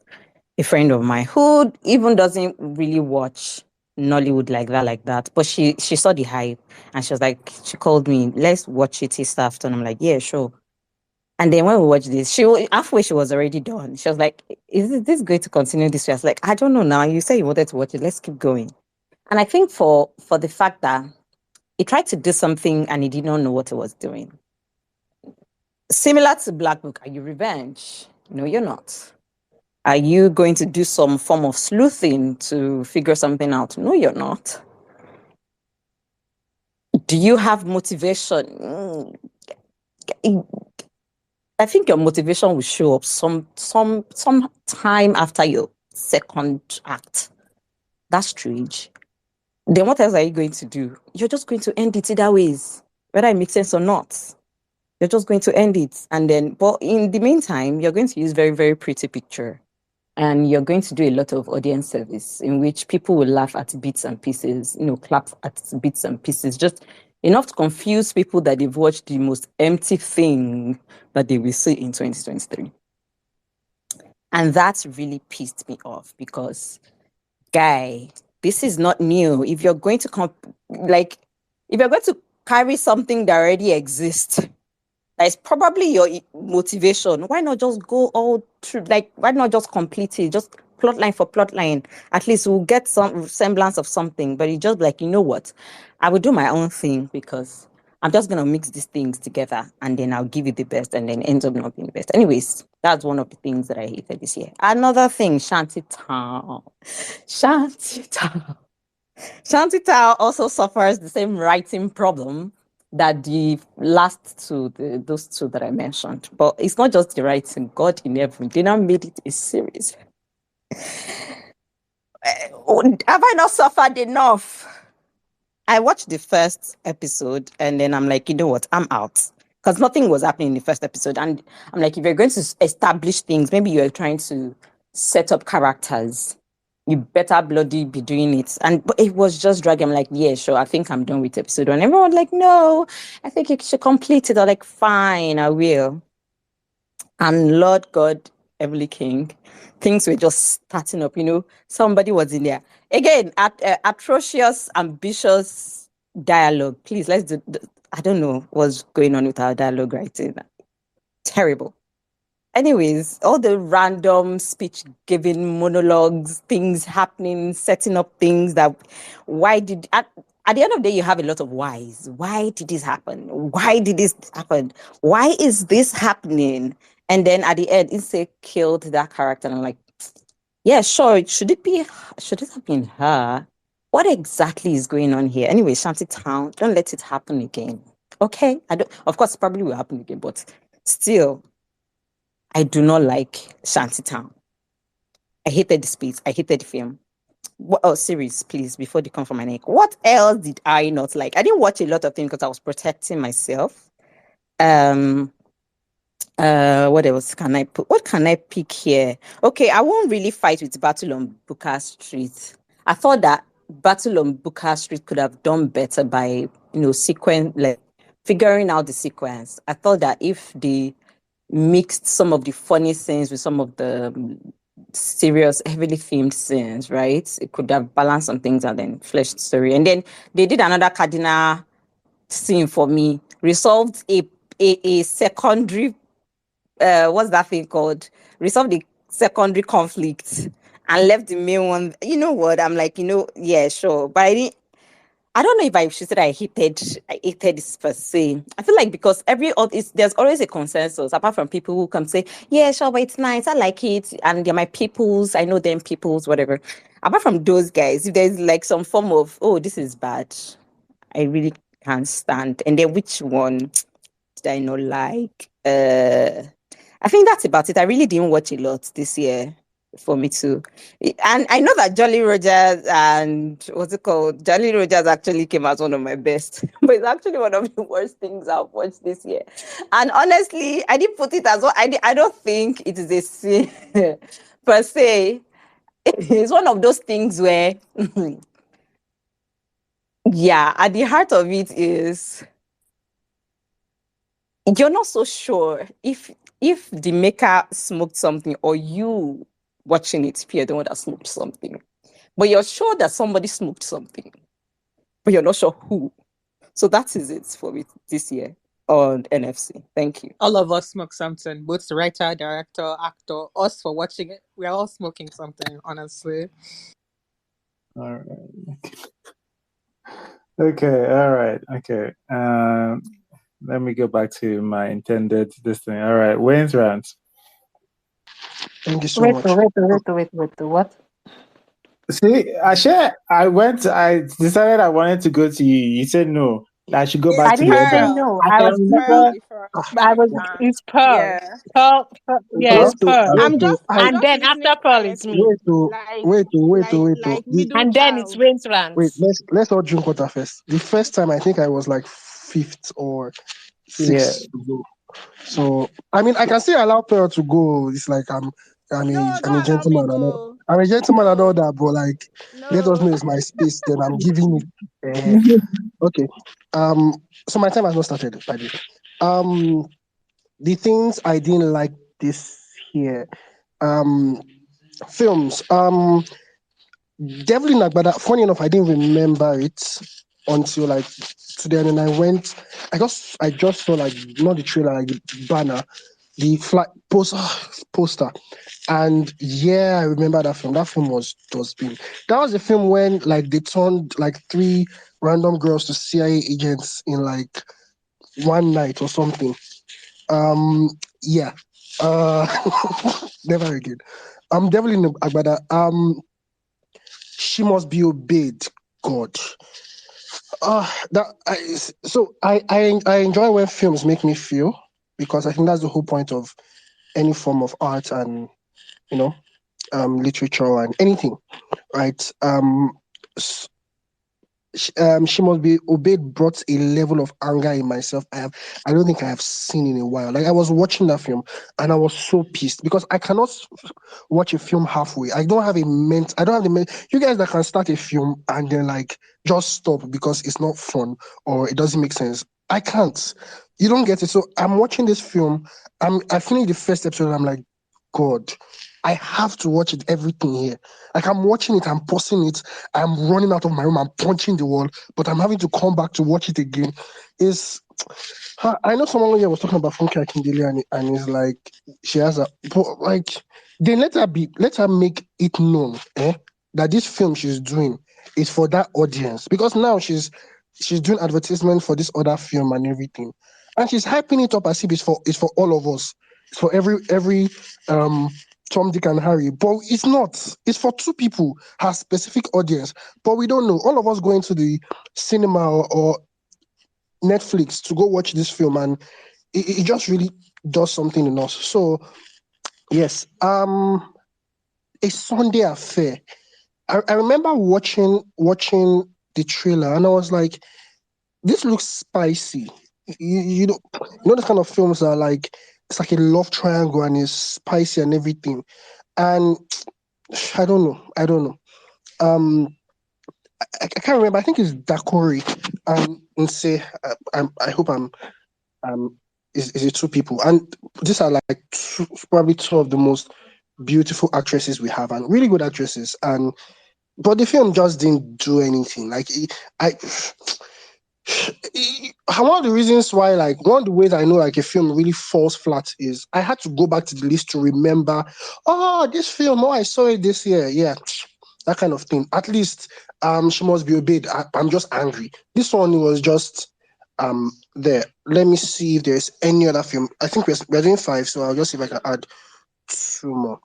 a friend of mine who even doesn't really watch Nollywood like that. But she saw the hype and she was like, she called me, let's watch it this afternoon. I'm like, yeah, sure. And then when we watched this, halfway she was already done. She was like, is this going to continue this way? I was like, I don't know now. You say you wanted to watch it. Let's keep going. And I think for the fact that he tried to do something and he did not know what he was doing. Similar to Black Book, are you revenge? No, you're not. Are you going to do some form of sleuthing to figure something out? No, you're not. Do you have motivation? I think your motivation will show up some time after your second act. That's strange. Then what else are you going to do? You're just going to end it either ways, whether it makes sense or not. You're just going to end it. And then, but in the meantime, you're going to use very, very pretty picture. And you're going to do a lot of audience service in which people will laugh at bits and pieces, clap at bits and pieces, just enough to confuse people that they've watched the most empty thing that they will see in 2023. And that really pissed me off because, guy, this is not new. If you're going to if you're going to carry something that already exists, that is probably your motivation. Why not just go all through? Like, why not just complete it? Just plot line for plot line. At least we'll get some semblance of something. But it's just like, you know what? I will do my own thing because I'm just going to mix these things together and then I'll give you the best and then ends up not being the best. Anyways, that's one of the things that I hated this year. Another thing, Shantytown. Shantytown. Shantytown also suffers the same writing problem that the last two, those two that I mentioned. But it's not just the writing. God in heaven, they now made it a series. Have I not suffered enough? I watched the first episode and then I'm like, you know what? I'm out. Because nothing was happening in the first episode. And I'm like, if you're going to establish things, maybe you're trying to set up characters, you better bloody be doing it. But it was just dragging. I'm like, yeah, sure. I think I'm done with episode one. Everyone was like, no, I think you should complete it. I'm like, fine, I will. And Lord God, Heavenly King, things were just starting up. Somebody was in there again. Atrocious, ambitious dialogue. Please, let's do. I don't know what's going on with our dialogue writing. Terrible. anyways, all the random speech giving monologues, things happening, setting up things that at the end of the day, you have a lot of whys. Why did this happen? Why did this happen? Why is this happening? And then at the end, Issei killed that character. And I'm like, yeah, sure. Should it have been her? What exactly is going on here? Anyway, Shantytown, don't let it happen again. Okay? Of course, it probably will happen again, but still, I do not like Shantytown. I hated the space. I hated the film. What else, series, please, before they come for my neck? What else did I not like? I didn't watch a lot of things because I was protecting myself. What else can I put? What can I pick here? Okay, I won't really fight with Battle on Booker Street. I thought that Battle on Booker Street could have done better by, sequence, like figuring out the sequence. I thought that if they mixed some of the funny scenes with some of the serious, heavily themed scenes, right? It could have balanced some things and then fleshed the story. And then they did another cardinal scene for me, resolved a secondary, what's that thing called? Resolved the secondary conflict and left the main one. You know what? I'm like, yeah, sure. But I don't know if I should say that I hated this per se. I feel like because there's always a consensus, apart from people who come say, yeah, sure, but it's nice, I like it, and they're my peoples, I know them peoples, whatever. Apart from those guys, if there's like some form of, oh, this is bad, I really can't stand. And then which one did I not like? I think that's about it. I really didn't watch a lot this year for me too. And I know that Jolly Rogers and what's it called? Jolly Rogers actually came as one of my best, but it's actually one of the worst things I've watched this year. And honestly, I didn't put it as well. I don't think it is a sin per se. It's one of those things where, yeah, at the heart of it is you're not so sure if the maker smoked something or you watching it fear the one that smoked something. But you're sure that somebody smoked something, but you're not sure who. So that is it for me this year on NFC. Thank you. All of us smoke something, both the writer, director, actor, us for watching it. We're all smoking something, honestly. All right. Okay. All right. Okay. Let me go back to my intended this thing. All right. Wayne's rant. Thank you so much. Wait. What? See, I decided I wanted to go to you. You said no. That I should go back I to the didn't say other. no. I I can was remember. Before It's Pearl. yeah. Pearl, yeah, it's Pearl. I'm And just then after listening Pearl, it's me. Wait. And then it's Wayne's Wait, rants. let's all drink water first. The first time I think I was like fifth or Yeah. sixth to go. So I mean I can still allow Pearl to go. It's like I'm No, a don't allow me gentleman and all. go. I'm a gentleman and No, all that, but like let us know no. it's my space, then I'm giving it okay. So my time has not started by the way. The things I didn't like this year. Films. Devil in Agbada, funny enough, I didn't remember it until like today. And then I just saw like not the trailer, like the banner, the poster. And yeah, I remember that film. That film was been. That was the film when like they turned like three random girls to CIA agents in like one night or something. Yeah. Uh never again. Devil in Agbada. She must be obeyed. God. I enjoy when films make me feel because I think that's the whole point of any form of art and literature and anything, right? She must be obeyed brought a level of anger in myself I don't think I have seen in a while. Like I was watching that film and I was so pissed because I cannot watch a film halfway. I don't have you guys that can start a film and then like just stop because it's not fun or it doesn't make sense. I can't. You don't get it. So I'm watching this film. I finished the first episode and I'm like, God, I have to watch it, everything here. Like I'm watching it, I'm pausing it, I'm running out of my room, I'm punching the wall, but I'm having to come back to watch it again. Is I know someone here was talking about Funke Akindele and it's like she has a but like then let her make it known that this film she's doing is for that audience because now she's doing advertisement for this other film and everything, and she's hyping it up as if it's for all of us, it's for every um Tom, Dick, and Harry, but it's not. It's for two people, her specific audience. But we don't know. All of us going to the cinema or Netflix to go watch this film, and it just really does something in us. So yes, a Sunday affair. I remember watching the trailer, and I was like, this looks spicy. You know the kind of films that are like it's like a love triangle and it's spicy and everything. And I don't know. Um, I can't remember. I think it's Dakori and say I hope is it two people, and these are like probably two of the most beautiful actresses we have and really good actresses, and but the film just didn't do anything. Like I one of the reasons why, like, one of the ways I know like a film really falls flat is I had to go back to the list to remember, oh, this film, oh, I saw it this year. Yeah, that kind of thing. At least she must be obeyed. I'm just angry. This one was just there. Let me see if there's any other film. I think we're doing 5, so I'll just see if I can add 2 more.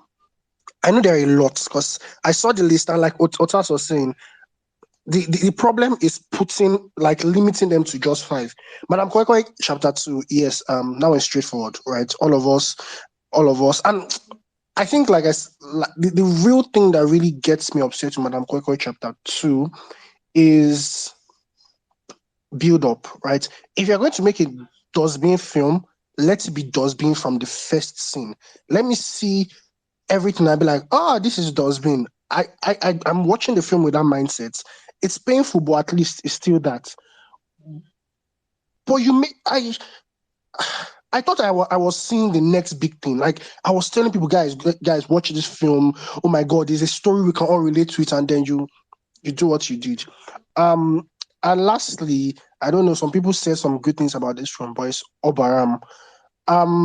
I know there are a lot because I saw the list and like Otas was saying, the problem is limiting them to just 5. Madam Kwekwe chapter 2, yes, now it's straightforward, right? All of us, and I think the real thing that really gets me upset with Madam Kwekwe chapter 2 is build up, right? If you're going to make a dustbin film, let it be dustbin from the first scene. Let me see everything. I'll be like, oh, this is dustbin. I'm watching the film with that mindset. It's painful, but at least it's still that. But I thought I was seeing the next big thing. Like I was telling people, guys, watch this film. Oh my God, there's a story we can all relate to it, and then you do what you did. And lastly, I don't know. Some people said some good things about this film, but it's Obaram. I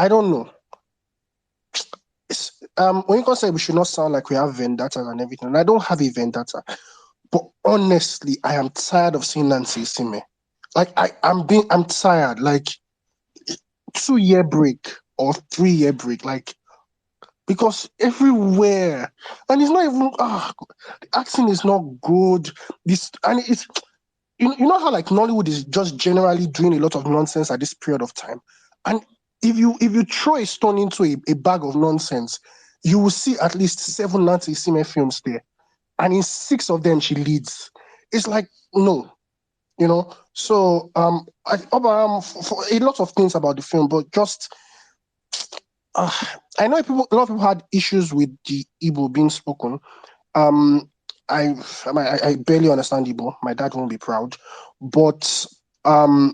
don't know. When you can say we should not sound like we have vendetta and everything, and I don't have a vendetta, but honestly, I am tired of seeing Nancy Sime. Like I'm tired. Like 2-year break or 3-year break, like because everywhere, and it's not even the acting is not good. This and it's you know how like Nollywood is just generally doing a lot of nonsense at this period of time, and if you throw a stone into a bag of nonsense, you will see at least 7 Nancy Sime films there, and in 6 of them she leads. It's like no, you know. So for a lot of things about the film, but just I know a lot of people had issues with the Igbo being spoken. Um, I barely understand Igbo. My dad won't be proud, but I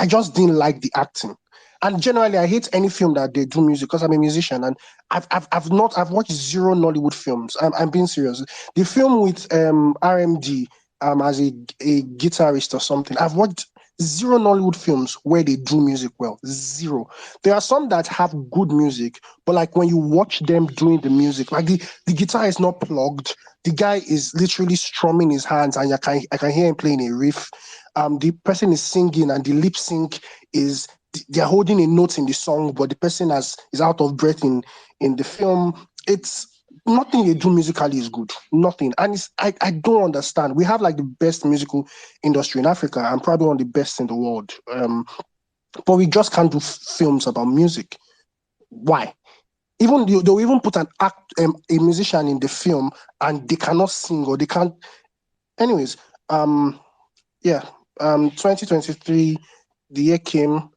just didn't like the acting. And generally, I hate any film that they do music because I'm a musician and I've watched 0 Nollywood films. I'm being serious. The film with RMD as a guitarist or something. I've watched 0 Nollywood films where they do music well. 0. There are some that have good music, but like when you watch them doing the music, like the guitar is not plugged. The guy is literally strumming his hands, and I can hear him playing a riff. The person is singing, and the lip sync is they're holding a note in the song, but the person is out of breath in the film. It's nothing they do musically is good. Nothing. And I don't understand. We have like the best musical industry in Africa and probably one of the best in the world. But we just can't do films about music. Why? Even they'll even put a musician in the film and they cannot sing or they can't. Anyways, yeah. 2023, the year came,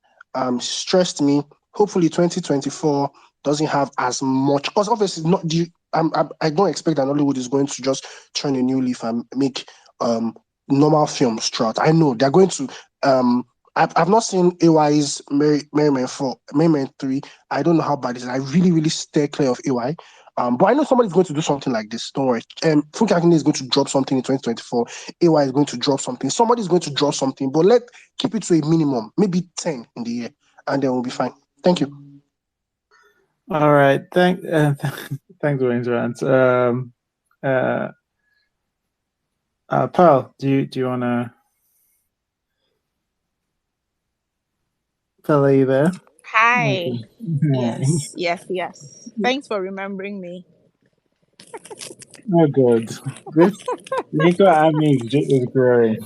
stressed me. Hopefully 2024 doesn't have as much, because obviously not the I don't expect that Hollywood is going to just turn a new leaf and make normal films throughout. I know they're going to I've not seen AY's Merryman 4, Merryman 3. I don't know how bad it is. I really, really stay clear of AY. But I know somebody's going to do something like this. Don't worry. Funke Akinde is going to drop something in 2024. AY is going to drop something. Somebody's going to drop something, but let keep it to a minimum, maybe 10 in the year, and then we'll be fine. Thank you. All right. Thanks, Wayne's. Pearl, do you wanna? Pearl, are you there? Hi. Okay. Yes. Thanks for remembering me. Oh, good. This Nico army is growing.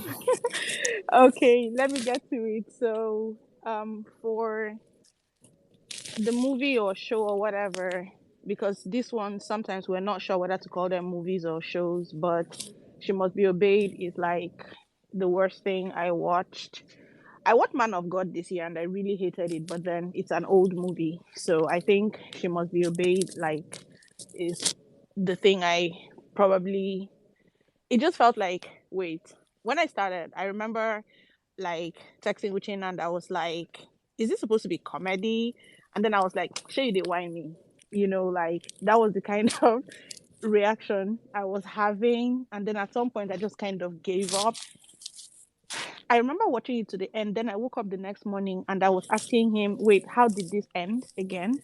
Okay, let me get to it. So, for the movie or show or whatever, because this one sometimes we're not sure whether to call them movies or shows, but She Must Be Obeyed is like the worst thing I watched. I watched Man of God this year and I really hated it, but then it's an old movie. So I think She Must Be Obeyed like is the thing I probably, it just felt like, wait, when I started, I remember like texting Uchin and I was like, is this supposed to be comedy? And then I was like, sure, you did whine me. Like that was the kind of reaction I was having. And then at some point I just kind of gave up. I remember watching it to the end. Then I woke up the next morning and I was asking him, wait, how did this end again?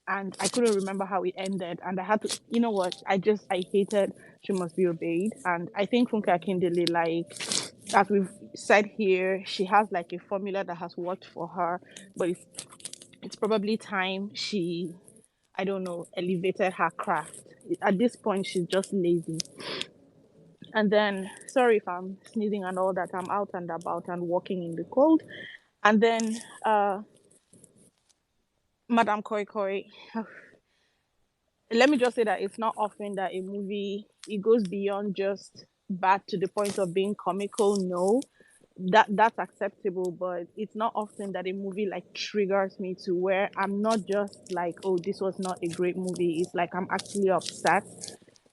And I couldn't remember how it ended. And I had to, you know what? I hated She Must Be Obeyed. And I think Funke Akindele, like, as we've said here, she has like a formula that has worked for her. But it's probably time she, I don't know, elevated her craft. At this point, she's just lazy. And then, sorry if I'm sneezing and all that, I'm out and about and walking in the cold. And then, Madame Koi Koi, let me just say that it's not often that a movie, it goes beyond just bad to the point of being comical. No, that's acceptable, but it's not often that a movie like triggers me to where I'm not just like, oh, this was not a great movie. It's like I'm actually upset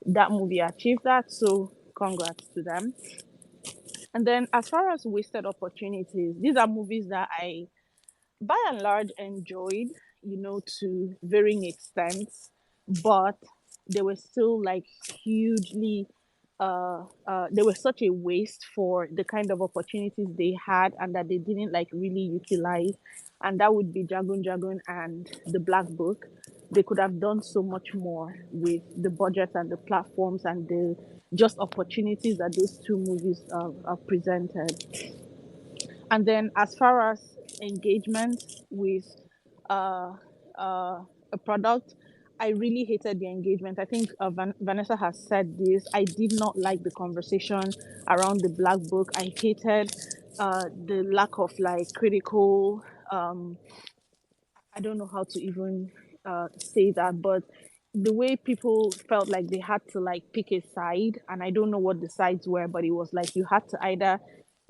that movie achieved that. So congrats to them. And then as far as wasted opportunities, these are movies that I by and large enjoyed, to varying extents, but they were still like hugely they were such a waste for the kind of opportunities they had and that they didn't like really utilize. And that would be Dragon and The Black Book. They could have done so much more with the budget and the platforms and the just opportunities that those two movies presented. And then as far as engagement with uh, a product, I really hated the engagement. I think Vanessa has said this. I did not like the conversation around the Black Book. I hated the lack of like critical I don't know how to even say that, but the way people felt like they had to like pick a side, and I don't know what the sides were, but it was like you had to either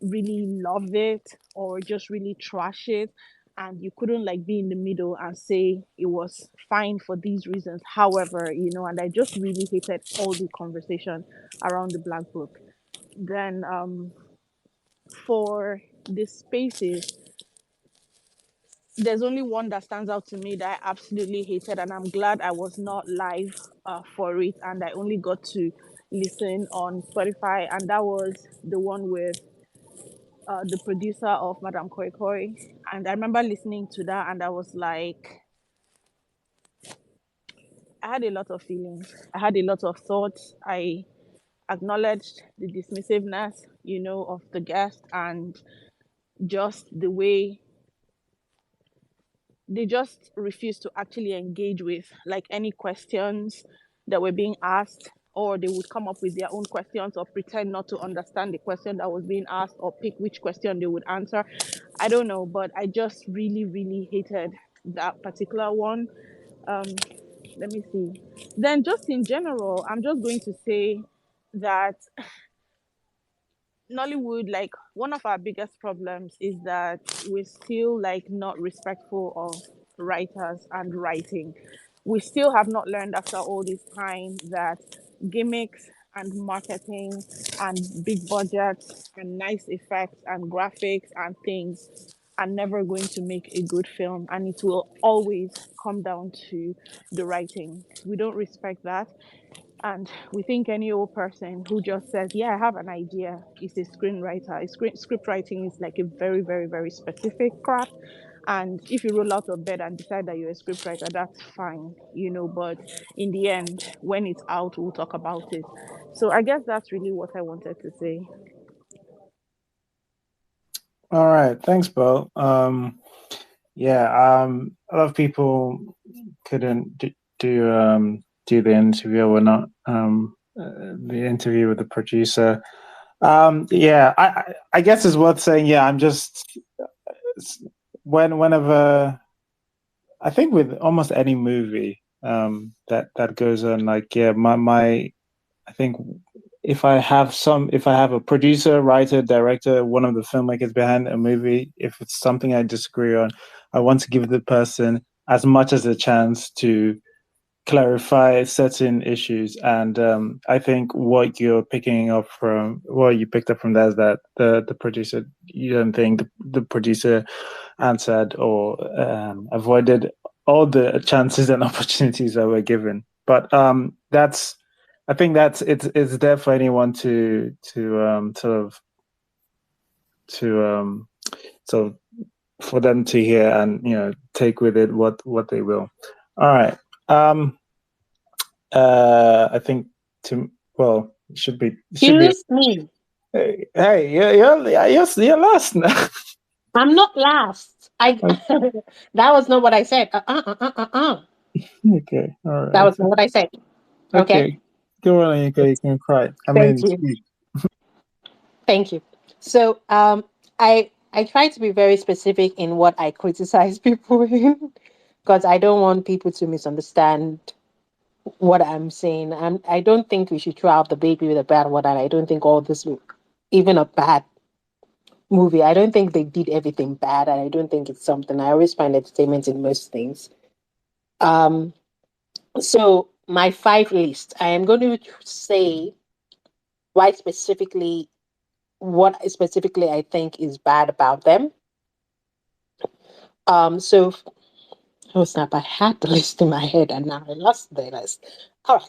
really love it or just really trash it, and you couldn't like be in the middle and say it was fine for these reasons. However, and I just really hated all the conversation around the Black Book. Then for the spaces, there's only one that stands out to me that I absolutely hated, and I'm glad I was not live for it, and I only got to listen on Spotify, and that was the one with the producer of Madame Koi Koi. And I remember listening to that, and I was like, I had a lot of feelings, I had a lot of thoughts. I acknowledged the dismissiveness, of the guest and just the way they just refused to actually engage with like any questions that were being asked, or they would come up with their own questions or pretend not to understand the question that was being asked or pick which question they would answer. I don't know, but I just really really hated that particular one. um Let me see. Then just in general, I'm just going to say that Nollywood, like one of our biggest problems is that we're still like not respectful of writers and writing. We still have not learned after all this time that gimmicks and marketing and big budgets and nice effects and graphics and things are never going to make a good film, and it will always come down to the writing. We don't respect that, and we think any old person who just says, "Yeah, I have an idea," is a screenwriter. Script writing is like a very, very, very specific craft. And if you roll out of bed and decide that you're a scriptwriter, that's fine, But in the end, when it's out, we'll talk about it. So I guess that's really what I wanted to say. All right, thanks, Bo. A lot of people couldn't do the interview or not. The interview with the producer. I guess it's worth saying. Yeah, I'm just whenever I think with almost any movie that goes on, like my I think if I have a producer, writer, director, one of the filmmakers behind a movie, if it's something I disagree on, I want to give the person as much as a chance to clarify certain issues. And I think what you picked up from that is that the producer, you don't think the producer answered or avoided all the chances and opportunities that were given. But I think it's there for anyone to for them to hear and take with it what they will. All right. I think should be. Excuse me. Hey, you're last now. I'm not last. That was not what I said. Okay, all right. That was not what I said. Okay. Go on, you can cry. Thank you. Thank you. So, I try to be very specific in what I criticize people in, because I don't want people to misunderstand what I'm saying. I don't think we should throw out the baby with the bathwater. And I don't think all this, even a bad movie, I don't think they did everything bad, and I don't think it's something. I always find entertainment in most things. So my 5 list, I am going to say what specifically I think is bad about them. So, oh snap, I had the list in my head and now I lost the list. All right.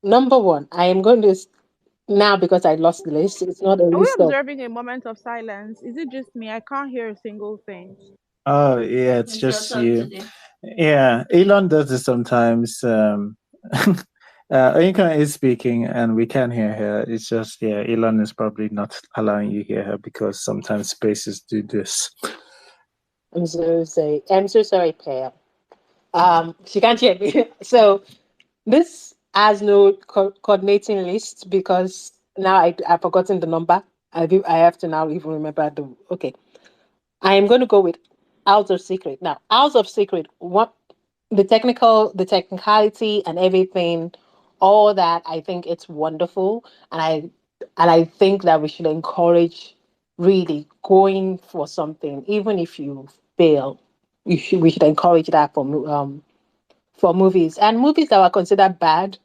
Number 1, I am going to, now because I lost the list, it's not a Are we list of... observing a moment of silence? Is it just me? I can't hear a single thing. Oh, yeah, it's just you. Yeah, Elon does this sometimes. Oyinka is speaking and we can hear her. It's just, Elon is probably not allowing you hear her because sometimes spaces do this. I'm so sorry, Pam. She can't hear me. So this has no coordinating list because now I've forgotten the number. I have to now even remember okay. I am going to go with House of Secret. Now, House of Secret, what the technicality and everything, all that, I think it's wonderful. And I think that we should encourage really going for something, even if you fail. We should encourage that for movies. And movies that were considered bad,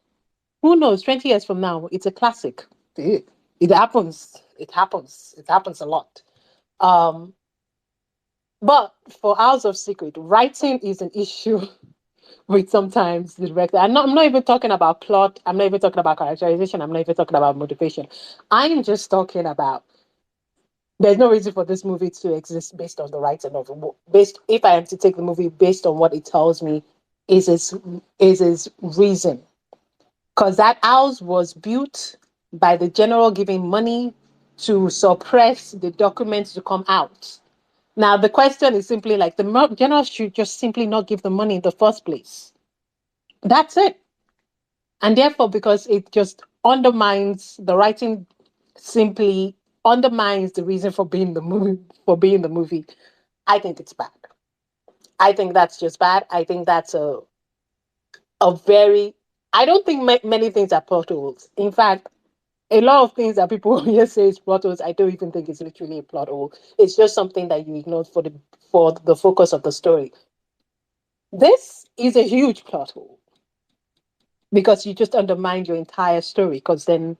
who knows, 20 years from now, it's a classic. It happens. It happens. It happens a lot. But for House of Secret, writing is an issue with sometimes the director. I'm not even talking about plot. I'm not even talking about characterization. I'm not even talking about motivation. I'm just talking about there's no reason for this movie to exist based on the writing of it. If I am to take the movie based on what it tells me is its reason. Because that house was built by the general giving money to suppress the documents to come out. Now, the question is simply like the general should just simply not give the money in the first place. That's it. And therefore, because it just undermines the writing, simply undermines the reason for being the movie, I think it's bad. I think that's just bad. I think that's a very... I don't think many things are plot holes. In fact, a lot of things that people here say is plot holes, I don't even think it's literally a plot hole. It's just something that you ignored for the focus of the story. This is a huge plot hole because you just undermined your entire story. Because then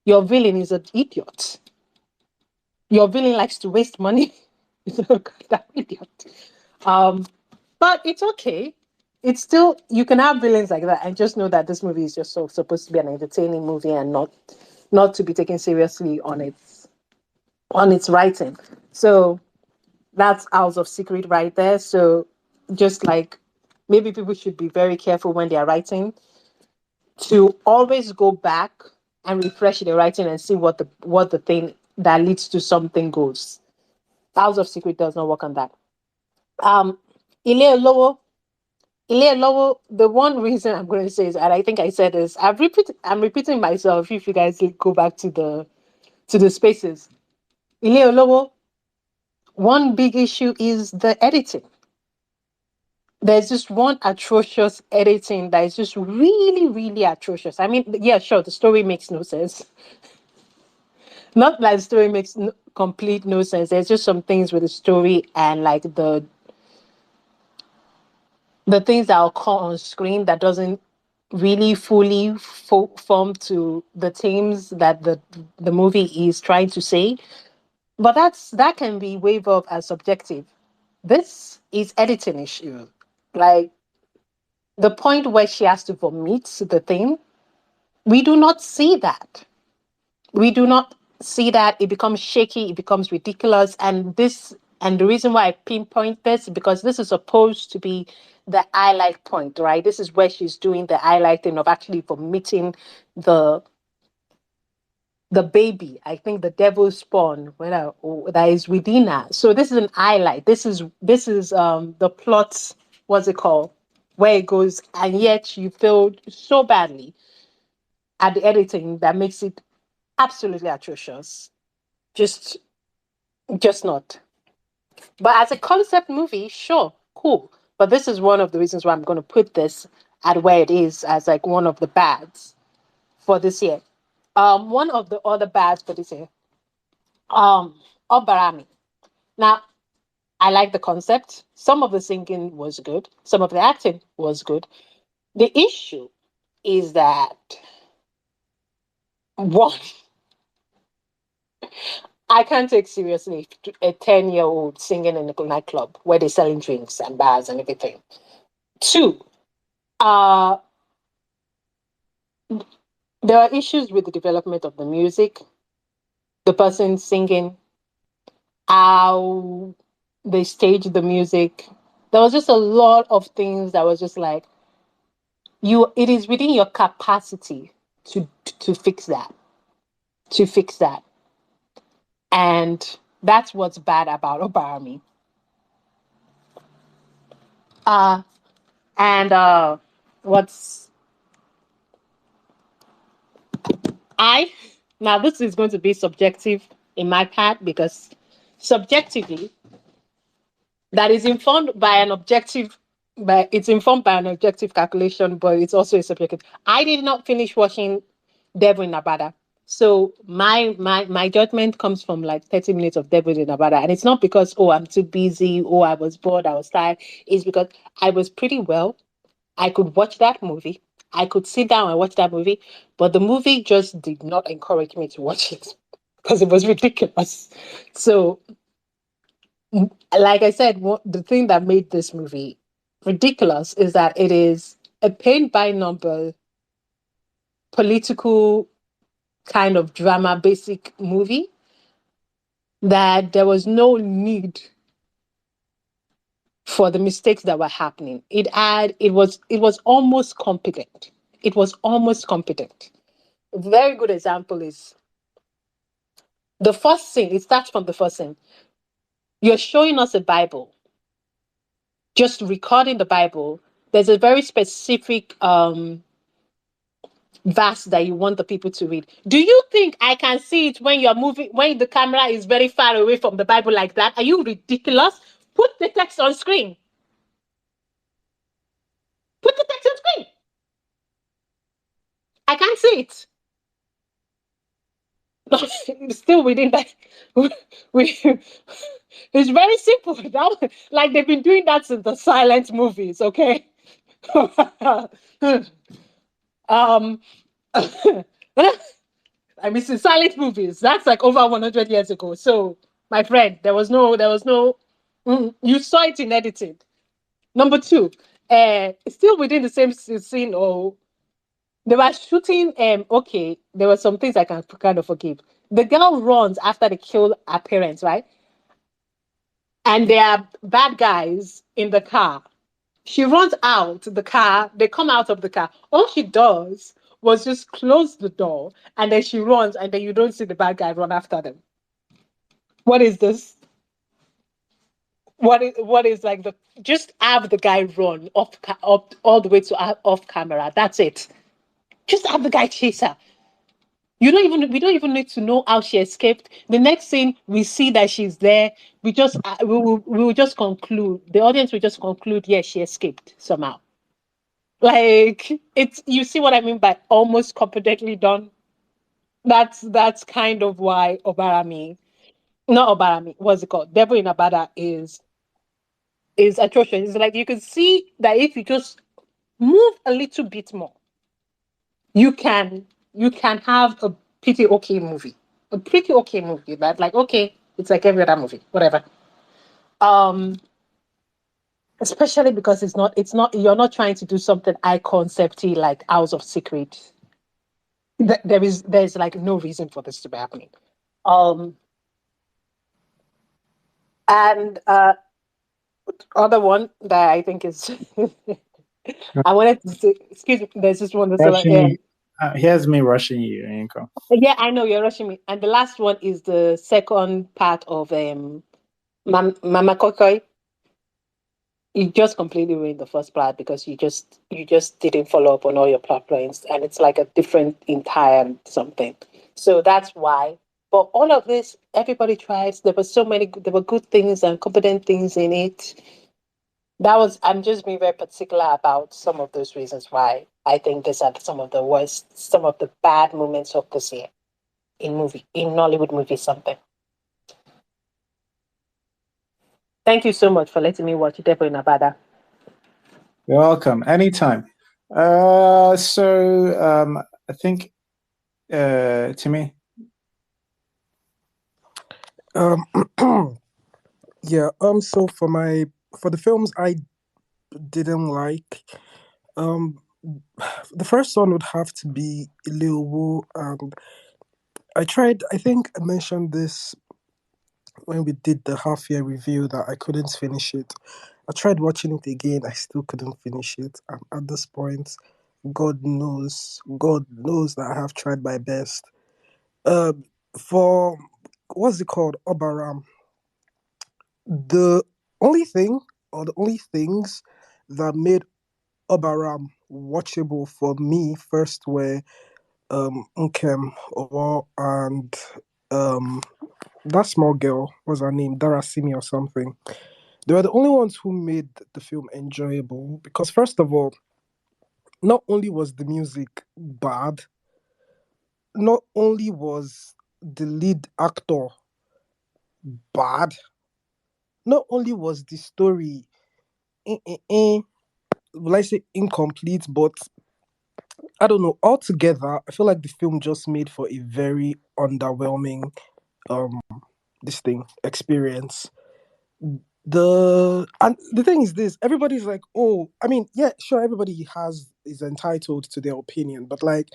Your villain is an idiot. Your villain likes to waste money. That idiot. But it's okay. It's still, you can have villains like that and just know that this movie is just supposed to be an entertaining movie and not to be taken seriously on its writing. So that's House of Secret right there. So just like maybe people should be very careful when they are writing to always go back and refresh their writing and see what the thing that leads to something goes. House of Secret does not work on that. Ile Olowo, the one reason I'm going to say is, and I think I said this, I'm repeating myself if you guys go back to the spaces. Ile Olowo, one big issue is the editing. There's just one atrocious editing that is just really, really atrocious. I mean, yeah, sure, the story makes no sense. Not like the story makes complete no sense. There's just some things with the story and like the things that occur on screen that doesn't really fully form to the themes that the movie is trying to say. But that can be waved off as subjective. This is editing issue. Like the point where she has to vomit the thing, we do not see that. We do not see that. It becomes shaky, it becomes ridiculous. And the reason why I pinpoint this is because this is supposed to be the highlight point, right? This is where she's doing the highlighting of actually vomiting the baby. I think the devil's spawn that is within her. So this is an highlight. This is the plot, what's it called? Where it goes, and yet you failed so badly at the editing that makes it absolutely atrocious. Just not. But as a concept movie, sure, cool. But this is one of the reasons why I'm going to put this at where it is as like one of the bads for this year. One of the other bads for this year, Obarami. Now, I like the concept. Some of the singing was good. Some of the acting was good. The issue is that one, I can't take seriously a 10-year-old singing in a nightclub where they're selling drinks and bars and everything. Two, there are issues with the development of the music, the person singing, how they stage the music. There was just a lot of things that was just like, it is within your capacity to fix that. To fix that. And that's what's bad about Obarami. What's now this is going to be subjective in my part because subjectively that is informed by an objective, but it's informed by an objective calculation, but it's also a subjective. I did not finish watching Devil in Nevada. So my judgment comes from like 30 minutes of Devil in Nevada. And it's not because, I'm too busy, I was bored, I was tired. It's because I was pretty well. I could watch that movie. I could sit down and watch that movie, but the movie just did not encourage me to watch it because it was ridiculous. So, like I said, the thing that made this movie ridiculous is that it is a paint by number political kind of drama basic movie that there was no need for the mistakes that were happening. It was almost competent. It was almost competent. A very good example is the first scene. It starts from the first scene. You're showing us a Bible, just recording the Bible. There's a very specific verse that you want the people to read. Do you think I can see it when you're moving, when the camera is very far away from the Bible like that? Are you ridiculous? Put the text on screen. Put the text on screen. I can't see it. Still within that. It's very simple. Like they've been doing that since the silent movies, okay? um I mean, it's silent movies. That's like over 100 years ago. So, my friend, there was no, you saw it in editing. Number two, still within the same scene, or they were shooting. Okay, there were some things I can kind of forgive. The girl runs after they kill her parents, right? And there are bad guys in the car. She runs out the car. They come out of the car. All she does was just close the door, and then she runs, and then you don't see the bad guy run after them. What is this? What is like the just have the guy run up all the way to off camera. That's it. Just have the guy chase her. We don't even need to know how she escaped. The next scene we see that she's there. We will just conclude. The audience will just conclude, yes, she escaped somehow. Like it's you see what I mean by almost competently done. That's kind of why Obarami, not Obarami, what's it called? Devil in Abada is atrocious. It's like you can see that if you just move a little bit more, you can have a pretty okay movie. A pretty okay movie that like okay, it's like every other movie, whatever. Um Especially because it's not you're not trying to do something eye concepty like House of Secret. There's like no reason for this to be happening. Um and other one that I think is I wanted to say, excuse me, there's this one that's like, Rushing you. Here's me rushing you, Inko. yeah, I know you're rushing me. And the last one is the second part of Mama Kokoi. You just completely ruined the first part because you just didn't follow up on all your plot points, and it's like a different entire something. So that's why. But all of this, everybody tries. There were good things and competent things in it. I'm just being very particular about some of those reasons why I think these are some of the worst, some of the bad moments of this year in Nollywood movie something. Thank you so much for letting me watch Devil in Abada. You're welcome. Anytime. I think Timmy. Yeah. So for the films I didn't like, the first one would have to be Iliowo, and I tried. I think I mentioned this when we did the half year review that I couldn't finish it. I tried watching it again. I still couldn't finish it. And at this point, God knows that I have tried my best. For what's it called, Obaram? The only thing, or the only things that made Obaram watchable for me first were Nkem Owo and um that small girl, was her name, Darasimi or something. They were the only ones who made the film enjoyable because first of all, not only was the music bad, not only was the lead actor bad, not only was the story eh, eh, eh, will I say incomplete, but I don't know. Altogether, I feel like the film just made for a very underwhelming um this thing experience. The thing is this, everybody's like, oh, I mean, yeah, sure, everybody is entitled to their opinion, but like,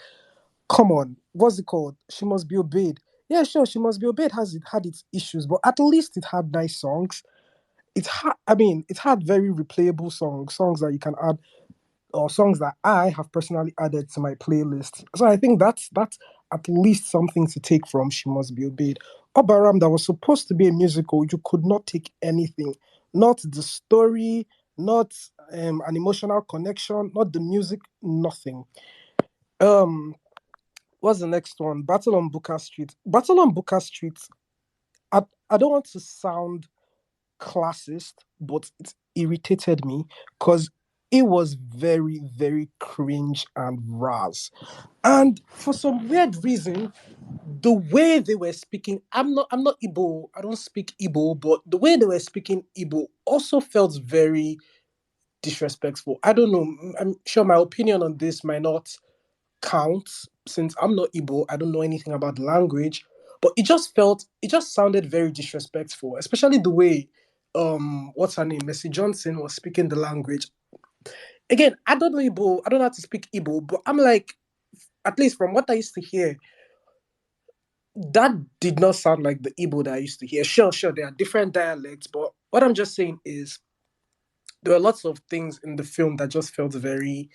come on, what's it called? She Must Be Obeyed. Yeah, sure, She Must Be Obeyed has it had its issues, but at least it had nice songs. It had very replayable songs that you can add, or songs that I have personally added to my playlist. So I think that's at least something to take from She Must Be Obeyed. Obaram, that was supposed to be a musical, you could not take anything. Not the story, not an emotional connection, not the music, nothing. Um, what's the next one? Battle on Booker Street. Battle on Booker Street. I don't want to sound classist, but it irritated me because it was very, very cringe and ras. And for some weird reason, the way they were speaking, I'm not Igbo, I don't speak Igbo, but the way they were speaking Igbo also felt very disrespectful. I don't know. I'm sure my opinion on this might not count since I'm not Igbo, I don't know anything about the language, but it just sounded very disrespectful, especially the way what's her name, Messi Johnson was speaking the language. Again, I don't know Igbo, I don't know how to speak Igbo, but I'm like, at least from what I used to hear, that did not sound like the Igbo that I used to hear. Sure, there are different dialects, but what I'm just saying is there were lots of things in the film that just felt very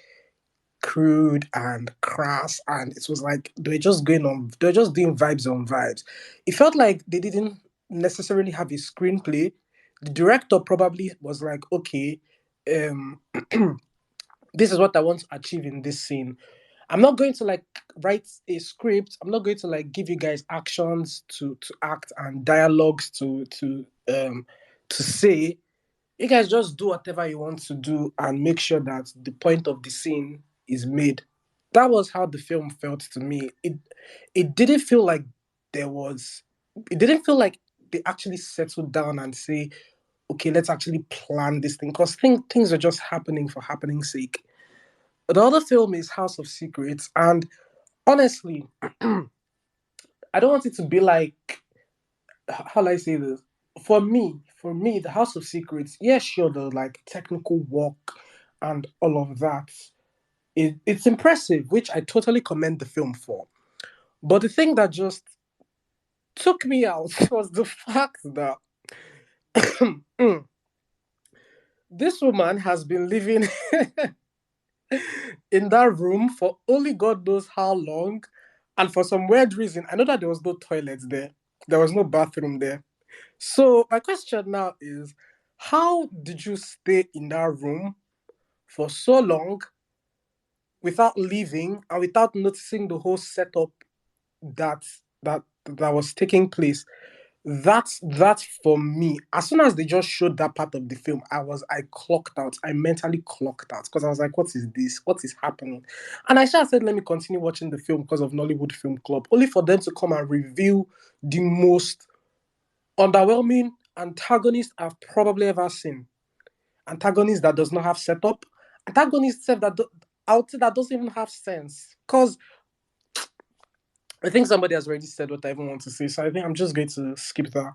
crude and crass, and it was like they're just doing vibes on vibes. It felt like they didn't necessarily have a screenplay. The director probably was like, okay, um this is what I want to achieve in this scene. I'm not going to like write a script. I'm not going to like give you guys actions to act and dialogues to say. You guys just do whatever you want to do and make sure that the point of the scene is made. That was how the film felt to me. It didn't feel like there was it didn't feel like they actually settled down and say, okay, let's actually plan this thing. Because things are just happening for happening's sake. The other film is House of Secrets, and honestly, I don't want it to be like, how do I say this? For me, the House of Secrets, yeah, sure, the like technical work and all of that, it's impressive, which I totally commend the film for. But the thing that just took me out was the fact that this woman has been living in that room for only God knows how long, and for some weird reason, I know that there was no toilets there, there was no bathroom there. So my question now is, how did you stay in that room for so long without leaving and without noticing the whole setup that that was taking place? That's for me. As soon as they just showed that part of the film, I clocked out. I mentally clocked out because I was like, what is this? What is happening? And I just said, let me continue watching the film because of Nollywood Film Club, only for them to come and review the most underwhelming antagonist I've probably ever seen. Antagonist that does not have setup. Antagonist self out that doesn't even have sense. Because I think somebody has already said what I even want to say, so I think I'm just going to skip that.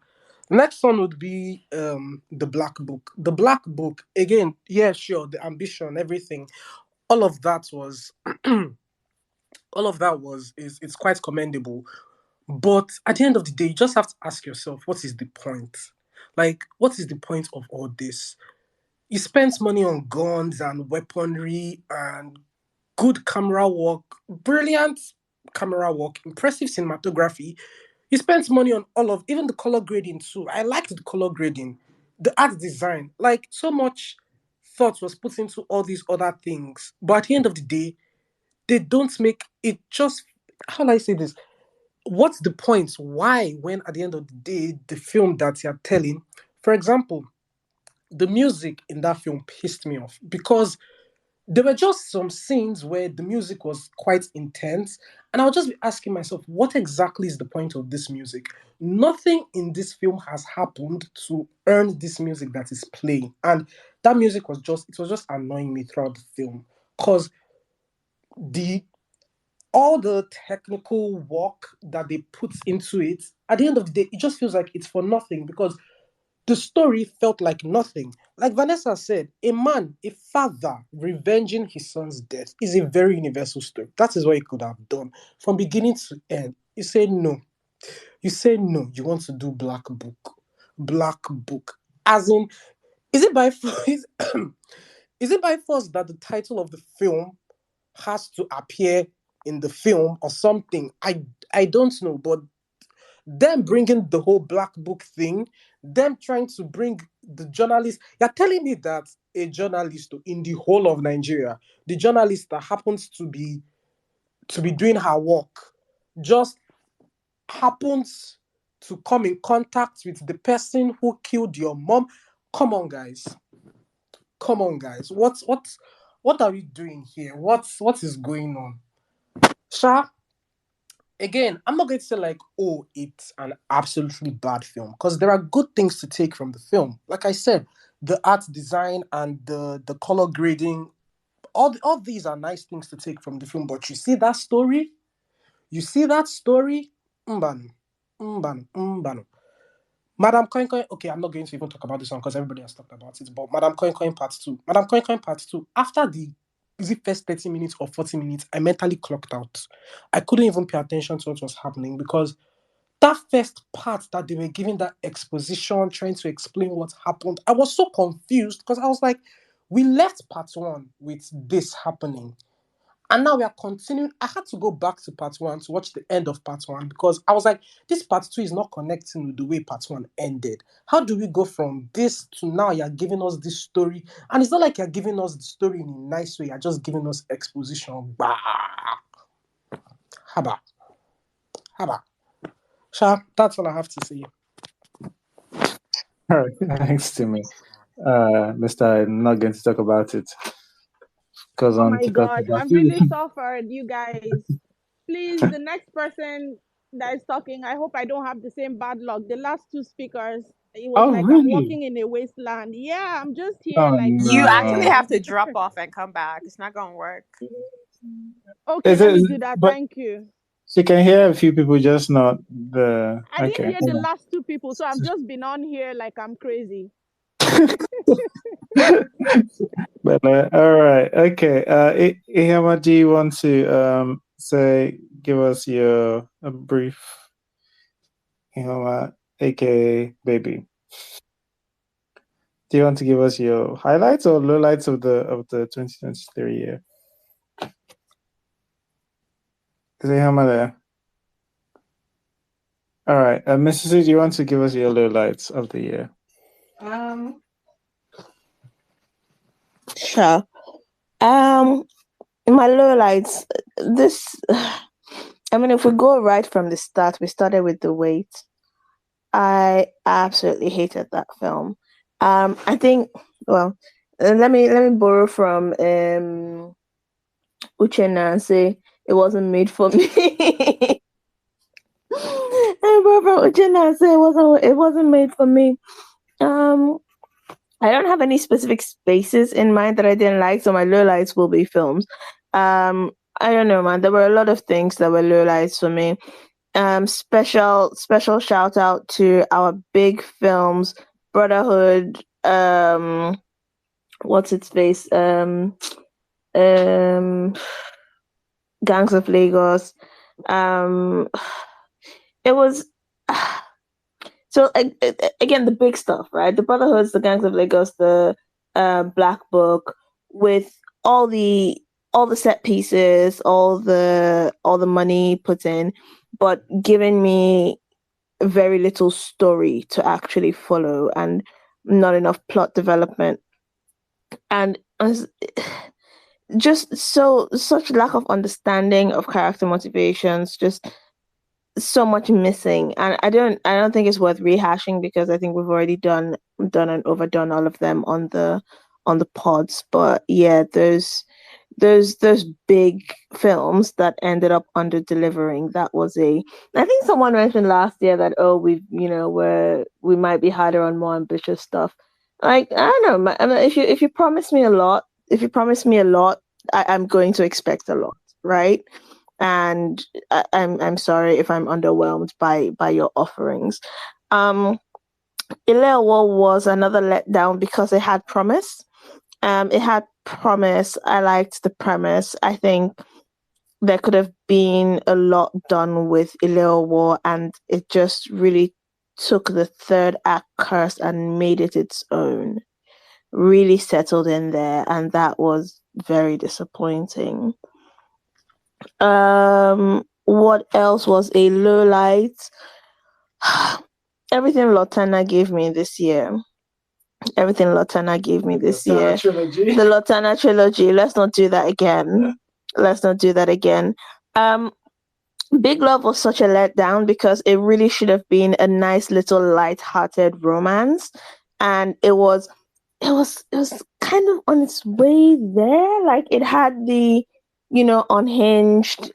Next one would be the Black Book. The Black Book, again, yeah, sure, the ambition, everything, all of that was all of that was is it's quite commendable. But at the end of the day, you just have to ask yourself, what is the point? Like, what is the point of all this? You spent money on guns and weaponry and good camera work, brilliant camera work, impressive cinematography. You spent money on all of even the color grading too. I liked the color grading, the art design. Like so much thought was put into all these other things. But at the end of the day, they don't make it just how do I say this? What's the point? Why, when at the end of the day, the film that you're telling, for example, the music in that film pissed me off because there were just some scenes where the music was quite intense, and I'll just be asking myself, what exactly is the point of this music? Nothing in this film has happened to earn this music that is playing, and that music was just annoying me throughout the film because the all the technical work that they put into it, at the end of the day, it just feels like it's for nothing because the story felt like nothing. Like Vanessa said, a father revenging his son's death is a very universal story. That is what he could have done from beginning to end. You say no. You say no. You want to do Black Book. Black Book. As in, is it by is, is it by force that the title of the film has to appear in the film or something? I don't know, but them bringing the whole Black Book thing, them trying to bring the journalist. You're telling me that a journalist in the whole of Nigeria, the journalist that happens to be doing her work, just happens to come in contact with the person who killed your mom. Come on, guys. Come on, guys. What are we doing here? What is going on? Sha, again, I'm not going to say like, oh, it's an absolutely bad film because there are good things to take from the film. Like I said, the art design and the color grading, all these are nice things to take from the film. But you see that story, You see that story? Mbano. Madam Coin Coin, okay, I'm not going to even talk about this one because everybody has talked about it, but Madam Coin Coin Part 2. Madam Coin Coin Part 2, after the is it first 30 minutes or 40 minutes, I mentally clocked out. I couldn't even pay attention to what was happening because that first part that they were giving that exposition, trying to explain what happened, I was so confused because I was like, we left part 1 with this happening. And now we are continuing. I had to go back to part 1 to watch the end of part 1 because I was like, this part 2 is not connecting with the way part 1 ended. How do we go from this to now you're giving us this story? And it's not like you're giving us the story in a nice way. You're just giving us exposition. Bah. Haba. Sha, that's all I have to say. All right, thanks to me. Mr. I'm not going to talk about it. Because Oh on my TikTok God, about I've it. really suffered, you guys. Please, the next person that is talking, I hope I don't have the same bad luck. The last two speakers, it was Oh, like I'm really? walking in a wasteland. Yeah, I'm just here Oh, like You actually no. have waiting. to drop off and come back. It's not gonna work. Okay, Is let me it, do that. but Thank you. she can hear a few people, just not the. I didn't Okay. hear the last two people, so I've just been on here like I'm crazy. But all right, okay. Ihama, do you want to give us your a brief Ihama, aka baby? Do you want to give us your highlights or lowlights of the 2023 year? Is Ihama there? All right, Mrs. C, do you want to give us your lowlights of the year? Sure. In my lowlights, this. I mean, if we go right from the start, we started with The Wait. I absolutely hated that film. I think. Well, let me borrow from Uchenna and say it wasn't made for me. I borrow from Uchenna and say it wasn't made for me. I don't have any specific spaces in mind that I didn't like, so my lowlights will be films. I don't know, man. There were a lot of things that were lowlights for me. Special shout out to our big films, Brotherhood. What's its face? Um, Gangs of Lagos. It was. So again, the big stuff, right? The Brotherhoods, the Gangs of Lagos, the Black Book, with all the set pieces, all the money put in, but giving me very little story to actually follow and not enough plot development, and just such lack of understanding of character motivations, just so much missing, and I don't think it's worth rehashing because I think we've already done and overdone all of them on the pods. But yeah, those big films that ended up under delivering. That was I think someone mentioned last year that we might be harder on more ambitious stuff. Like, I don't know, I mean, if you promise me a lot, I'm going to expect a lot, right? And I'm sorry if I'm underwhelmed by your offerings. Ilewo was another letdown because it had promise. It had promise. I liked the premise. I think there could have been a lot done with Ilewo, and it just really took the third act curse and made it its own. Really settled in there, and that was very disappointing. What else was a low light? Everything Lotana gave me this year. Everything Lotana gave me this year. Trilogy. The Lotana trilogy. Let's not do that again. Let's not do that again. Big Love was such a letdown because it really should have been a nice little light-hearted romance, and it was kind of on its way there. Like, it had the unhinged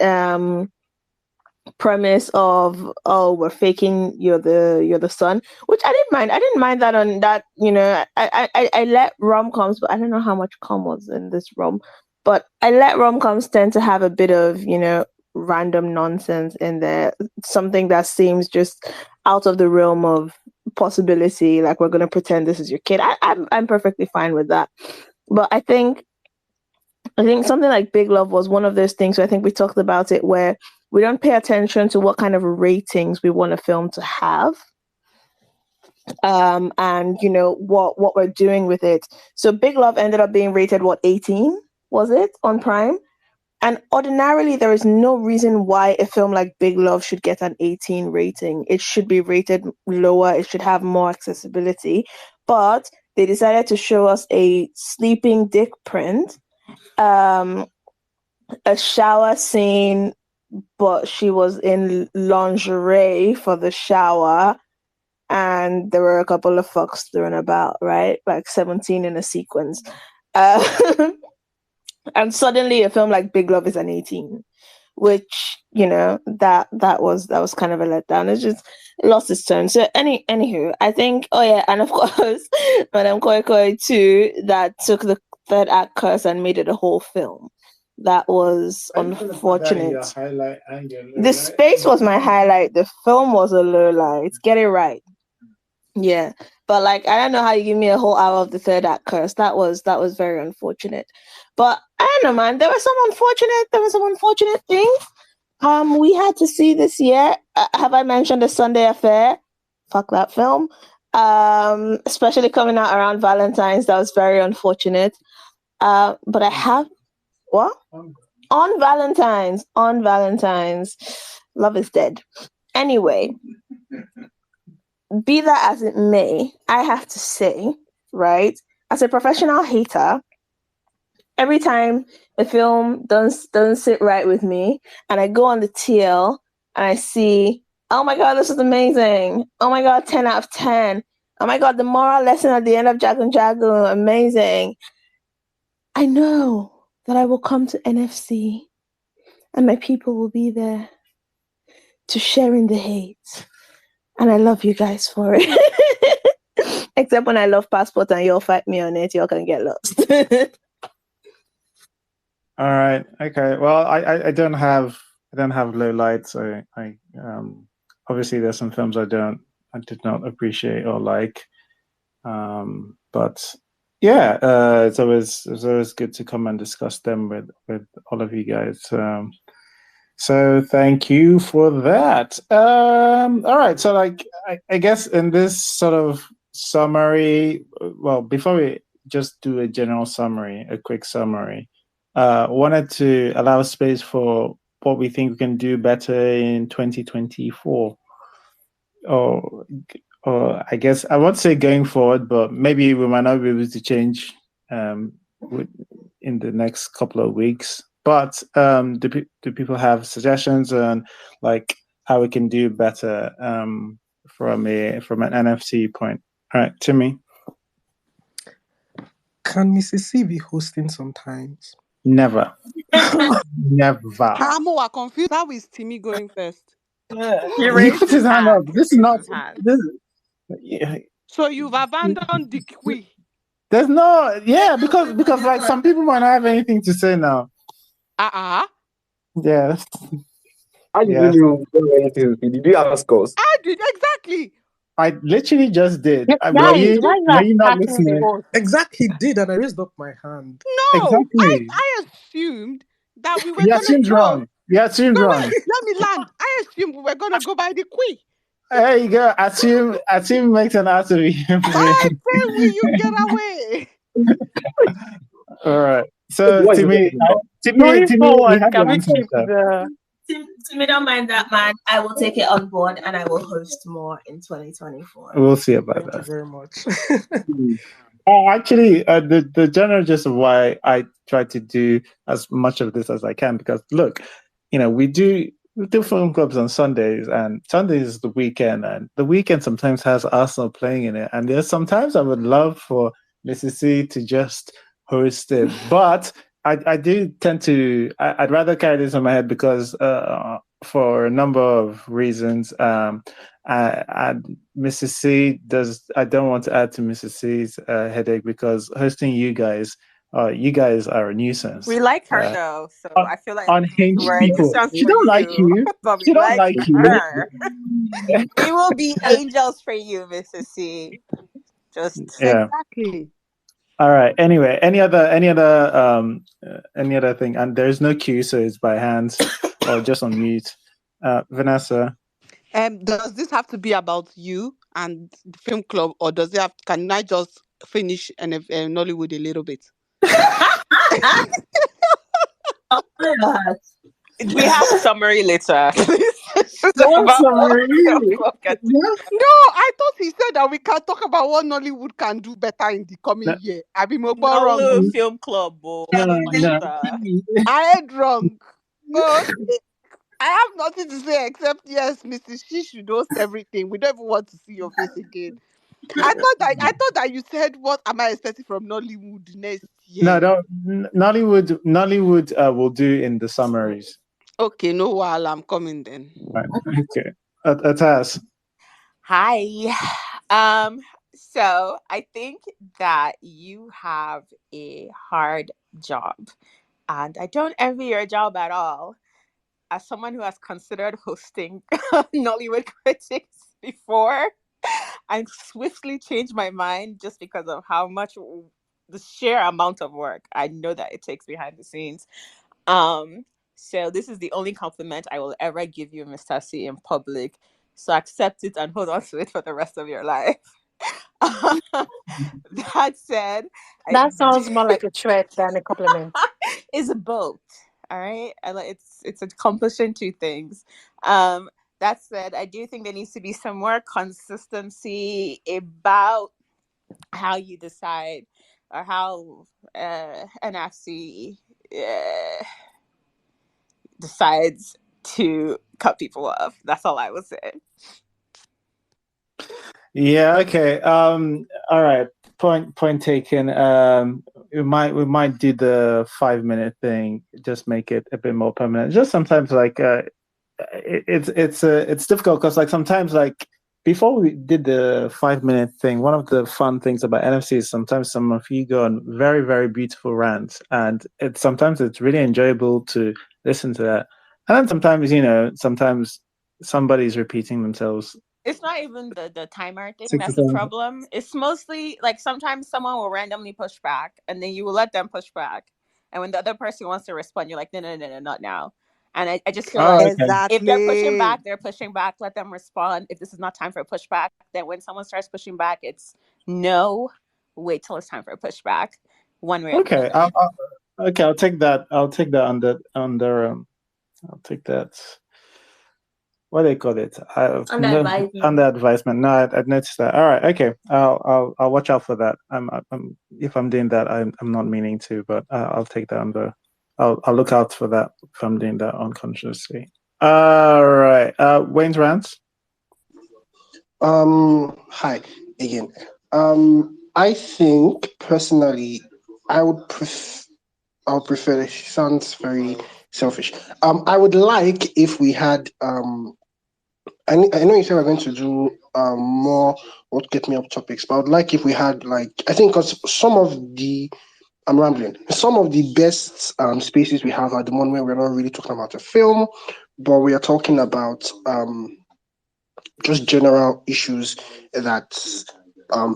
premise of, oh, we're faking you're the son, which I didn't mind that. On that, I let rom-coms, but I don't know how much com was in this rom, but I let rom-coms tend to have a bit of random nonsense in there, something that seems just out of the realm of possibility, like we're going to pretend this is your kid. I'm perfectly fine with that. But I think something like Big Love was one of those things where I think we talked about it, where we don't pay attention to what kind of ratings we want a film to have. And you know what we're doing with it. So Big Love ended up being rated 18, was it, on Prime? And ordinarily there is no reason why a film like Big Love should get an 18 rating. It should be rated lower, it should have more accessibility. But they decided to show us a sleeping dick print, a shower scene, but she was in lingerie for the shower. And there were a couple of fucks thrown about, right? Like 17 in a sequence. And suddenly a film like Big Love is an 18, which, you know, that was kind of a letdown. It just lost its tone. So anywho, I think, and of course, Madame Koi Koi too, that took the third act curse and made it a whole film. That was unfortunate. The space was my highlight. The film was a low light. Get it right. Yeah, but like I don't know how you give me a whole hour of the third act curse. That was very unfortunate. But I don't know, man. There were some unfortunate things. We had to see this year. Have I mentioned The Sunday Affair? Fuck that film. Especially coming out around Valentine's, that was very unfortunate. But I have what on Valentine's. Love is dead. Anyway. Be that as it may, I have to say, right, as a professional hater, every time a film doesn't sit right with me, and I go on the TL and I see, oh my god, this is amazing. Oh my god, 10 out of 10. Oh my god, the moral lesson at the end of Jagun Jagun, amazing. I know that I will come to NFC and my people will be there to share in the hate. And I love you guys for it. Except when I love Passport and you'll fight me on it, y'all can get lost. All right. Okay. Well, I don't have Lowlights. So I obviously there's some films I did not appreciate or like. But yeah, it's always good to come and discuss them with all of you guys. So thank you for that. All right. So like I guess in this sort of summary, well, before we just do a general summary, a quick summary, wanted to allow space for what we think we can do better in 2024. Or I guess I won't say going forward, but maybe we might not be able to change in the next couple of weeks. But do people have suggestions on like how we can do better from an NFC point? All right, Timmy. Can Mrs. C be hosting sometimes? Never. Never. Hamo are confused. How is Timmy going first? He put his hand up. This is not. Yeah. So you've abandoned the queen. There's no, because like some people might not have anything to say now. Yeah. How did you know anything? Did you ask us? I did, exactly. I literally just did. Were you not listening? Exactly, did, and I raised up my hand. No, exactly. I assumed that we were You going assumed to wrong. You assumed wrong. Let me land. I assumed we were going to go by the queen. There you go. Assume makes an out of him. I say, will you get away? All right. So Timmy, going forward, can we keep Timmy, don't mind that, man. I will take it on board and I will host more in 2024. We'll see about that. Thank you very much. Actually, the general gist of why I try to do as much of this as I can, because look, we do film clubs on Sundays, and Sundays is the weekend, and the weekend sometimes has Arsenal playing in it, and there's sometimes I would love for Mrs. C to just host it, but I do tend to I'd rather carry this on my head because for a number of reasons, Mrs. C I don't want to add to Mrs. C's headache, because hosting you guys you guys are a nuisance. We like her though, so I feel like Unhinged we're a people. nuisance She for don't like you, you. but we She don't like like you. her. We will be angels for you, Mrs. C. Just Yeah. Exactly. All right. Anyway, any other thing? And there's no cue, so it's by hands or just on mute. Vanessa. Does this have to be about you and the film club, or does it have? Can I just finish Nollywood a little bit? we have summary later. What summary? No, I thought he said that we can talk about what Nollywood can do better in the coming year. I be more wrong. Nollywood Film Club. No. I ain't wrong. Oh, I have nothing to say except yes, Mrs. She should host everything. We don't even want to see your face again. I thought that you said, what am I expecting from Nollywood next year? No, Nollywood will do in the summaries. Okay, no while I'm coming then. Right. Okay. Atas. Hi. So I think that you have a hard job, and I don't envy your job at all. As someone who has considered hosting Nollywood critics before, I swiftly changed my mind just because of how much the sheer amount of work I know that it takes behind the scenes. So this is the only compliment I will ever give you, Mr. C, in public. So accept it and hold on to it for the rest of your life. That said, That sounds more like a threat than a compliment. It's a both. All right, it's accomplishing two things. That said, I do think there needs to be some more consistency about how you decide or how NFC decides to cut people off. That's all I would say. Yeah. Okay. All right. Point taken. We might do the 5-minute thing. Just make it a bit more permanent. Just sometimes like it's difficult because like sometimes like before we did the 5-minute thing, one of the fun things about NFC is sometimes some of you go on very, very beautiful rants, and sometimes it's really enjoyable to listen to that. And then sometimes somebody's repeating themselves. It's not even the timer thing that's the problem. It's mostly like sometimes someone will randomly push back, and then you will let them push back. And when the other person wants to respond, you're like, no, not now. And I just feel like Exactly. if they're pushing back, they're pushing back. Let them respond. If this is not time for a pushback, then when someone starts pushing back, it's no, wait till it's time for a pushback. One way. Okay, I'll take that. I'll take that under. I'll take that. What do they call it? Under advisement. No, I noticed that. All right. Okay. I'll watch out for that. If I'm doing that, I'm not meaning to, but I'll take that under. I'll look out for that if I'm doing that unconsciously. All right. Wayne's rants. Hi again. I think personally, I would prefer. It sounds very selfish. I would like if we had. I know you said we're going to do more what get me up topics, but I would like if we had like I think because some of the I'm rambling. Some of the best spaces we have at the moment where we're not really talking about a film, but we are talking about just general issues that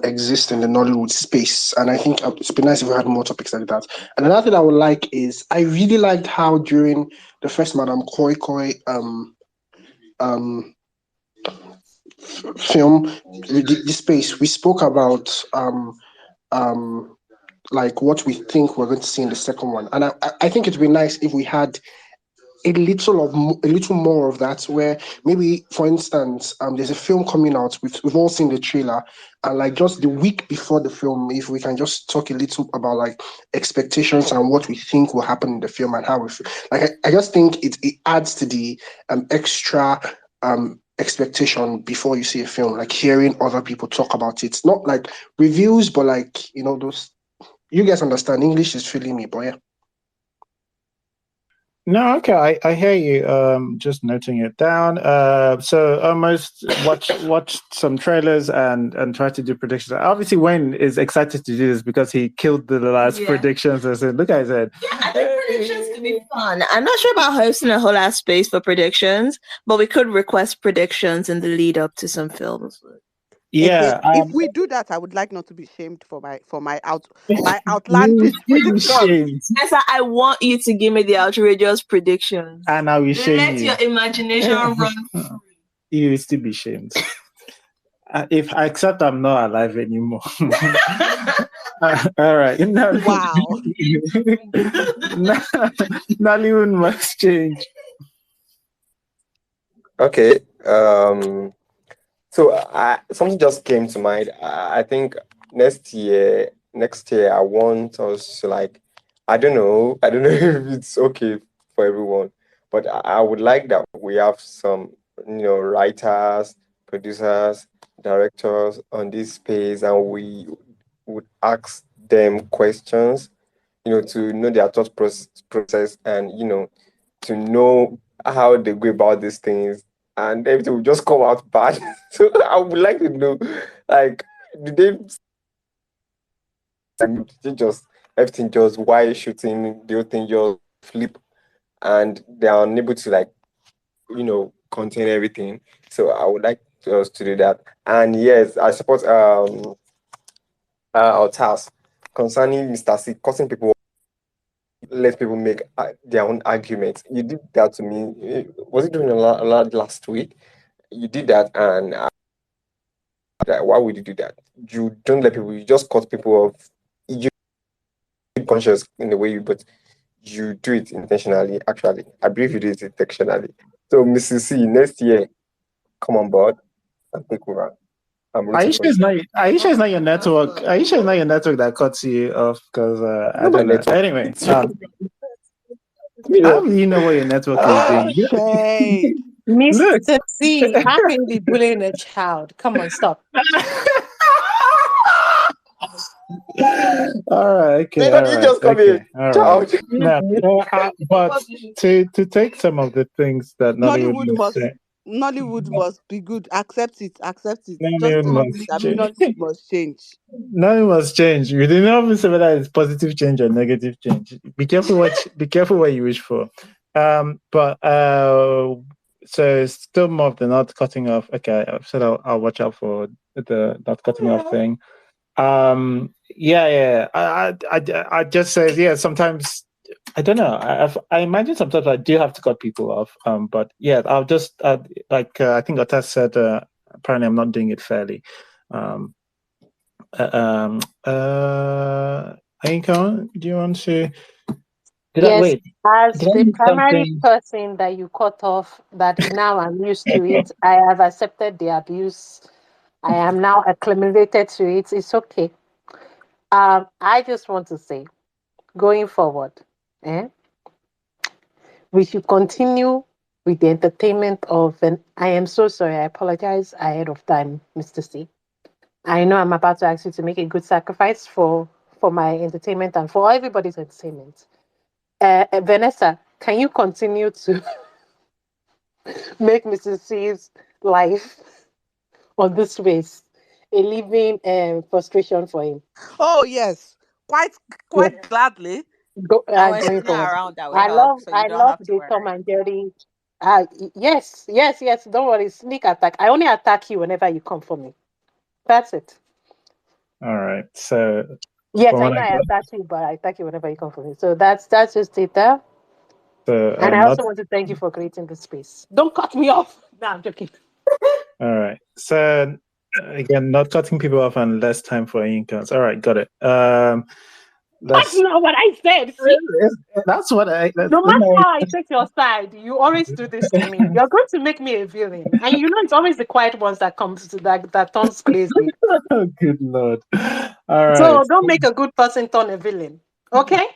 exist in the Nollywood space. And I think it's been nice if we had more topics like that. And another thing I would like is I really liked how during the first Madame Koi Koi film, the space, we spoke about like what we think we're going to see in the second one. And I think it'd be nice if we had a little more of that, where maybe, for instance, there's a film coming out. We've all seen the trailer, and like just the week before the film, if we can just talk a little about like expectations and what we think will happen in the film and how we feel. Like I just think it adds to the extra expectation before you see a film, like hearing other people talk about it. Not like reviews, but like those. You guys understand English is failing me, but yeah. No, okay, I hear you. Just noting it down. So almost watch some trailers and try to do predictions. Obviously, Wayne is excited to do this because he killed the last predictions. I said, look, I said, I think predictions could be fun. I'm not sure about hosting a whole ass space for predictions, but we could request predictions in the lead up to some films. yeah. If we do that, I would like not to be shamed for my You outlandish will be predictions. Yes, I want you to give me the outrageous predictions. And I will shame Let you. your imagination run free. You will still be shamed. If I accept I'm not alive anymore. All right. Wow. Nollywood must change. Okay. So something just came to mind. I think next year I want us to like, I don't know if it's okay for everyone, but I would like that we have some, writers, producers, directors on this space, and we would ask them questions, to know their thought process, and to know how they go about these things, and everything will just come out bad. So I would like to know, like, do they just everything just while shooting, the whole thing just flip, and they are unable to like, contain everything. So I would like us to do that. And yes, I support our task concerning Mr. C causing people, let people make their own arguments. You did that to me. Was it during a lot last week? You did that, and why would you do that? You don't let people. You just cut people off. You're conscious in the way but you do it intentionally. Actually, I believe you do it intentionally. So, Mrs. C, next year, come on board and take over. I'm Are you rooting for sure it's you. not? Are you sure it's not your network? Are you sure it's not your network that cuts you off? Because I No, my don't know. network. Anyway, You how know, do you know what your network is ah, doing? Shade. Look. Mr. C, how can you be bullying a child? Come on, stop. All right. Okay. Nina, All did you right. just come Okay. here, All right. child? Now, but to take some of the things that Nollywood Nollywood must must say, Nollywood must be good. Accept it. Accept it. Just Nollywood tell it. must I mean, change. Nollywood must change. Nothing must change. We didn't even say whether it's positive change or negative change. Be careful what you wish for. But so it's still more of the not cutting off. Okay, I've said I'll watch out for the not cutting off thing. Yeah. I just say yeah. Sometimes I don't know. I imagine sometimes I do have to cut people off. But yeah, I'll just I think Otas said. Apparently, I'm not doing it fairly. Ainka, do you want to? Yes, as Did I the miss primary something? person that you cut off, that now I'm used to it, I have accepted the abuse. I am now acclimated to it. It's okay. I just want to say, going forward, eh, we should continue with the entertainment of, and I am so sorry, I apologize ahead of time, Mr. C. I know I'm about to ask you to make a good sacrifice for my entertainment and for everybody's entertainment. Vanessa, can you continue to make Mrs. C's life on this space a living frustration for him? Oh yes, Yeah, quite gladly. And when going she's forward. not around, I will help, so you I don't love have to the Tom worry. and Jerry. Yes. Don't worry, sneak attack. I only attack you whenever you come for me. That's it. All right. So Yes, from I what know I I got, attack you, but I attack you whenever you come for me. So that's just it there. so And I not also want to thank you for creating this space. Don't cut me off. No, I'm joking. all right. So again, not cutting people off and less time for incomes. All right, got it. That's That's not what I said. See? that's what I. No You matter know, how I take your side, you always do this to me. You're going to make me a villain. And you know it's always the quiet ones that comes to that turns crazy. oh, good lord. All right. So don't make a good person turn a villain. Okay?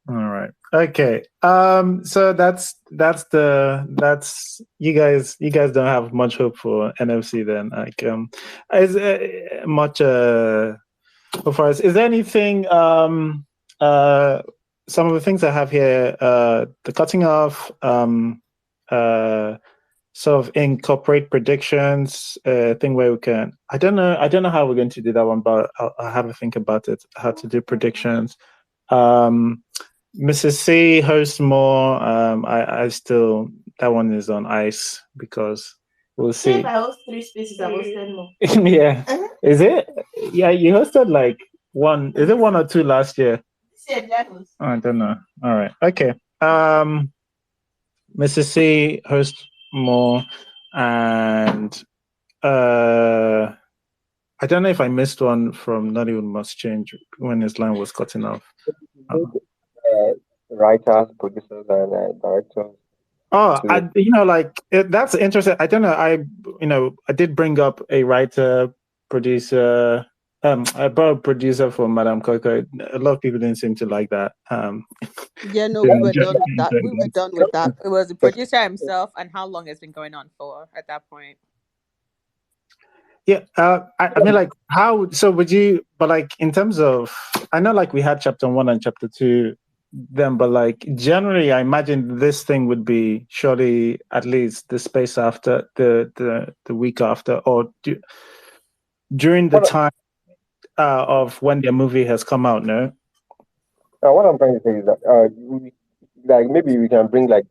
All right. Okay. So that's you guys don't have much hope for NFC then. Like is much so far as is there anything some of the things I have here, the cutting off, sort of incorporate predictions, thing where we can. I don't know how we're going to do that one, but I'll have a think about it. How to do predictions. Mrs. C hosts more. I still, that one is on ice because we'll see. If I host 3 spaces, I hosted more. Yeah, is it? Yeah, you hosted like one. Is it 1 or 2 last year? I don't know. All right. Okay. Mrs. C hosts more, and I don't know if I missed one from Nollywood Must Change when his line was cutting off. Writers, producers, and directors. Oh, that's interesting. I don't know. I did bring up a writer, producer. I brought a producer for Madame Coco. A lot of people didn't seem to like that. Yeah, no, we were done with that. We were done with that. It was the producer himself, and how long it's been going on for at that point. Yeah, I mean, like, how? So would you? But like, in terms of, I know, like, we had chapter 1 and chapter 2. Then, but like generally, I imagine this thing would be surely at least the space after the week after, or during the time of when the movie has come out. No. What I'm trying to say is that like maybe we can bring like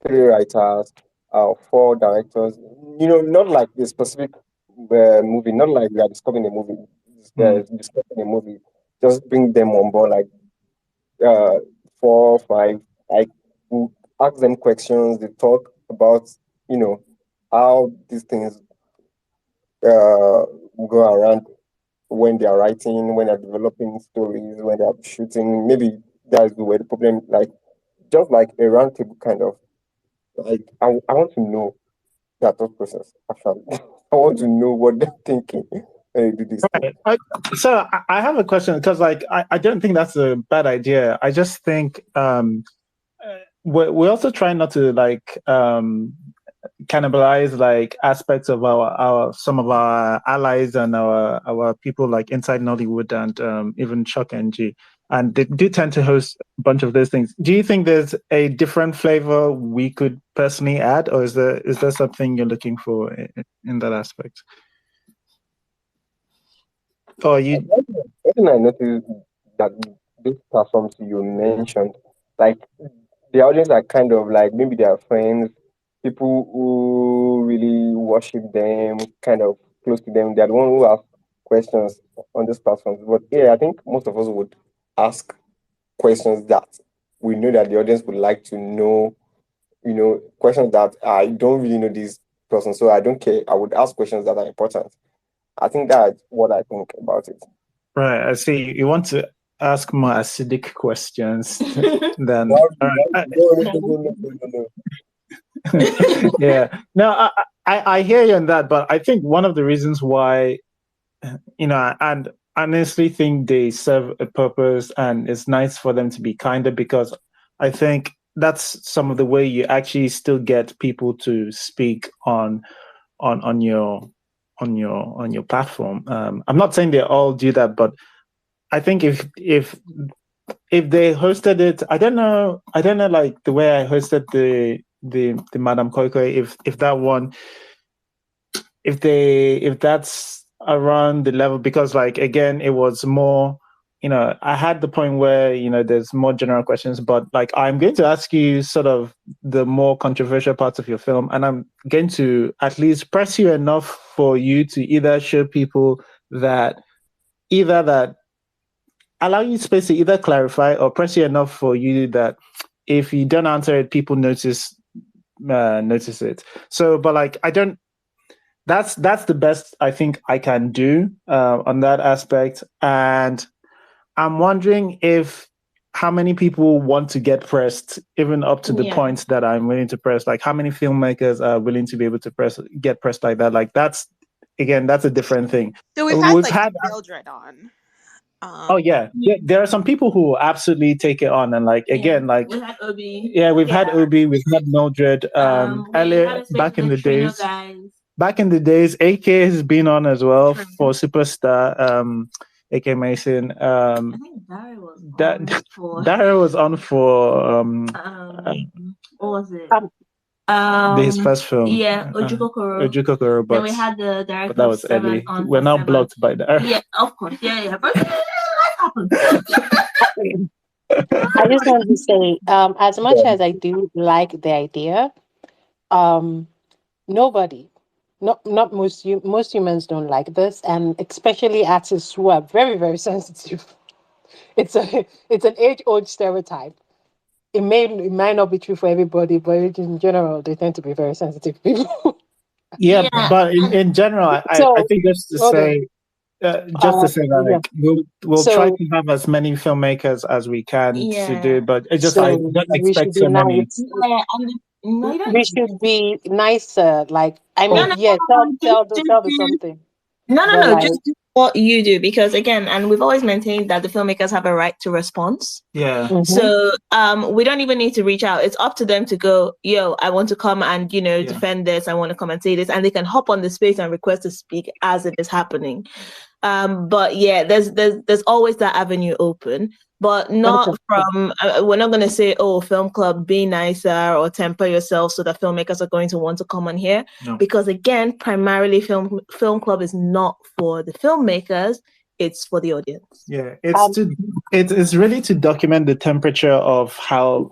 3 writers, 4 directors. Not like the specific movie, not like we are discussing a movie, discussing a movie. Just bring them on board, like 4 or 5. Like we ask them questions. They talk about how these things go around when they are writing, when they're developing stories, when they're shooting. Maybe that's where the problem, like, just like a round table kind of. Like, I want to know their thought process, actually. I want to know what they're thinking when they do this thing. So I have a question, because like I don't think that's a bad idea. I just think we also try not to like cannibalize like aspects of our some of our allies and our people like inside Nollywood and even Chuck NG, and they do tend to host a bunch of those things. Do you think there's a different flavor we could personally add, or is there something you're looking for in that aspect? Or you? One thing I noticed that these platforms you mentioned, like, the audience are kind of like maybe their friends, people who really worship them, kind of close to them. They're the one who ask questions on these platforms. But yeah, I think most of us would ask questions that we know that the audience would like to know. Questions that I don't really know this person, so I don't care. I would ask questions that are important. I think that's what I think about it. Right, I see. You want to ask more acidic questions than. Yeah. No, I hear you on that, but I think one of the reasons why, and honestly think they serve a purpose, and it's nice for them to be kinder, because I think that's some of the way you actually still get people to speak on your platform. I'm not saying they all do that, but I think if they hosted it, I don't know, like the way I hosted the Madame Coco, if that one, if that's around the level, because like again, it was more, I had the point where there's more general questions, but like I'm going to ask you sort of the more controversial parts of your film, and I'm going to at least press you enough for you to either show people that allow you space to either clarify, or press you enough for you that if you don't answer it, people notice it. So, but like I don't. That's the best I think I can do on that aspect, and I'm wondering how many people want to get pressed, even up to the point that I'm willing to press. Like, how many filmmakers are willing to be able to get pressed like that? Like, that's a different thing. So we've had Mildred on. Oh yeah, there are some people who absolutely take it on, and like again, like we had Obi. Yeah, we've had Obi, we've had Mildred. Earlier, back in the days. Back in the days, AK has been on as well for Superstar. A.K. Mason. I think Barry was That on for Daryl was on for what was it? his first film. Yeah, Ojukokoro. Ojukokoro, Then we but had the director that of was Seven early. on We're for now Seven. blocked by Daryl. Yeah, of course. Yeah. But life happens. I just want to say, as much as I do like the idea, nobody, not most humans don't like this, and especially artists who are very, very sensitive. It's an age-old stereotype. It might not be true for everybody, but in general, they tend to be very sensitive people. Yeah, but in general, I So, think just to hold on. say, that Yeah. like we'll try to have as many filmmakers as we can to do, but it's just I So don't we should expect be so many. nice. Yeah, and no, you don't We need to. should be nicer. Like, I No, mean, no, yeah, just tell the do. something. No, But like, just do what you do, because again, and we've always maintained that the filmmakers have a right to response. Yeah. So we don't even need to reach out. It's up to them to go, yo, I want to come and defend this. I want to come and say this, and they can hop on the space and request to speak as it is happening. But yeah, there's always that avenue open, but not from. We're not going to say, oh, film club, be nicer or temper yourself so that filmmakers are going to want to come on here. No. Because again, primarily film club is not for the filmmakers; it's for the audience. Yeah, it's really to document the temperature of how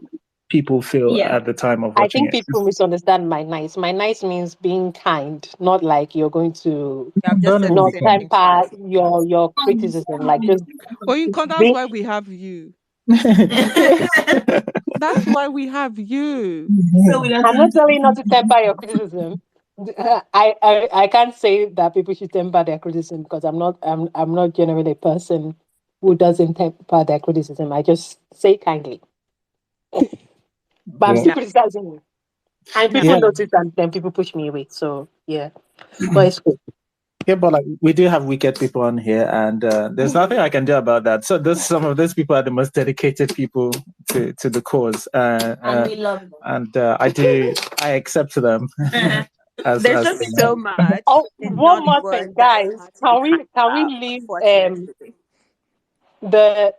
people feel at the time of I watching think people misunderstand my nice. My nice means being kind, not like you're going to I've just said the not same thing temper twice. your criticism. Like just Oyinkan, that's why we have you. That's why we have you. I'm not telling you not to temper your criticism. I can't say that people should temper their criticism because I'm not generally a person who doesn't temper their criticism. I just say kindly. But I'm still criticizing you. And people notice and then people push me away. So yeah. But it's cool. Yeah, but like we do have wicked people on here, and there's nothing I can do about that. So some of those people are the most dedicated people to the cause, and we love them. And I accept them. There's just so much. Oh, in one more Nollywood thing, that is guys. hard to be Can we kind about, leave unfortunately.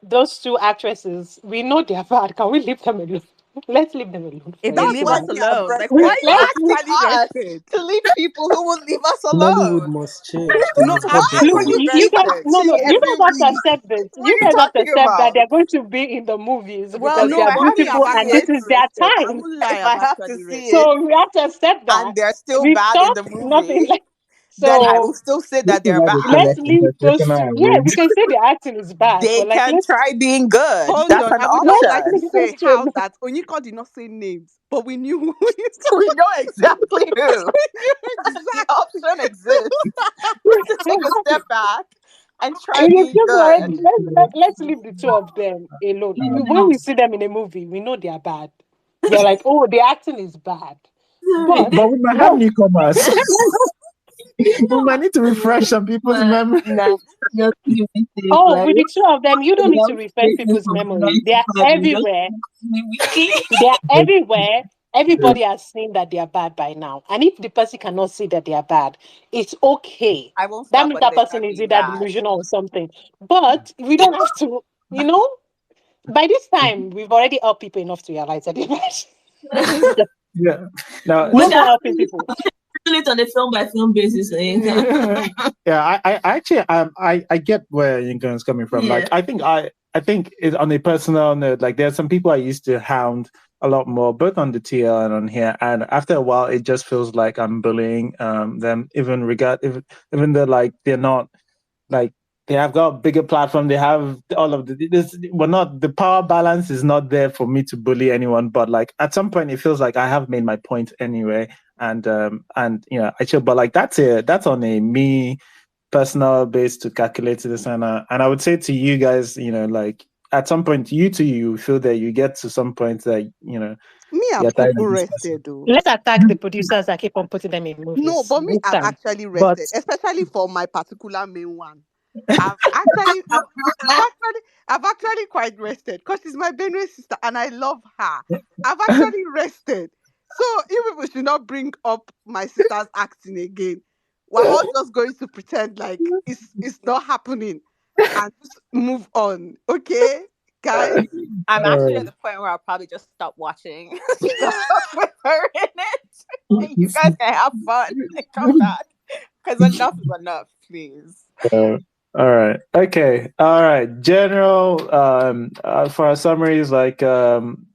those two actresses? We know they're bad. Can we leave them alone? Let's leave them alone. If For they a leave while. us alone, like Why why are you are you asking actually us rested? to leave people who will leave us Nollywood alone? must change. They No, must how get Look, can better. you you keep guys, no, tea you every guys have to week? accept this. What You are you guys have to talking accept that about? they're going to be in the movies Well, because no, they are I actually beautiful have and this yet is to their rest it. I time. won't lie, If I've I have to actually see rested. it. So we have to accept that. And they're still We've bad in the talked nothing movie, like then I so. will still say This that is they're not a bad. Let's correct leave those interpretation, I two. Yeah, agree. we can say the acting is bad, They but like can let's try being good. Hold That's on. an I would just like to option. say question. how that Oyinkan did not say names, but we knew who We know exactly who. exactly. The option exists to take a step back and try It is being just like good. let's leave the two of them alone. When we see them in a movie, we know they are bad. We're like, oh, the acting is bad. But we might have newcomers. We might need to refresh some people's memory. oh, with the two of them, you don't need to refresh people's memory. They are everywhere. They are everywhere. Everybody has seen that they are bad by now. And if the person cannot see that they are bad, it's okay. I won't That stop means that until they person start is being either bad. delusional or something. But we don't have to, by this time, we've already helped people enough to realize that they're bad. Yeah. Now, No more helping people. Do it on a film by film basis. yeah, I actually I get where Yinkan's coming from. Yeah. Like I think it, on a personal note, like there's some people I used to hound a lot more, both on the TL and on here, and after a while it just feels like I'm bullying them, even though like they're not like they have got a bigger platform, they have all of the power balance is not there for me to bully anyone, but like at some point it feels like I have made my point anyway. And I chill, but like that's on a me personal base to calculate this, and I would say to you guys, like at some point you feel that you get to some point that Me, I'm you're tired of this rested though. Let's attack the producers that keep on putting them in movies. No, but me, this I'm time. actually But rested, especially for my particular main one. I've actually quite rested because she's my Benue sister and I love her. I've actually rested. So you people should not bring up my sister's acting again. We're all just going to pretend like it's not happening. and just move on. Okay, guys? I'm All actually right. at the point where I'll probably just stop watching stuff with her in it. And you guys can have fun and come back. Because enough is enough, please. Uh, all right. Okay. All right. General. For our summaries, like I'm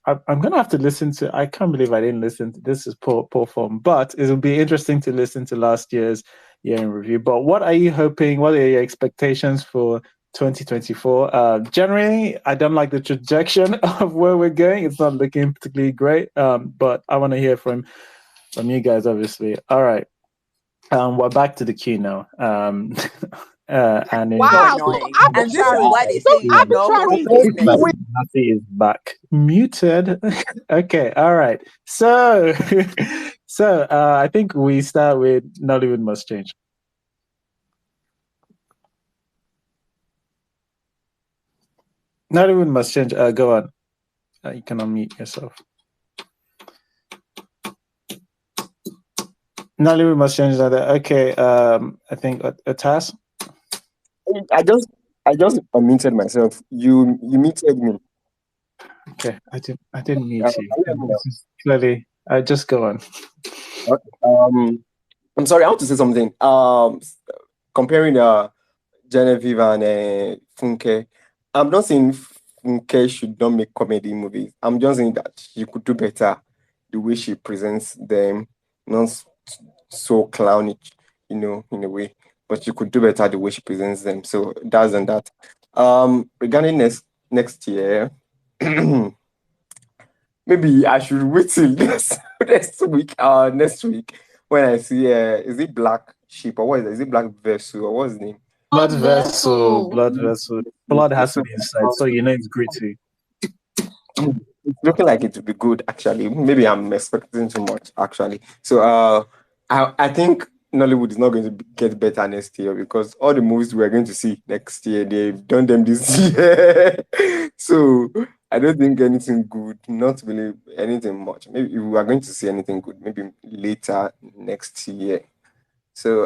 gonna have to listen to. I can't believe I didn't listen to. This is poor form, but it will be interesting to listen to last year's year in review. But what are you hoping? What are your expectations for 2024? Generally, I don't like the trajectory of where we're going. It's not looking particularly great. But I want to hear from you guys, obviously. All right. We're back to the queue now. And So Wow, so annoying. And this is arbitrary. why they So say you know who's arbitrary. business. Wait, Natty is back. Muted. Okay, all right. So, I think we start with Nollywood Must Change. Nollywood Must Change. Go on. You can unmute yourself. Nollywood Must Change. Okay. I think a task. I just unmuted myself. You muted me. Okay, I didn't mute you. Can you hear me This is clearly. Just go on. now? I'm sorry. I want to say something. Comparing Genevieve and Funke, I'm not saying Funke should not make comedy movies. I'm just saying that she could do better the way she presents them, not so clownish, in a way. But she could do better the way she presents them. So that's and that. Regarding next year, maybe I should wait till next week when I see is it Black Sheep or what is it? Is it Black Vessel or what's his name? Blood vessel. Blood vessel. Blood has to be inside, so you know it's gritty. It's looking like it would be good actually. Maybe I'm expecting too much actually. So I think Nollywood is not going to get better next year because all the movies we're going to see next year, they've done them this year. So I don't think anything good, not really anything much. Maybe if we are going to see anything good, maybe later next year. So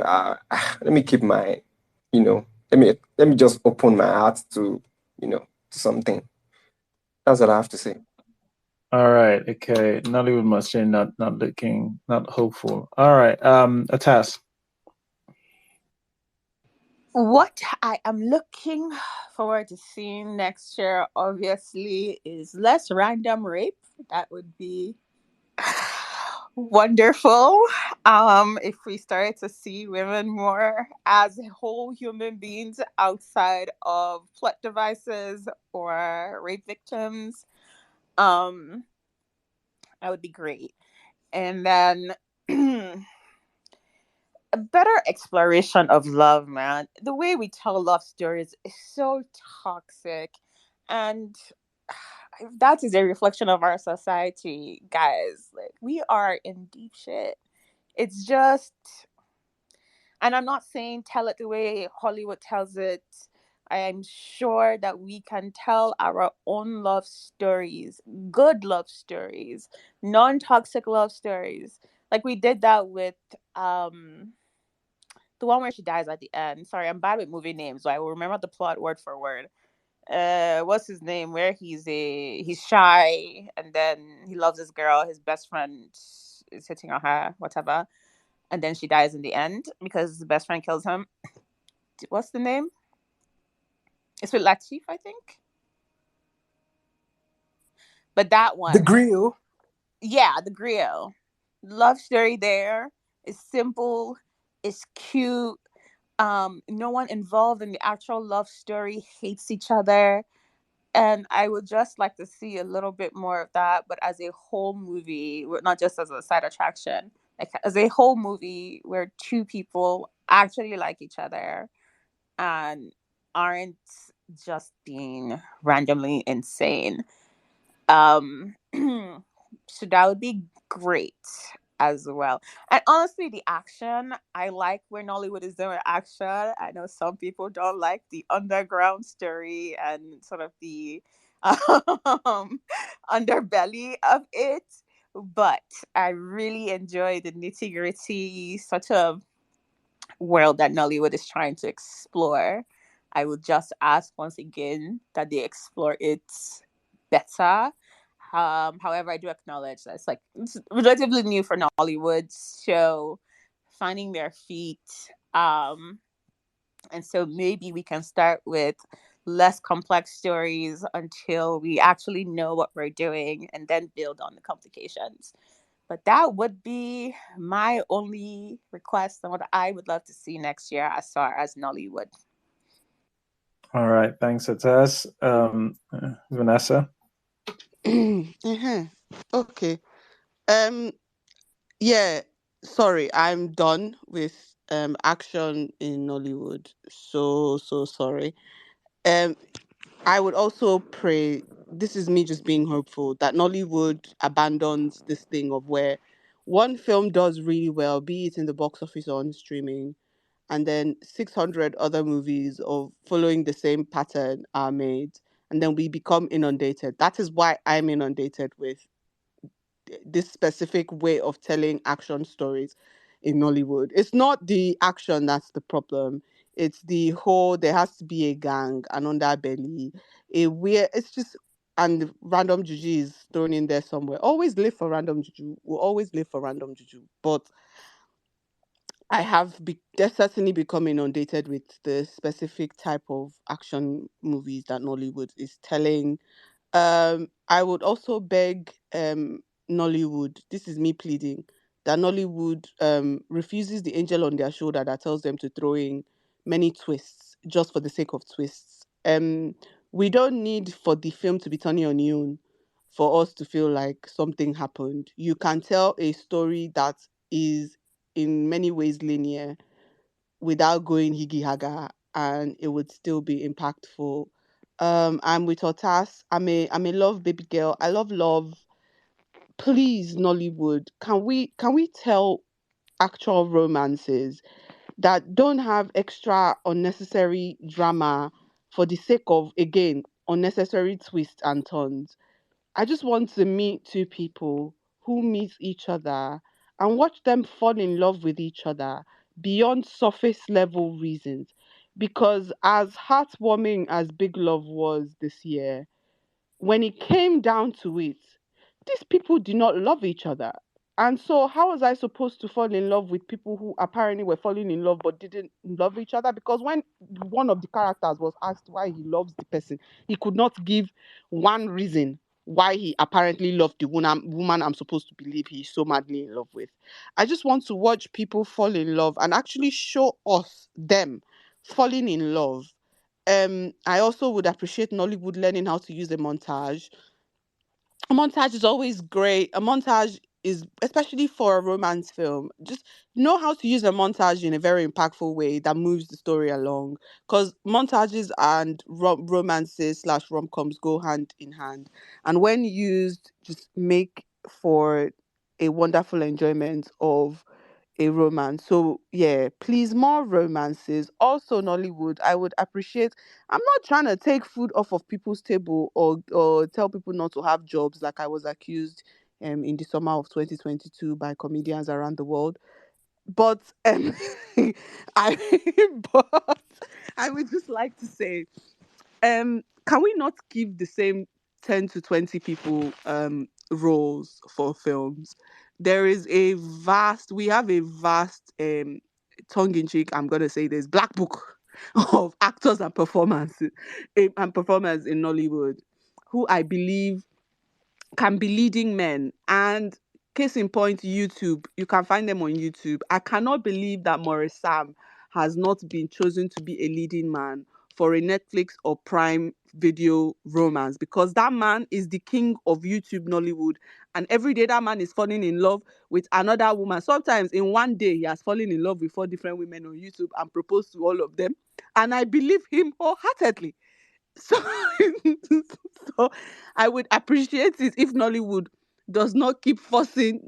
let me keep my, let me just open my heart to, to something. That's what I have to say. All right. Okay. Nollywood Must Change. Not looking. Not hopeful. All right. A task. What I am looking forward to seeing next year, obviously, is less random rape. That would be wonderful. If we started to see women more as whole human beings outside of plot devices or rape victims, that would be great. And then a better exploration of love, man. The way we tell love stories is so toxic, and that is a reflection of our society, guys. Like, we are in deep shit. It's just, and I'm not saying tell it the way Hollywood tells it. I am sure that we can tell our own love stories, good love stories, non-toxic love stories. Like we did that with the one where she dies at the end. Sorry, I'm bad with movie names, so I will remember the plot word for word. What's his name? Where he's shy and then he loves this girl. His best friend is hitting on her, whatever, and then she dies in the end because the best friend kills him. What's the name? It's with Latif, I think. But that one, The Grill. yeah, the grill. Love story there is simple, it's cute. No one involved in the actual love story hates each other, and I would just like to see a little bit more of that, but as a whole movie, not just as a side attraction, like as a whole movie where two people actually like each other and aren't just being randomly insane. um so that would be great as well. And honestly, the action, I like where Nollywood is doing action. I know some people don't like the underground story and sort of the um, underbelly of it, but I really enjoy the nitty gritty sort of world that Nollywood is trying to explore. I would just ask once again that they explore it better. However, I do acknowledge that it's relatively new for Nollywood, so finding their feet. And so maybe we can start with less complex stories until we actually know what we're doing and then build on the complications. But that would be my only request and what I would love to see next year as far as Nollywood. All right, thanks, Atas. Vanessa. Uh-huh. Okay. Yeah. Sorry, I'm done with action in Nollywood. So sorry. Um, I would also pray. This is me just being hopeful that Nollywood abandons this thing of where one film does really well, be it in the box office or on streaming, and then 600 other movies of following the same pattern are made, and then we become inundated. That is why I'm inundated with this specific way of telling action stories in Nollywood. It's not the action that's the problem. It's the whole there has to be a gang, an underbelly, a weird. It's just and random juju is thrown in there somewhere. Always live for random juju. We'll always live for random juju. But there's certainly become inundated with the specific type of action movies that Nollywood is telling. I would also beg Nollywood, this is me pleading, that Nollywood refuses the angel on their shoulder that tells them to throw in many twists just for the sake of twists. We don't need for the film to be turning on your own for us to feel like something happened. You can tell a story that is in many ways linear without going higgy haga, and it would still be impactful. I'm with Otas. I'm a love baby girl. I love love. Please, Nollywood, can we tell actual romances that don't have extra unnecessary drama for the sake of, again, unnecessary twists and turns? I just want to meet two people who meet each other and watch them fall in love with each other beyond surface level reasons. Because as heartwarming as Big Love was this year, when it came down to it, these people did not love each other. And so, how was I supposed to fall in love with people who apparently were falling in love but didn't love each other? Because when one of the characters was asked why he loves the person, he could not give one reason why he apparently loved the woman I'm supposed to believe he's so madly in love with. I just want to watch people fall in love and actually show us them falling in love. I also would appreciate Nollywood learning how to use a montage is always great. A montage is, especially for a romance film, just know how to use a montage in a very impactful way that moves the story along. Because montages and romances slash rom-coms go hand in hand. And when used, just make for a wonderful enjoyment of a romance. So yeah, please more romances. Also Nollywood, I would appreciate. I'm not trying to take food off of people's table or tell people not to have jobs like I was accused in the summer of 2022 by comedians around the world. But I but I would just like to say can we not give the same 10 to 20 people roles for films? We have a vast tongue-in-cheek, I'm gonna say this, black book of actors and performers in Nollywood who I believe can be leading men. And case in point, YouTube. You can find them on YouTube. I cannot believe that Maurice Sam has not been chosen to be a leading man for a Netflix or Prime Video romance, because that man is the king of YouTube Nollywood. And every day that man is falling in love with another woman. Sometimes in one day he has fallen in love with 4 different women on YouTube and proposed to all of them. And I believe him wholeheartedly. So, so I would appreciate it if Nollywood does not keep forcing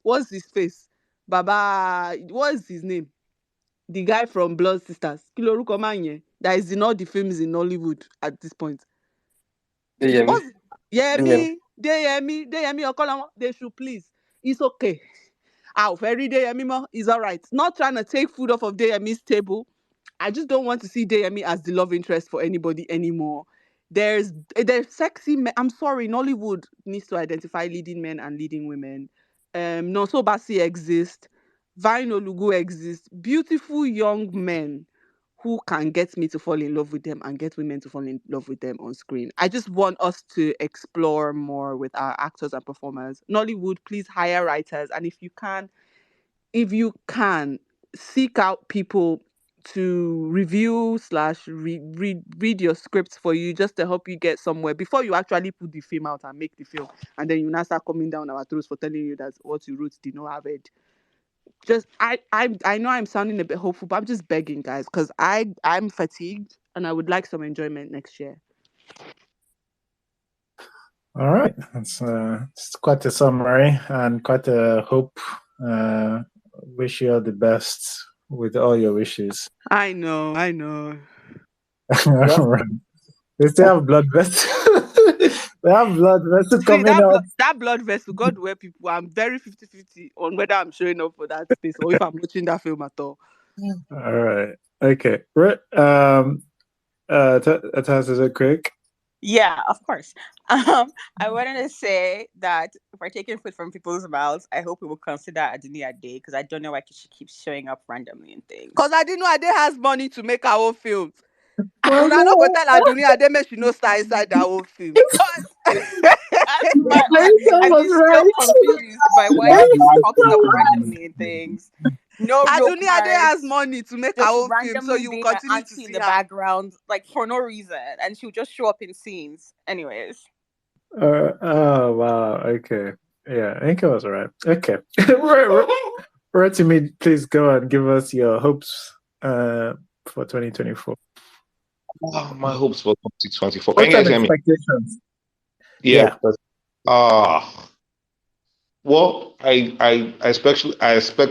what's his face? Baba, what's his name? The guy from Blood Sisters. Kiloruko Manye, that is in all the films in Nollywood at this point. Deyemi. What's Deyemi. Deyemi Okolamo, they should please. It's okay. Very Deyemi, it's all right. Not trying to take food off of Deyemi's table I just don't want to see Deyemi as the love interest for anybody anymore. There's sexy men. I'm sorry, Nollywood needs to identify leading men and leading women. Nonso Basi exists. Vine Olugu exists. Beautiful young men who can get me to fall in love with them and get women to fall in love with them on screen. I just want us to explore more with our actors and performers. Nollywood, please hire writers. And if you can, seek out people to review slash read your scripts for you, just to help you get somewhere before you actually put the film out and make the film, and then you now start coming down our throats for telling you that what you wrote did not have it. Just I know I'm sounding a bit hopeful, but I'm just begging, guys, because I'm fatigued and I would like some enjoyment next year. All right, that's it's quite a summary and quite a hope. Wish you all the best with all your wishes. I know. All right. They still have blood vessels. They have blood vessels See, coming out. that blood vessel, God where people, I'm very 50-50 on whether I'm showing up for that space or if I'm watching that film at all. All right. Okay. Right. Taz, is it quick? Yeah, of course. I wanted to say that if we're taking food from people's mouths, I hope we will consider Aduni Ade, because I don't know why she keeps showing up randomly in things. Because Aduni Ade has money to make our own films. Well, Una no go tell Aduni Ade make she no star inside our own film. That's my I'm just so confused by why she pops up randomly in things. No real Aduni Ade has parts, money to make just our own film, so randomly you will being an continue to auntie in see the her. background, like for no reason, and she'll just show up in scenes. Anyways. Oh wow. Okay. Yeah, I think it was all right. Okay. Right to me, please go and give us your hopes for 2024. My hopes for 2024. Can Hopes you guys and hear me? expectations. Yeah. Well, I expect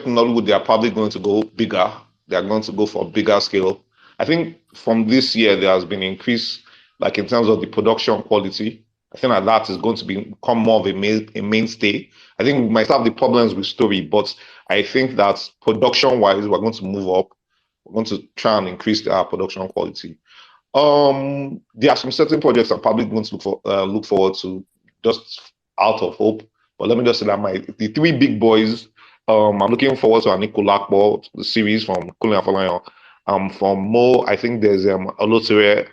Nollywood, they are probably going to go bigger. They are going to go for a bigger scale. I think from this year there has been increase, like in terms of the production quality. I think that is going to become more of a mainstay. I think we might have the problems with story, but I think that production-wise, we're going to move up. We're going to try and increase our production quality. There are some certain projects I'm probably going to look forward to, just out of hope. But let me just say that the three big boys, I'm looking forward to Aniko Lakbo, the series from Kunle Afolayan. From Mo, I think there's Oloture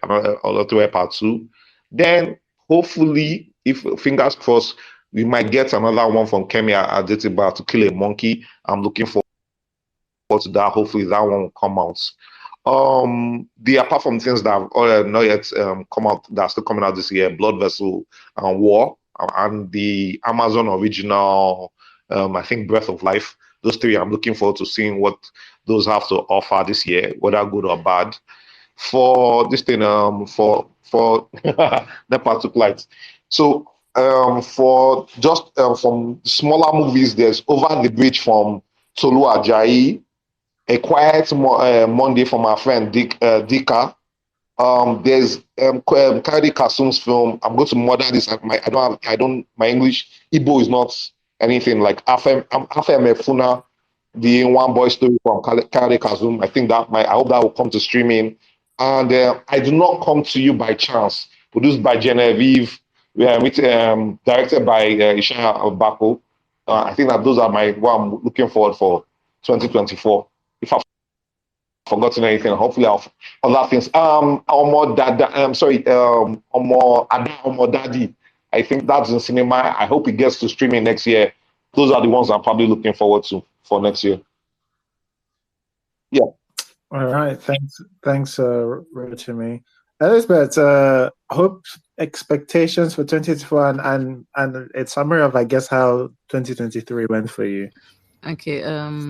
Part 2. Then hopefully, if fingers crossed, we might get another one from Kemi Adetiba to Kill a Monkey. I'm looking forward to that. Hopefully that one will come out. The apart from things that have not yet come out, that are still coming out this year, Blood Vessel and War, and the Amazon original, I think Breath of Life. Those three, I'm looking forward to seeing what those have to offer this year, whether good or bad. For this thing, for the particular light. So for just from smaller movies, there's Over the Bridge from Tolu Ajayi, A Quiet Monday from our friend Dika. There's Kari Kasum's film. I'm going to murder this. My English Igbo is not anything like Afem Efuna, the One Boy Story from Kari Kasum. I hope that will come to streaming. And I Do Not Come to You by Chance, produced by Genevieve, directed by Ishaya Bako. I think that those are what I'm looking forward for 2024. If I've forgotten anything, hopefully I'll other things. Omo Dada, Omo Ada, Omo Daddy. I think that's in cinema. I hope it gets to streaming next year. Those are the ones I'm probably looking forward to for next year. Yeah. All right. Thanks, Rotimi. Elizabeth, hope expectations for 2024 and a summary of, I guess, how 2023 went for you. Okay,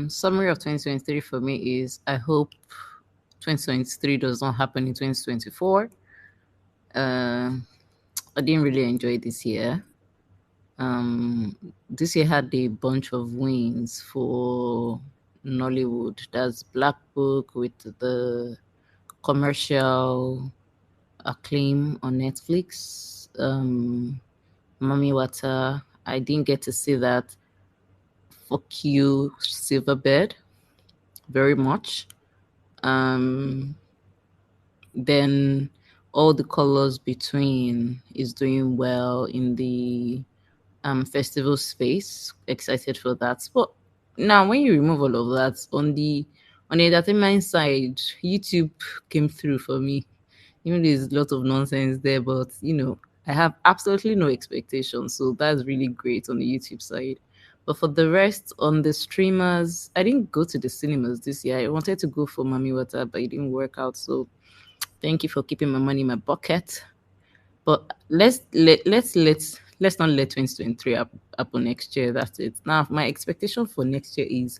summary of 2023 for me is I hope 2023 does not happen in 2024. I didn't really enjoy this year. This year had a bunch of wins for Nollywood. That's Black Book with the commercial acclaim on Netflix. Mami Wata, I didn't get to see that. Fuck you, Silverbird, very much. Then All the Colors Between is doing well in the festival space. Excited for that. But now when you remove all of that, on the entertainment side, YouTube came through for me. Even though there's a lot of nonsense there, but I have absolutely no expectations. So that's really great on the YouTube side. But for the rest, on the streamers, I didn't go to the cinemas this year. I wanted to go for Mami Water, but it didn't work out. So thank you for keeping my money in my pocket. But let's not let 2023 happen next year. That's it. Now my expectation for next year is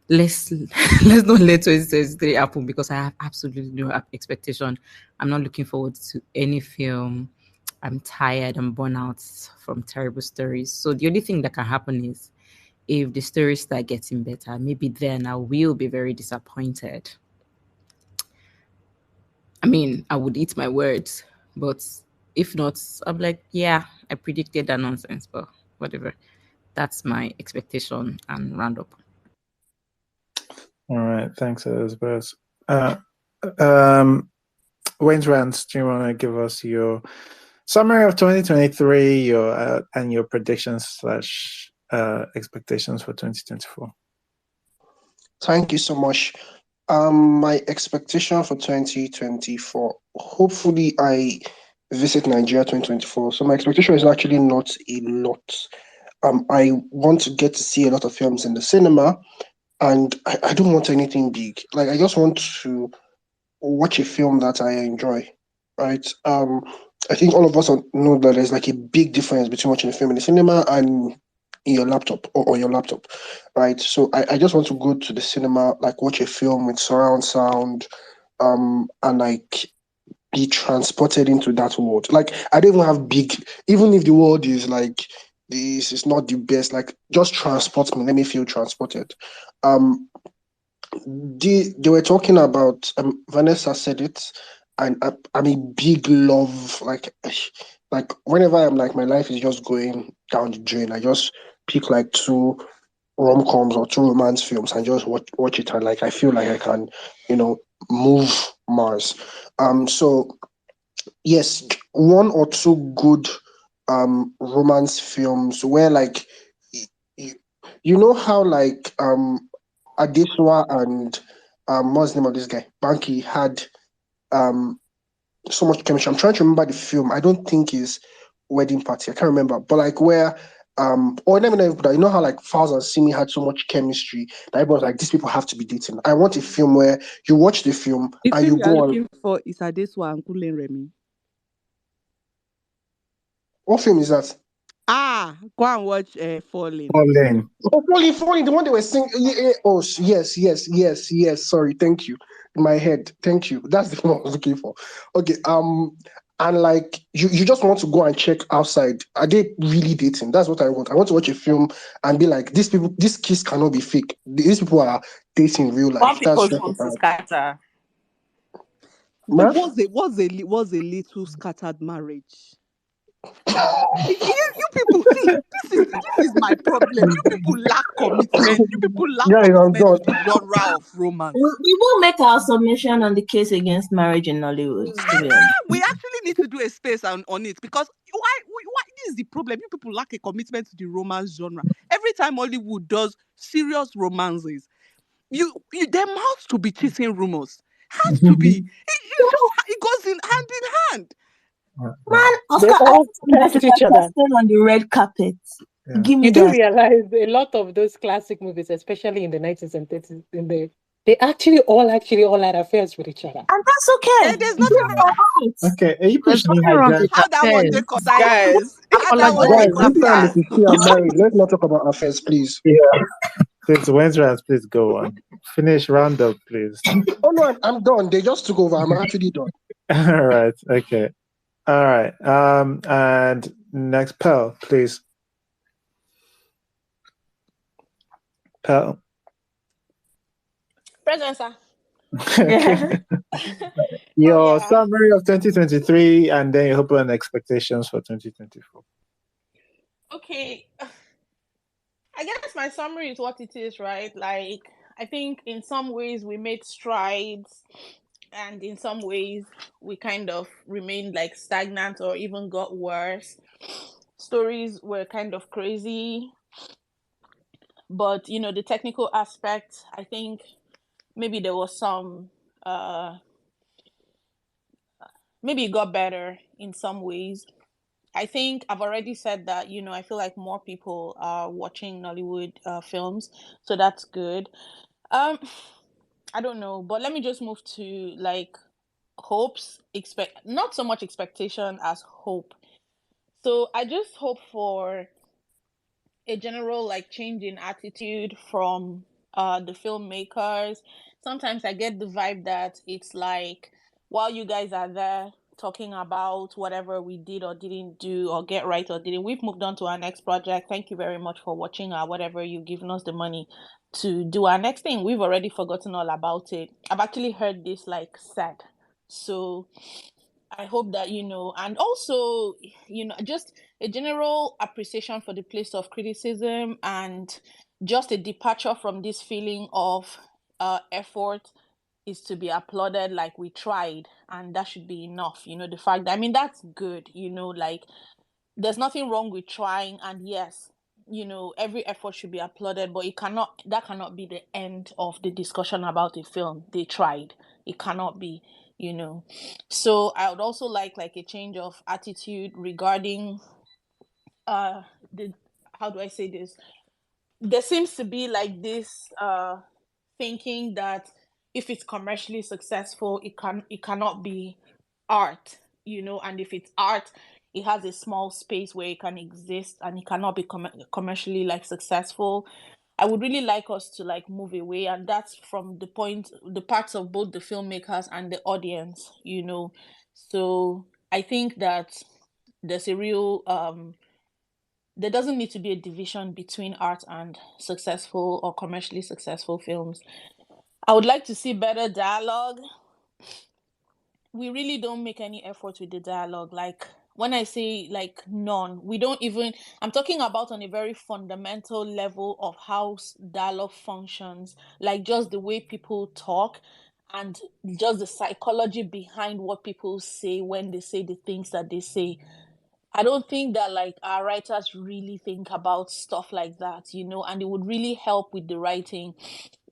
let's not let 2023 happen, because I have absolutely no expectation. I'm not looking forward to any film. I'm tired. I'm burnt out from terrible stories. So the only thing that can happen is if the stories start getting better, maybe then I will be very disappointed. I mean, I would eat my words, but if not, I'm like, yeah, I predicted that nonsense, but whatever. That's my expectation and roundup. All right, thanks, Elizabeth. Wayne's Rants, do you want to give us your summary of 2023, and your predictions / expectations for 2024? Thank you so much. My expectation for 2024. Hopefully, I visit Nigeria 2024. So my expectation is actually not a lot. I want to get to see a lot of films in the cinema, and I don't want anything big. Like, I just want to watch a film that I enjoy, right? I think all of us know that there's like a big difference between watching a film in the cinema and in your laptop or on your laptop, right? So I just want to go to the cinema, like watch a film with surround sound, and like be transported into that world. Like, I don't even have big, even if the world is like this is not the best, like just transport me, let me feel transported. Um, they were talking about Vanessa said it, and I'm a big love like whenever I'm like my life is just going down the drain, I just pick like two rom-coms or two romance films and just watch it, and like I feel like I can, move Mars. So yes, one or two good romance films where like y- you know how like Adeswa and what's the name of this guy? Banky had um so much chemistry. I'm trying to remember the film. I don't think it's Wedding Party. I can't remember. But like where or let me know that you know how like Fowles and Simi had so much chemistry that everyone's like, these people have to be dating. I want a film where you watch the film The and film you you are go on. looking for is Adeswa and Kulen Remy. What film is that? Go and watch Falling. Pauline. Oh, Falling, the one they were singing. Oh, yes. Sorry, thank you. In my head, thank you. That's the one I was looking for. Okay, and like you just want to go and check outside. Are they really dating? That's what I want. I want to watch a film and be like, these people, this kiss cannot be fake. These people are dating in real One life. people That's don't what want I to want. scatter. Man? Was a little scattered marriage. You people see, this is my problem. You people lack commitment. You people lack Guys, I'm commitment done. to the genre of romance. We will make our submission on the case against marriage in Nollywood, to be honest. We actually need to do a space on it, because why this is the problem. You people lack a commitment to the romance genre. Every time Hollywood does serious romances, there must to be chasing rumors. Has to be. It goes in hand. Man, They Oscar all Isaac test each other. on the red carpet. Yeah. Give me You do that. realize a lot of those classic movies, especially in the 90s and 30s, they actually all had affairs with each other. And that's okay. There's nothing wrong. Okay, are you There's pushing nothing wrong hijack? with How that one affairs. take concern you? Guys, How that one Guys, take this time concern? if you are married, let's not talk about affairs, please. Yeah. Please, Wayne's Rants, please go on. Finish roundup, please. Oh no, I'm done. They just took over. I'm actually done. All right. Okay. All right. And next, Pearl, please. Pearl. Present, sir. Okay. Your summary of 2023 and then your hope and expectations for 2024. Okay. I guess my summary is what it is, right? Like, I think in some ways we made strides, and in some ways we kind of remained like stagnant or even got worse. Stories were kind of crazy, but the technical aspect, I think maybe there was some maybe it got better in some ways. I think I've already said that, I feel like more people are watching Nollywood films, so that's good. Um, I don't know, but let me just move to like hopes, not so much expectation as hope. So I just hope for a general like change in attitude from the filmmakers. Sometimes I get the vibe that it's like while you guys are there talking about whatever we did or didn't do or get right or didn't, we've moved on to our next project. Thank you very much for watching or whatever. You've given us the money to do our next thing. We've already forgotten all about it. I've actually heard this like said. So I hope that, and also, just a general appreciation for the place of criticism and just a departure from this feeling of effort is to be applauded, like we tried, and that should be enough. The fact that, I mean, that's good, like there's nothing wrong with trying, and yes, every effort should be applauded, but that cannot be the end of the discussion about a film. They tried. It cannot be, so I would also like a change of attitude regarding the how do I say this, there seems to be like this thinking that if it's commercially successful, it cannot be art, and if it's art, it has a small space where it can exist and it cannot be commercially like successful. I would really like us to like move away, and that's from the parts of both the filmmakers and the audience, so I think that there's a real there doesn't need to be a division between art and successful or commercially successful films. I would like to see better dialogue. We really don't make any effort with the dialogue. Like when I say like none, we don't even, I'm talking about on a very fundamental level of how dialogue functions, like just the way people talk and just the psychology behind what people say when they say the things that they say. I don't think that like our writers really think about stuff like that, and it would really help with the writing,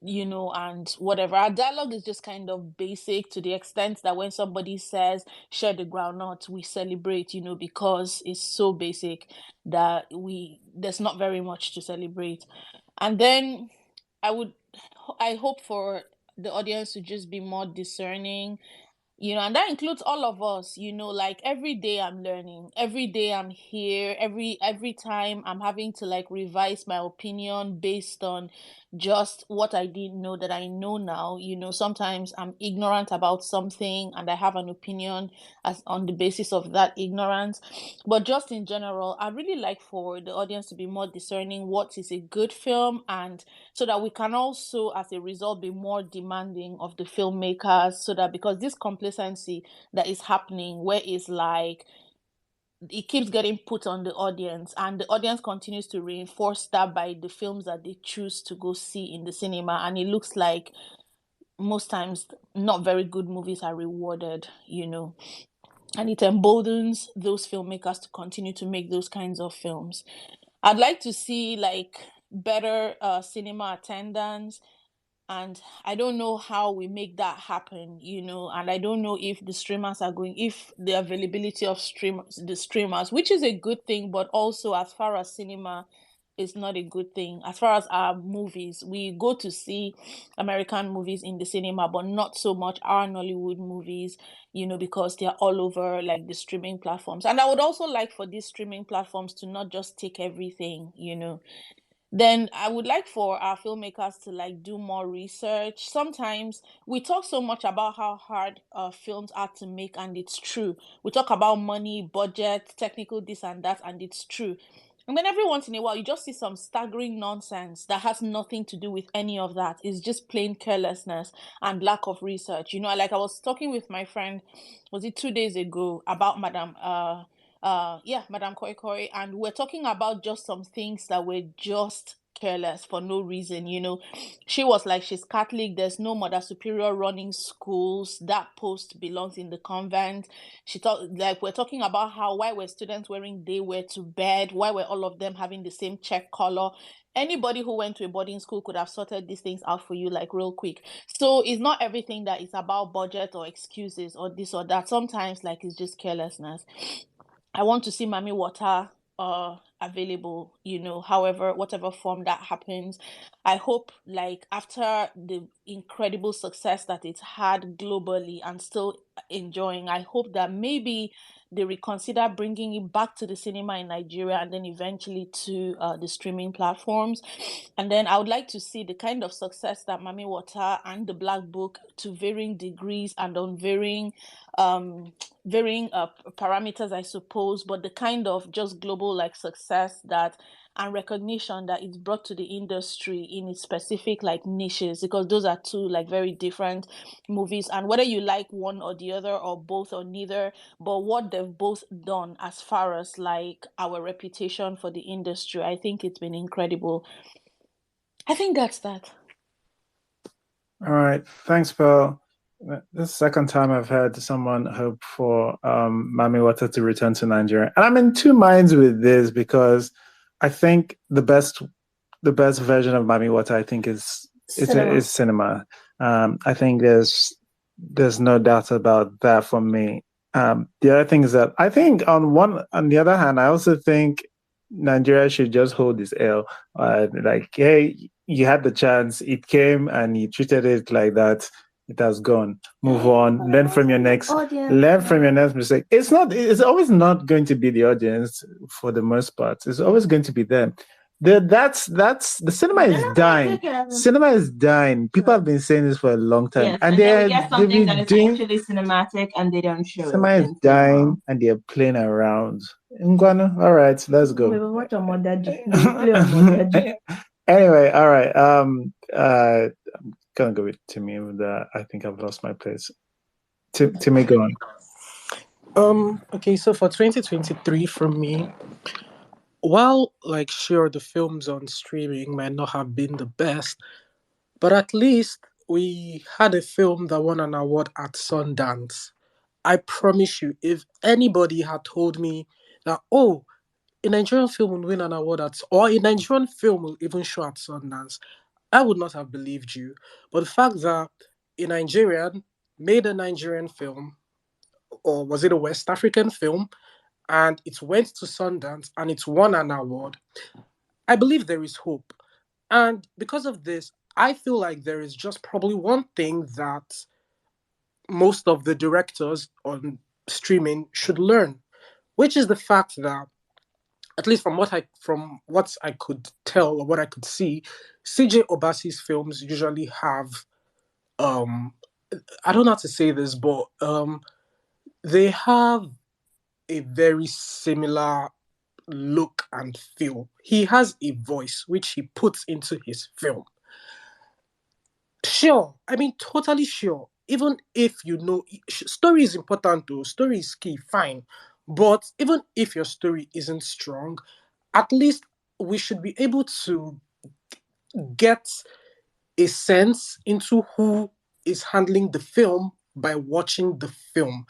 and whatever. Our dialogue is just kind of basic to the extent that when somebody says share the groundnut, we celebrate, because it's so basic that there's not very much to celebrate. And then I hope for the audience to just be more discerning, and that includes all of us, like every day I'm learning, every day I'm here, every time I'm having to like revise my opinion based on just what I didn't know that I know now. Sometimes I'm ignorant about something and I have an opinion as on the basis of that ignorance. But just in general, I really like for the audience to be more discerning what is a good film, and so that we can also as a result be more demanding of the filmmakers, so that because this complacency that is happening where it's like it keeps getting put on the audience and the audience continues to reinforce that by the films that they choose to go see in the cinema, and it looks like most times not very good movies are rewarded, and it emboldens those filmmakers to continue to make those kinds of films. I'd like to see like better cinema attendance, and I don't know how we make that happen, and I don't know if the streamers are going, if the availability of the streamers, which is a good thing, but also as far as cinema is not a good thing. As far as our movies, we go to see American movies in the cinema, but not so much our Nollywood movies, because they're all over like the streaming platforms. And I would also like for these streaming platforms to not just take everything, then I would like for our filmmakers to like do more research. Sometimes we talk so much about how hard films are to make, and it's true. We talk about money, budget, technical this and that, and it's true. And then every once in a while, you just see some staggering nonsense that has nothing to do with any of that. It's just plain carelessness and lack of research. Like I was talking with my friend, was it 2 days ago, about Madam Koi Koi, and we're talking about just some things that were just careless for no reason. She was like, she's Catholic, there's no mother superior running schools, that post belongs in the convent. She thought, like, we're talking about how, why were students wearing day wear to bed, why were all of them having the same check color? Anybody who went to a boarding school could have sorted these things out for you, like, real quick. So it's not everything that is about budget or excuses or this or that. Sometimes, like, it's just carelessness. I want to see Mami Water available, however, whatever form that happens. I hope, like, after the incredible success that it's had globally and still enjoying, I hope that maybe they reconsider bringing it back to the cinema in Nigeria and then eventually to the streaming platforms. And then I would like to see the kind of success that Mami Water and the Black Book, to varying degrees and on varying parameters, I suppose, but the kind of just global, like, success that and recognition that it's brought to the industry in its specific, like, niches, because those are two, like, very different movies, and whether you like one or the other or both or neither, but what they've both done as far as, like, our reputation for the industry, I think it's been incredible. I think that's that. All right. Thanks, Pearl. This is the second time I've heard someone hope for Mami Wata to return to Nigeria. And I'm in two minds with this, because I think the best version of Mami Wata, I think, is cinema. I think there's no doubt about that for me. The other thing is that I think on the other hand, I also think Nigeria should just hold its L. Like, hey, you had the chance, it came, and you treated it like that. It has gone. Move on. Learn from your next mistake. It's always not going to be the audience for the most part. It's always going to be them. The cinema is dying. Cinema is dying. People have been saying this for a long time, and then we get something that is actually cinematic, and they don't show it. Cinema is dying, and they're playing around. Ngwanu, all right, let's go. Anyway, all right. I'm gonna go with Timmy. I think I've lost my place. Timmy, go on. Okay, so for 2023, from me, while, like, sure, the films on streaming might not have been the best, but at least we had a film that won an award at Sundance. I promise you, if anybody had told me that, oh, a Nigerian film will win an award or a Nigerian film will even show at Sundance, I would not have believed you. But the fact that a Nigerian made a Nigerian film, or was it a West African film, and it went to Sundance and it won an award, I believe there is hope. And because of this, I feel like there is just probably one thing that most of the directors on streaming should learn, which is the fact that, at least from what I could tell or what I could see, CJ Obasi's films usually have I don't know how to say this, but they have a very similar look and feel. He has a voice which he puts into his film. Sure, I mean, totally sure. Even if story is important though, story is key, fine. But even if your story isn't strong, at least we should be able to get a sense into who is handling the film by watching the film.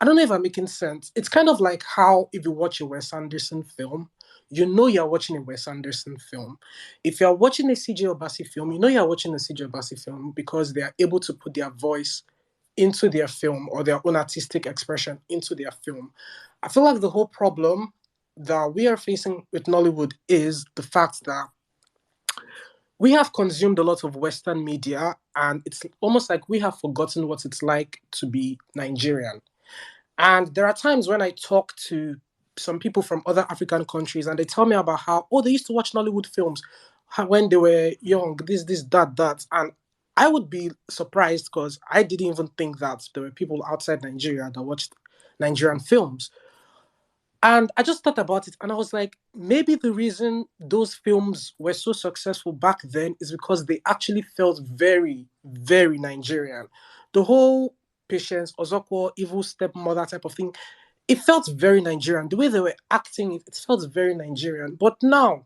I don't know if I'm making sense. It's kind of like how if you watch a Wes Anderson film, you know you're watching a Wes Anderson film. If you're watching a CJ Obasi film, you know you're watching a CJ Obasi film because they are able to put their voice into their film or their own artistic expression into their film. I feel like the whole problem that we are facing with Nollywood is the fact that we have consumed a lot of Western media, and it's almost like we have forgotten what it's like to be Nigerian. And there are times when I talk to some people from other African countries, and they tell me about how, they used to watch Nollywood films when they were young, this, that. And I would be surprised because I didn't even think that there were people outside Nigeria that watched Nigerian films. And I just thought about it and I was like, maybe the reason those films were so successful back then is because they actually felt very, very Nigerian. The whole Patience, Ozokwo, evil stepmother type of thing, it felt very Nigerian. The way they were acting, it felt very Nigerian. But now,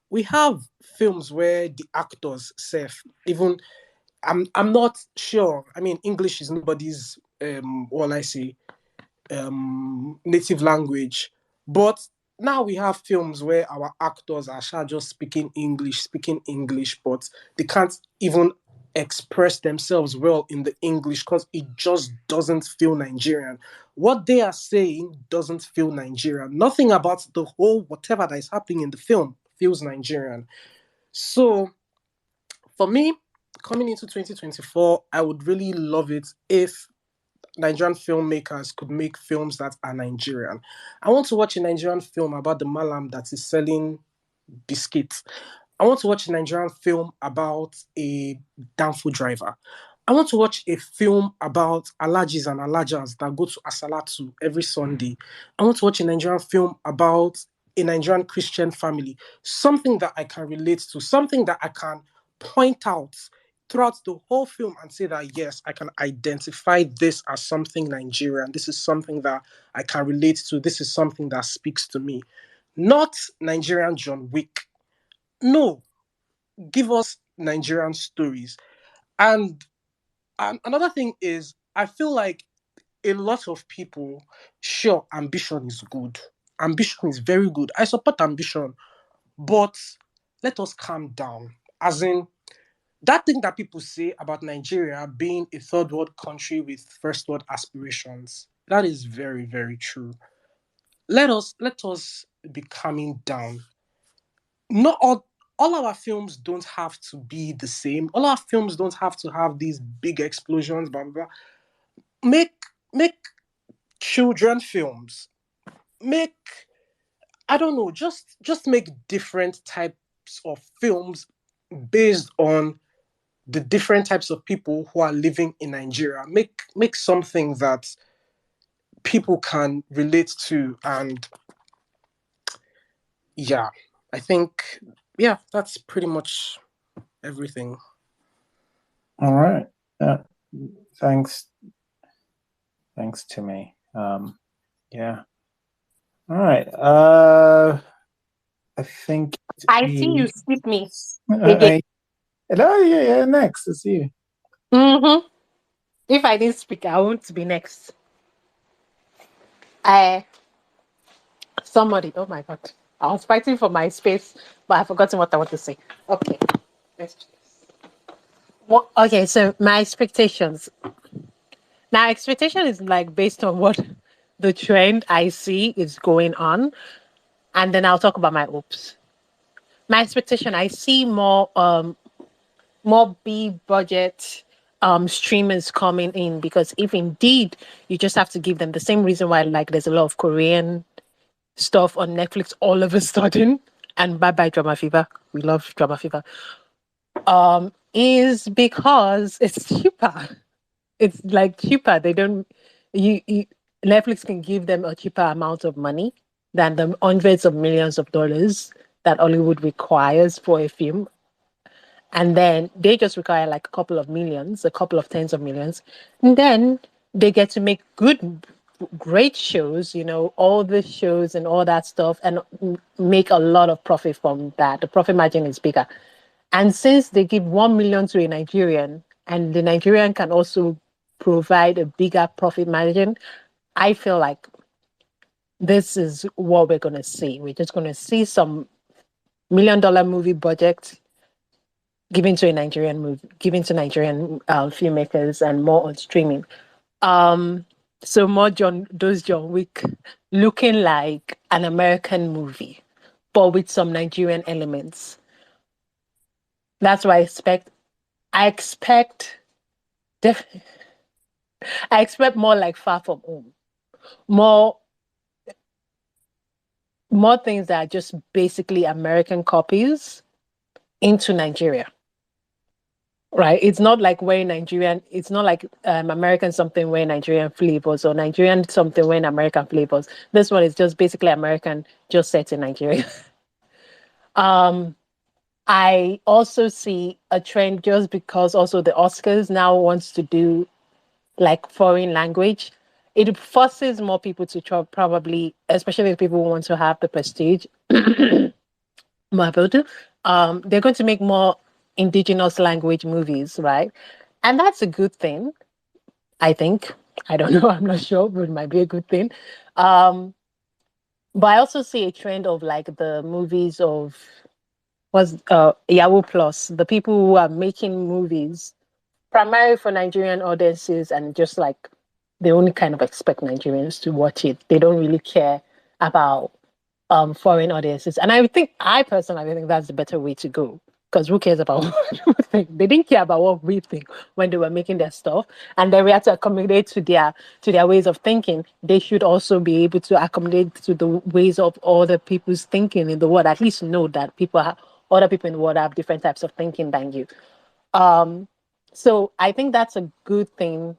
we have films where the actors self even I'm not sure. I mean, English is nobody's all I say native language, but now we have films where our actors are just speaking English, but they can't even express themselves well in the English because it just doesn't feel Nigerian. What they are saying doesn't feel Nigerian. Nothing about the whole whatever that is happening in the film feels Nigerian. So for me, coming into 2024, I would really love it if Nigerian filmmakers could make films that are Nigerian. I want to watch a Nigerian film about the malam that is selling biscuits. I want to watch a Nigerian film about a downfall driver. I want to watch a film about Alajis and Alajas that go to Asalatu every Sunday. I want to watch a Nigerian film about a Nigerian Christian family. Something that I can relate to, something that I can point out throughout the whole film and say that, yes, I can identify this as something Nigerian. This is something that I can relate to. This is something that speaks to me. Not Nigerian John Wick. No, give us Nigerian stories. And another thing is, I feel like a lot of people, sure, ambition is good. Ambition is very good. I support ambition, but let us calm down. As in, that thing that people say about Nigeria being a third world country with first world aspirations, that is very, very true. Let us be calming down. Not all our films don't have to be the same. All our films don't have to have these big explosions, blah blah blah. Make children films. Make I don't know, just make different types of films based on the different types of people who are living in Nigeria. Make something that people can relate to, and yeah, I think yeah, that's pretty much everything. All right. Thanks. Thanks to me. Yeah. All right. I think I see you skip me again. I, yeah. Next, it's you. Mm-hmm. If I didn't speak, I won't be next. I somebody. Oh my god! I was fighting for my space, but I've forgotten what I want to say. Okay. Let's do this. Okay, so my expectations. Now, expectation is like based on what the trend I see is going on, and then I'll talk about my hopes. My expectation, I see more big budget streamers coming in, because if indeed you just have to give them the same reason why, like, there's a lot of Korean stuff on Netflix all of a sudden, and bye bye drama fever, we love drama fever, is because it's cheaper. It's like cheaper. They don't you Netflix can give them a cheaper amount of money than the hundreds of millions of dollars that Hollywood requires for a film. And then they just require like a couple of millions, a couple of tens of millions. And then they get to make great shows, all the shows and all that stuff, and make a lot of profit from that. The profit margin is bigger. And since they give 1 million to a Nigerian, and the Nigerian can also provide a bigger profit margin, I feel like this is what we're going to see. We're just going to see some $1 million movie budget given to a Nigerian movie, given to Nigerian filmmakers, and more on streaming. So more those John Wick looking like an American movie, but with some Nigerian elements. That's what I expect. I expect I expect more like Far From Home, more more things that are just basically American copies into Nigeria. Right? It's not like where Nigerian. It's not like American something where Nigerian flavors, or Nigerian something where American flavors. This one is just basically American, just set in Nigeria. I also see a trend just because also the Oscars now wants to do like foreign language. It forces more people to try, probably, especially the people who want to have the prestige, Mabudu, they're going to make more indigenous language movies, right? And that's a good thing, I think. I don't know, I'm not sure, but it might be a good thing. Um, but I also see a trend of like the movies of was Yahoo Plus, the people who are making movies primarily for Nigerian audiences and just like they only kind of expect Nigerians to watch it. They don't really care about foreign audiences. And I personally think that's the better way to go. Because who cares about what you think? They didn't care about what we think when they were making their stuff. And then we had to accommodate to their ways of thinking. They should also be able to accommodate to the ways of other people's thinking in the world. At least know that other people in the world have different types of thinking than you. Um, so I think that's a good thing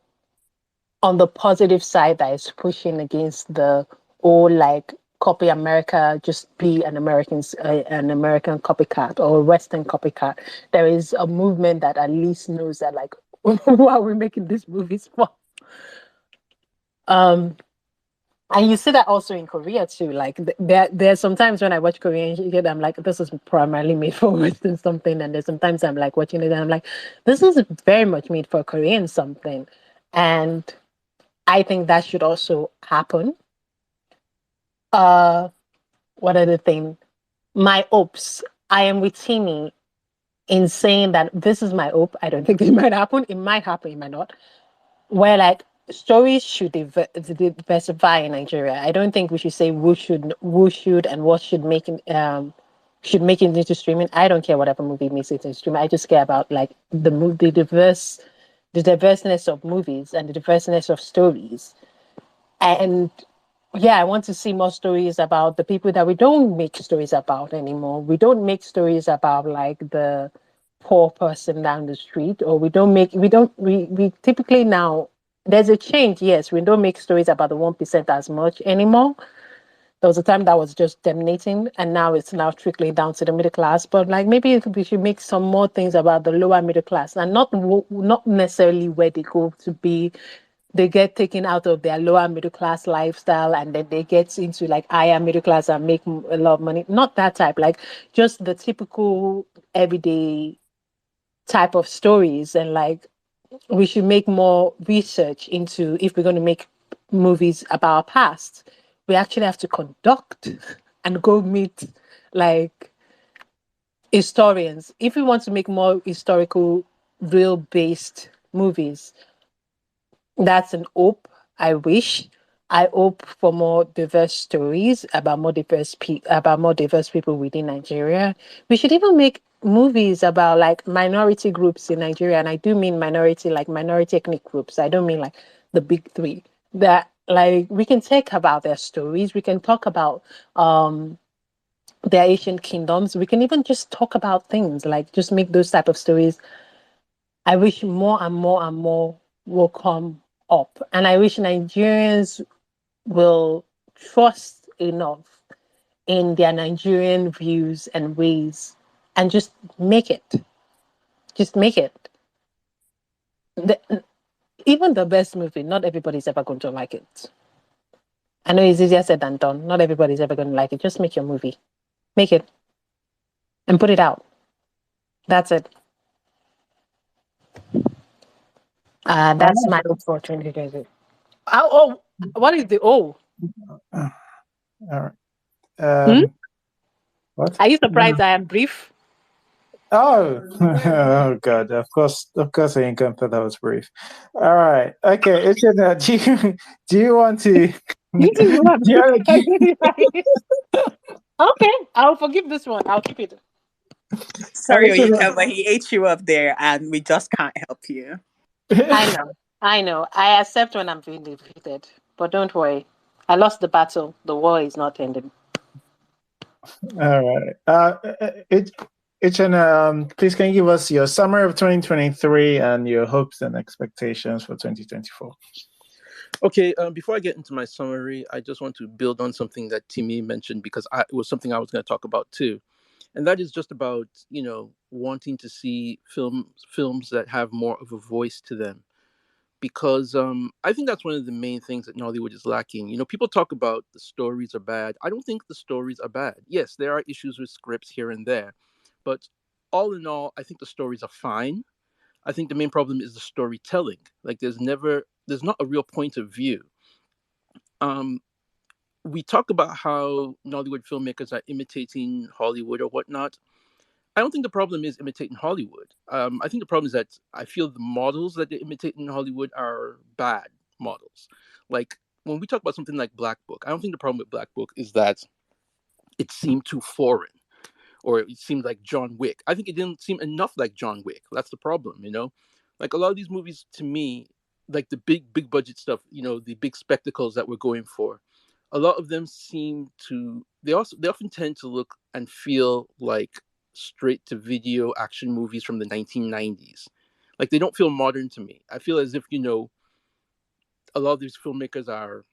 on the positive side that is pushing against the all like copy America, just be an American copycat or a Western copycat. There is a movement that at least knows that like who are we making these movies for? Um, and you see that also in Korea too. Like there's sometimes when I watch Korean shit, I'm like, this is primarily made for Western something, and there's sometimes I'm like watching it and I'm like, this is very much made for Korean something, and I think that should also happen. Uh, what other thing? My hopes. I am with Timmy in saying that this is my hope. I don't think it might happen. It might happen. It might not. Where like stories should diversify in Nigeria. I don't think we should say who should and what should make it into streaming. I don't care whatever movie makes it into streaming. I just care about like the diverseness of movies and the diverseness of stories. And yeah, I want to see more stories about the people that we don't make stories about anymore. We don't make stories about like the poor person down the street, or we typically now there's a change. Yes, we don't make stories about the 1% as much anymore. There was a time that was just dominating, and now it's now trickling down to the middle class. But like maybe we should make some more things about the lower middle class, and not necessarily where they go to be they get taken out of their lower middle class lifestyle and then they get into like higher middle class and make a lot of money. Not that type, like just the typical everyday type of stories. And like we should make more research into if we're going to make movies about our past, we actually have to conduct and go meet like historians. If we want to make more historical, real based movies, that's an hope. I wish. I hope for more diverse stories about about more diverse people within Nigeria. We should even make movies about like minority groups in Nigeria, and I do mean minority, like minority ethnic groups. I don't mean like the big three. That like we can talk about their stories. We can talk about their ancient kingdoms. We can even just talk about things like just make those type of stories. I wish more and more and more will come up. And I wish Nigerians will trust enough in their Nigerian views and ways and just make it. Just make it. The, even the best movie, not everybody's ever going to like it. I know it's easier said than done. Not everybody's ever going to like it. Just make your movie. Make it and put it out. That's it. That's my hope for 2020. What is the O? All right. Hmm? What? Are you surprised I am brief? Oh, oh God! Of course, I ain't gonna thought that was brief. All right, okay. Do you want to? You think you have do you want to Okay, I'll forgive this one. I'll keep it. Sorry, Alicia, Oyinka, but he ate you up there, and we just can't help you. I know. I accept when I'm being defeated, but don't worry. I lost the battle. The war is not ending. All right. Please can you give us your summary of 2023 and your hopes and expectations for 2024? Okay, before I get into my summary, I just want to build on something that Timmy mentioned because it was something I was going to talk about too, and that is just about wanting to see films that have more of a voice to them. because I think that's one of the main things that Nollywood is lacking. People talk about the stories are bad. I don't think the stories are bad. Yes, there are issues with scripts here and there, but all in all, I think the stories are fine. I think the main problem is the storytelling. Like there's not a real point of view. Um, we talk about how Nollywood filmmakers are imitating Hollywood or whatnot. I don't think the problem is imitating Hollywood. I think the problem is that I feel the models that they imitate in Hollywood are bad models. Like when we talk about something like Black Book, I don't think the problem with Black Book is that it seemed too foreign or it seemed like John Wick. I think it didn't seem enough like John Wick. That's the problem. Like a lot of these movies to me, like the big budget stuff, the big spectacles that we're going for, a lot of them seem to they often tend to look and feel like straight to video action movies from the 1990s. Like they don't feel modern to me. I feel as if, a lot of these filmmakers are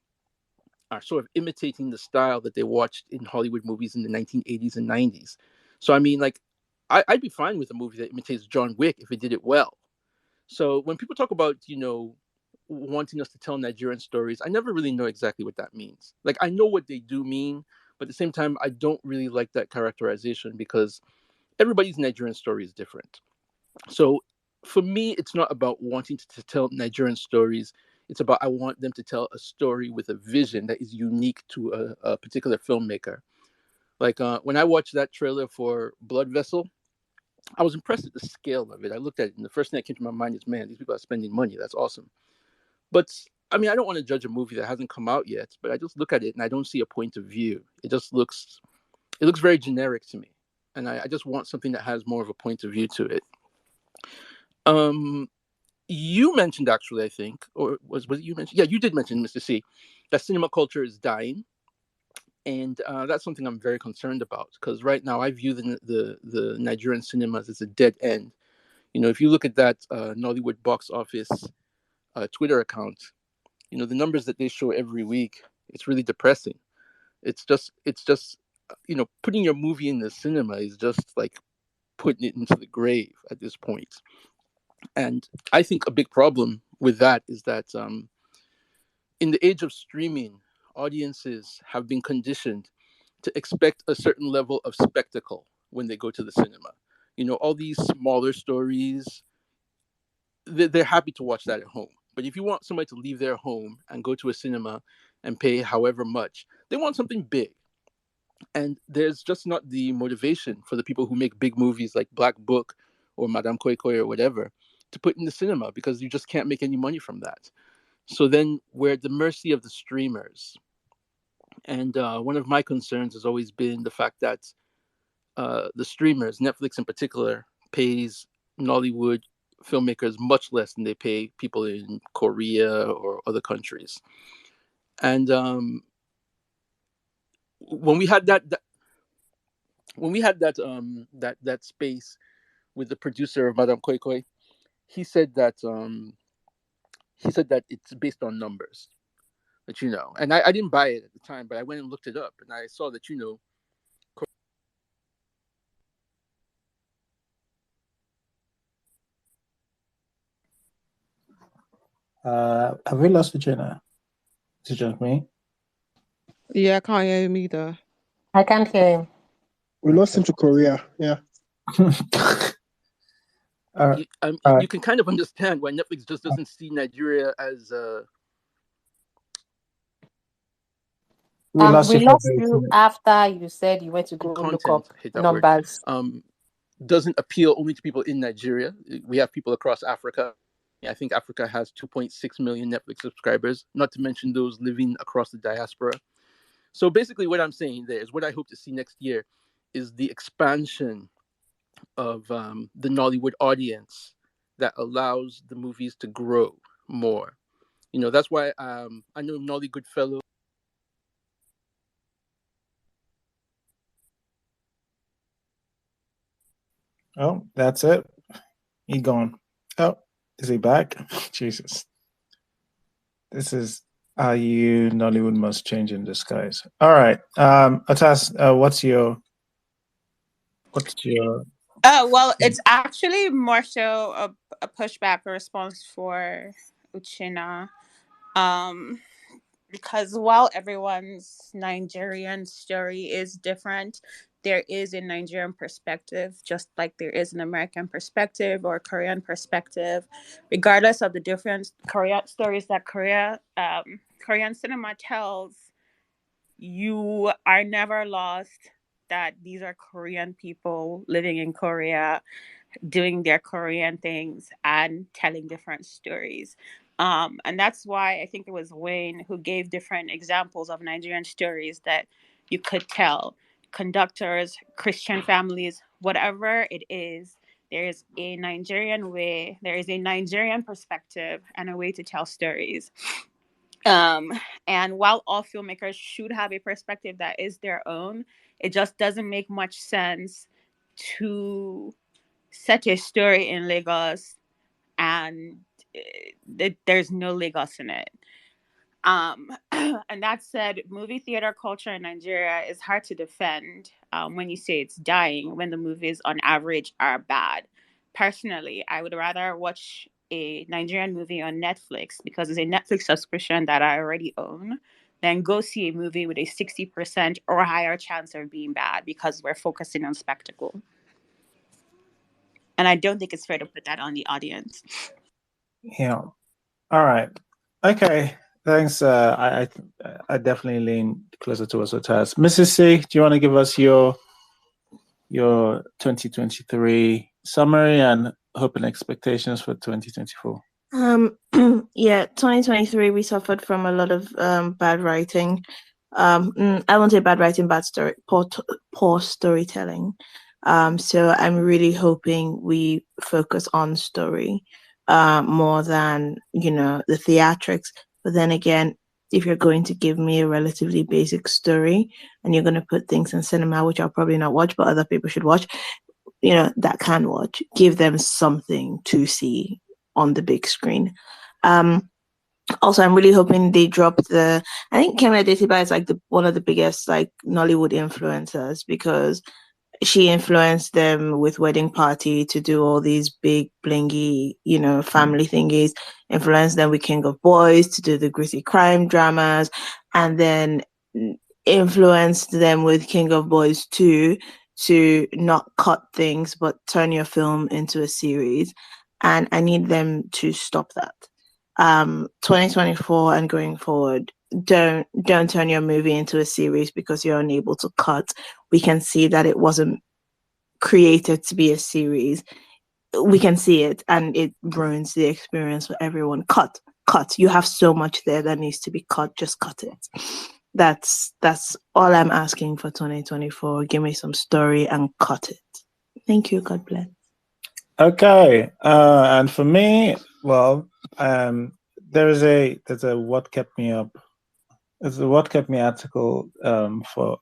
sort of imitating the style that they watched in Hollywood movies in the 1980s and 90s. So I mean, like, I'd be fine with a movie that imitates John Wick if it did it well. So when people talk about, wanting us to tell Nigerian stories, I never really know exactly what that means. Like, I know what they do mean, but at the same time, I don't really like that characterization because everybody's Nigerian story is different. So for me, it's not about wanting to tell Nigerian stories. It's about I want them to tell a story with a vision that is unique to a particular filmmaker. Like when I watched that trailer for Blood Vessel, I was impressed at the scale of it. I looked at it, and the first thing that came to my mind is, man, these people are spending money. That's awesome. But I mean, I don't want to judge a movie that hasn't come out yet. But I just look at it and I don't see a point of view. It looks very generic to me, and I just want something that has more of a point of view to it. You mentioned actually, I think, or was it you mentioned? Yeah, you did mention, Mr. C, that cinema culture is dying, and that's something I'm very concerned about because right now I view the Nigerian cinemas as a dead end. If you look at that Nollywood box office Twitter account, the numbers that they show every week, it's really depressing. It's just putting your movie in the cinema is just like putting it into the grave at this point. And I think a big problem with that is that in the age of streaming, audiences have been conditioned to expect a certain level of spectacle when they go to the cinema. All these smaller stories, they're happy to watch that at home. But if you want somebody to leave their home and go to a cinema and pay however much, they want something big. And there's just not the motivation for the people who make big movies like Black Book or Madame Koi Koi or whatever to put in the cinema because you just can't make any money from that. So then we're at the mercy of the streamers. And one of my concerns has always been the fact that the streamers, Netflix in particular, pays Nollywood filmmakers much less than they pay people in Korea or other countries. And when we had that when we had that space with the producer of Madame Koi Koi, he said that it's based on numbers. But and I didn't buy it at the time, but I went and looked it up, and I saw that Have we lost Regina? Is it just me? Yeah, I can't hear him either. I can't hear him. We lost him to Korea. Yeah. You can kind of understand why Netflix just doesn't see Nigeria as we lost you after you said you went to go look up numbers. Doesn't appeal only to people in Nigeria. We have people across Africa. I think Africa has 2.6 million Netflix subscribers, not to mention those living across the diaspora. So basically what I'm saying there is what I hope to see next year is the expansion of the Nollywood audience that allows the movies to grow more. That's why I know Nollywood Fellow. Oh, that's it. He gone. Oh, is he back? Jesus. This is how you Nollywood must change in disguise. All right. Atas, what's your Oh, well, it's actually more so a pushback, a response for Uchenna. Because while everyone's Nigerian story is different, there is a Nigerian perspective, just like there is an American perspective or Korean perspective. Regardless of the different Korean stories that Korean cinema tells, you are never lost that these are Korean people living in Korea, doing their Korean things and telling different stories. And that's why I think it was Wayne who gave different examples of Nigerian stories that you could tell. Conductors, Christian families, whatever it is, there is a Nigerian way, there is a Nigerian perspective and a way to tell stories. Um, and while all filmmakers should have a perspective that is their own, it just doesn't make much sense to set a story in Lagos and there's no Lagos in it. And that said, movie theater culture in Nigeria is hard to defend when you say it's dying, when the movies on average are bad. Personally, I would rather watch a Nigerian movie on Netflix because it's a Netflix subscription that I already own than go see a movie with a 60% or higher chance of being bad because we're focusing on spectacle. And I don't think it's fair to put that on the audience. Yeah. All right. Okay. Thanks. I definitely lean closer towards what Taz. Mrs. C, do you want to give us your 2023 summary and hope and expectations for 2024? Yeah, 2023 we suffered from a lot of bad writing. I won't say bad writing, bad story, poor storytelling. So I'm really hoping we focus on story more than the theatrics. But then again, if you're going to give me a relatively basic story and you're going to put things in cinema, which I'll probably not watch, but other people should watch, that can watch, give them something to see on the big screen. Also, I'm really hoping they drop I think Kemi Adetiba is like one of the biggest like Nollywood influencers because she influenced them with Wedding Party to do all these big blingy, family thingies, influenced them with King of Boys to do the gritty crime dramas, and then influenced them with King of Boys 2 to not cut things but turn your film into a series. And I need them to stop that. 2024 and going forward, don't turn your movie into a series because you're unable to cut. We can see that it wasn't created to be a series. We can see it and it ruins the experience for everyone. Cut. You have so much there that needs to be cut. Just cut it. That's all I'm asking for 2024. Give me some story and cut it. Thank you. God bless. Okay. And for me, well, there's a What Kept Me Up. There's a What Kept Me article for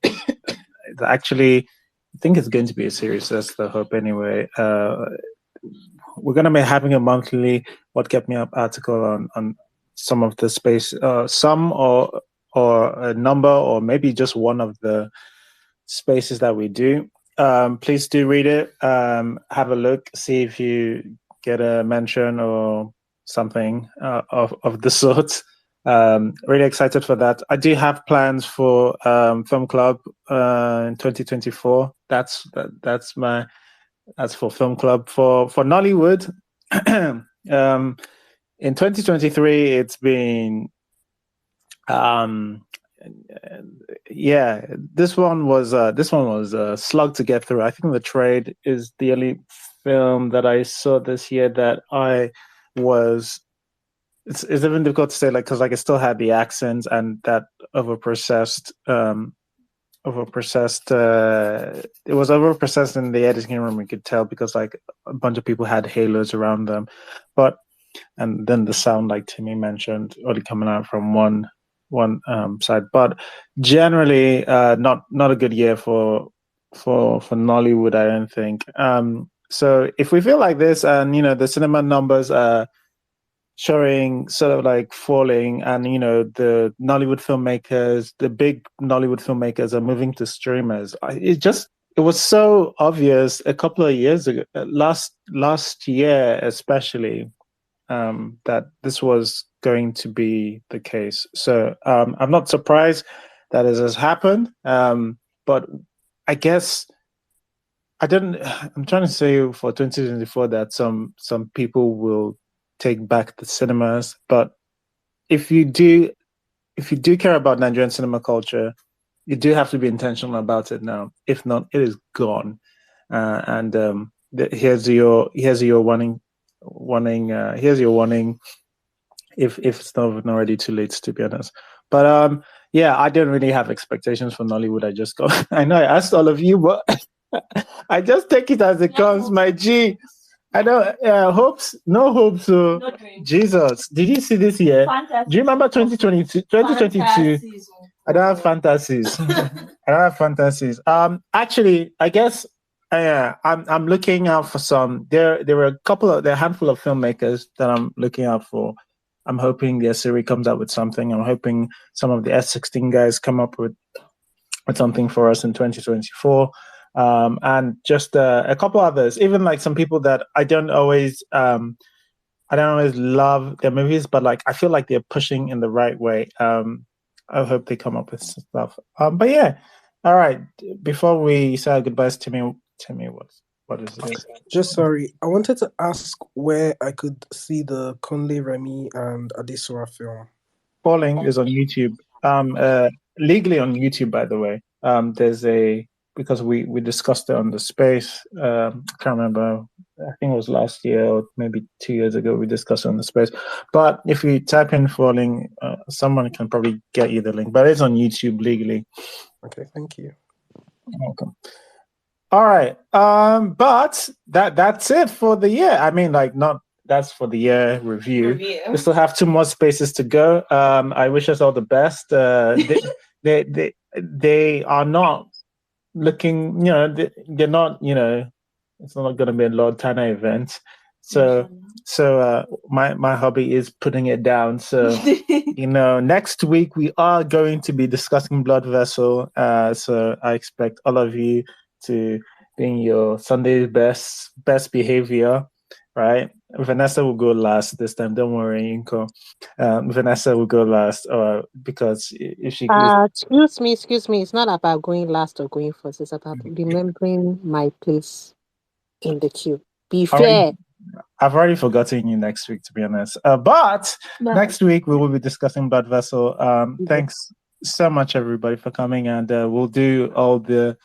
actually, I think it's going to be a series. That's the hope anyway. We're going to be having a monthly What Kept Me Up article on some of the space, some or a number, or maybe just one of the spaces that we do. Please do read it. Have a look, see if you get a mention or something of the sort. Really excited for that. I do have plans for Film Club in 2024. That's for Film Club for Nollywood. In 2023, it's been this one was a slug to get through. I think The Trade is the only film that I saw this year that I was. It's even difficult to say, like, because like I still had the accents and that overprocessed. It was overprocessed in the editing room. You could tell because like a bunch of people had halos around them, and then the sound, like Timmy mentioned, only coming out from one side. But generally, not a good year for Nollywood, I don't think. So if we feel like this, and the cinema numbers are showing sort of like falling, and the Nollywood filmmakers, the big Nollywood filmmakers, are moving to streamers. It was so obvious a couple of years ago, last year especially, that this was going to be the case. So I'm not surprised that this has happened. But I guess I'm trying to say for 2024 that some people will take back the cinemas. But if you do care about Nigerian cinema culture, you do have to be intentional about it now. If not, it is gone. And here's your warning. Here's your warning. If it's not already too late, to be honest. But yeah, I didn't really have expectations for Nollywood. I just got. I know I asked all of you, but I just take it as it comes, my G. I know hopes, no hopes. So Jesus, did you see this year? Fantasy. Do you remember 2022? I don't have fantasies. I don't have fantasies. Actually, I guess I'm looking out for some. There were a handful of filmmakers that I'm looking out for. I'm hoping the series comes out with something. I'm hoping some of the S16 guys come up with something for us in 2024. And just a couple others, even like some people that I don't always love their movies, but like I feel like they're pushing in the right way. I hope they come up with stuff. But yeah, all right. Before we say our goodbyes, Timmy, what is it? Just sorry, I wanted to ask where I could see the Conley Remy and Adesua film. Falling is on YouTube. Legally on YouTube, by the way. There's because we discussed it on the space. I can't remember. I think it was last year or maybe 2 years ago. We discussed it on the space. But if you type in Falling, someone can probably get you the link. But it's on YouTube legally. Okay, thank you. You're welcome. All right. But that's it for the year. I mean, like that's for the year review. We still have 2 more spaces to go. I wish us all the best. They are not looking, they're not, it's not going to be a Lord Tana event. So my hobby is putting it down. So, next week we are going to be discussing Blood Vessel. So I expect all of you to be in your Sunday's best behavior, right? Vanessa will go last this time. Don't worry, Inko. Vanessa will go last, because if she excuse me. It's not about going last or going first. It's about remembering my place in the queue. Be fair. I've already forgotten you next week, to be honest. But next week we will be discussing Blood Vessel. Thanks so much, everybody, for coming, and we'll do all the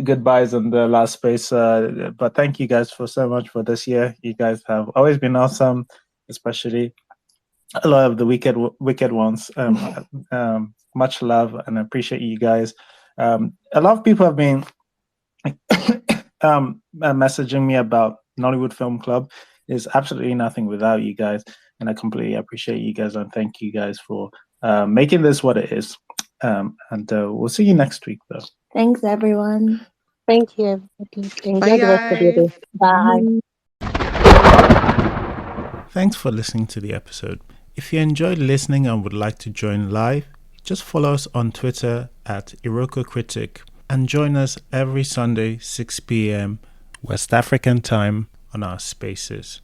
goodbyes on the last space. But thank you guys for so much for this year. You guys have always been awesome, especially a lot of the wicked ones. Much love, and I appreciate you guys. A lot of people have been messaging me about Nollywood Film Club. Is absolutely nothing without you guys, and I completely appreciate you guys, and thank you guys for making this what it is. And we'll see you next week, though. Thanks, everyone. Thank you, everybody. Enjoy the rest of your day. Bye. Thanks for listening to the episode. If you enjoyed listening and would like to join live, just follow us on Twitter at Iroko Critic and join us every Sunday, 6 p.m. West African time on our spaces.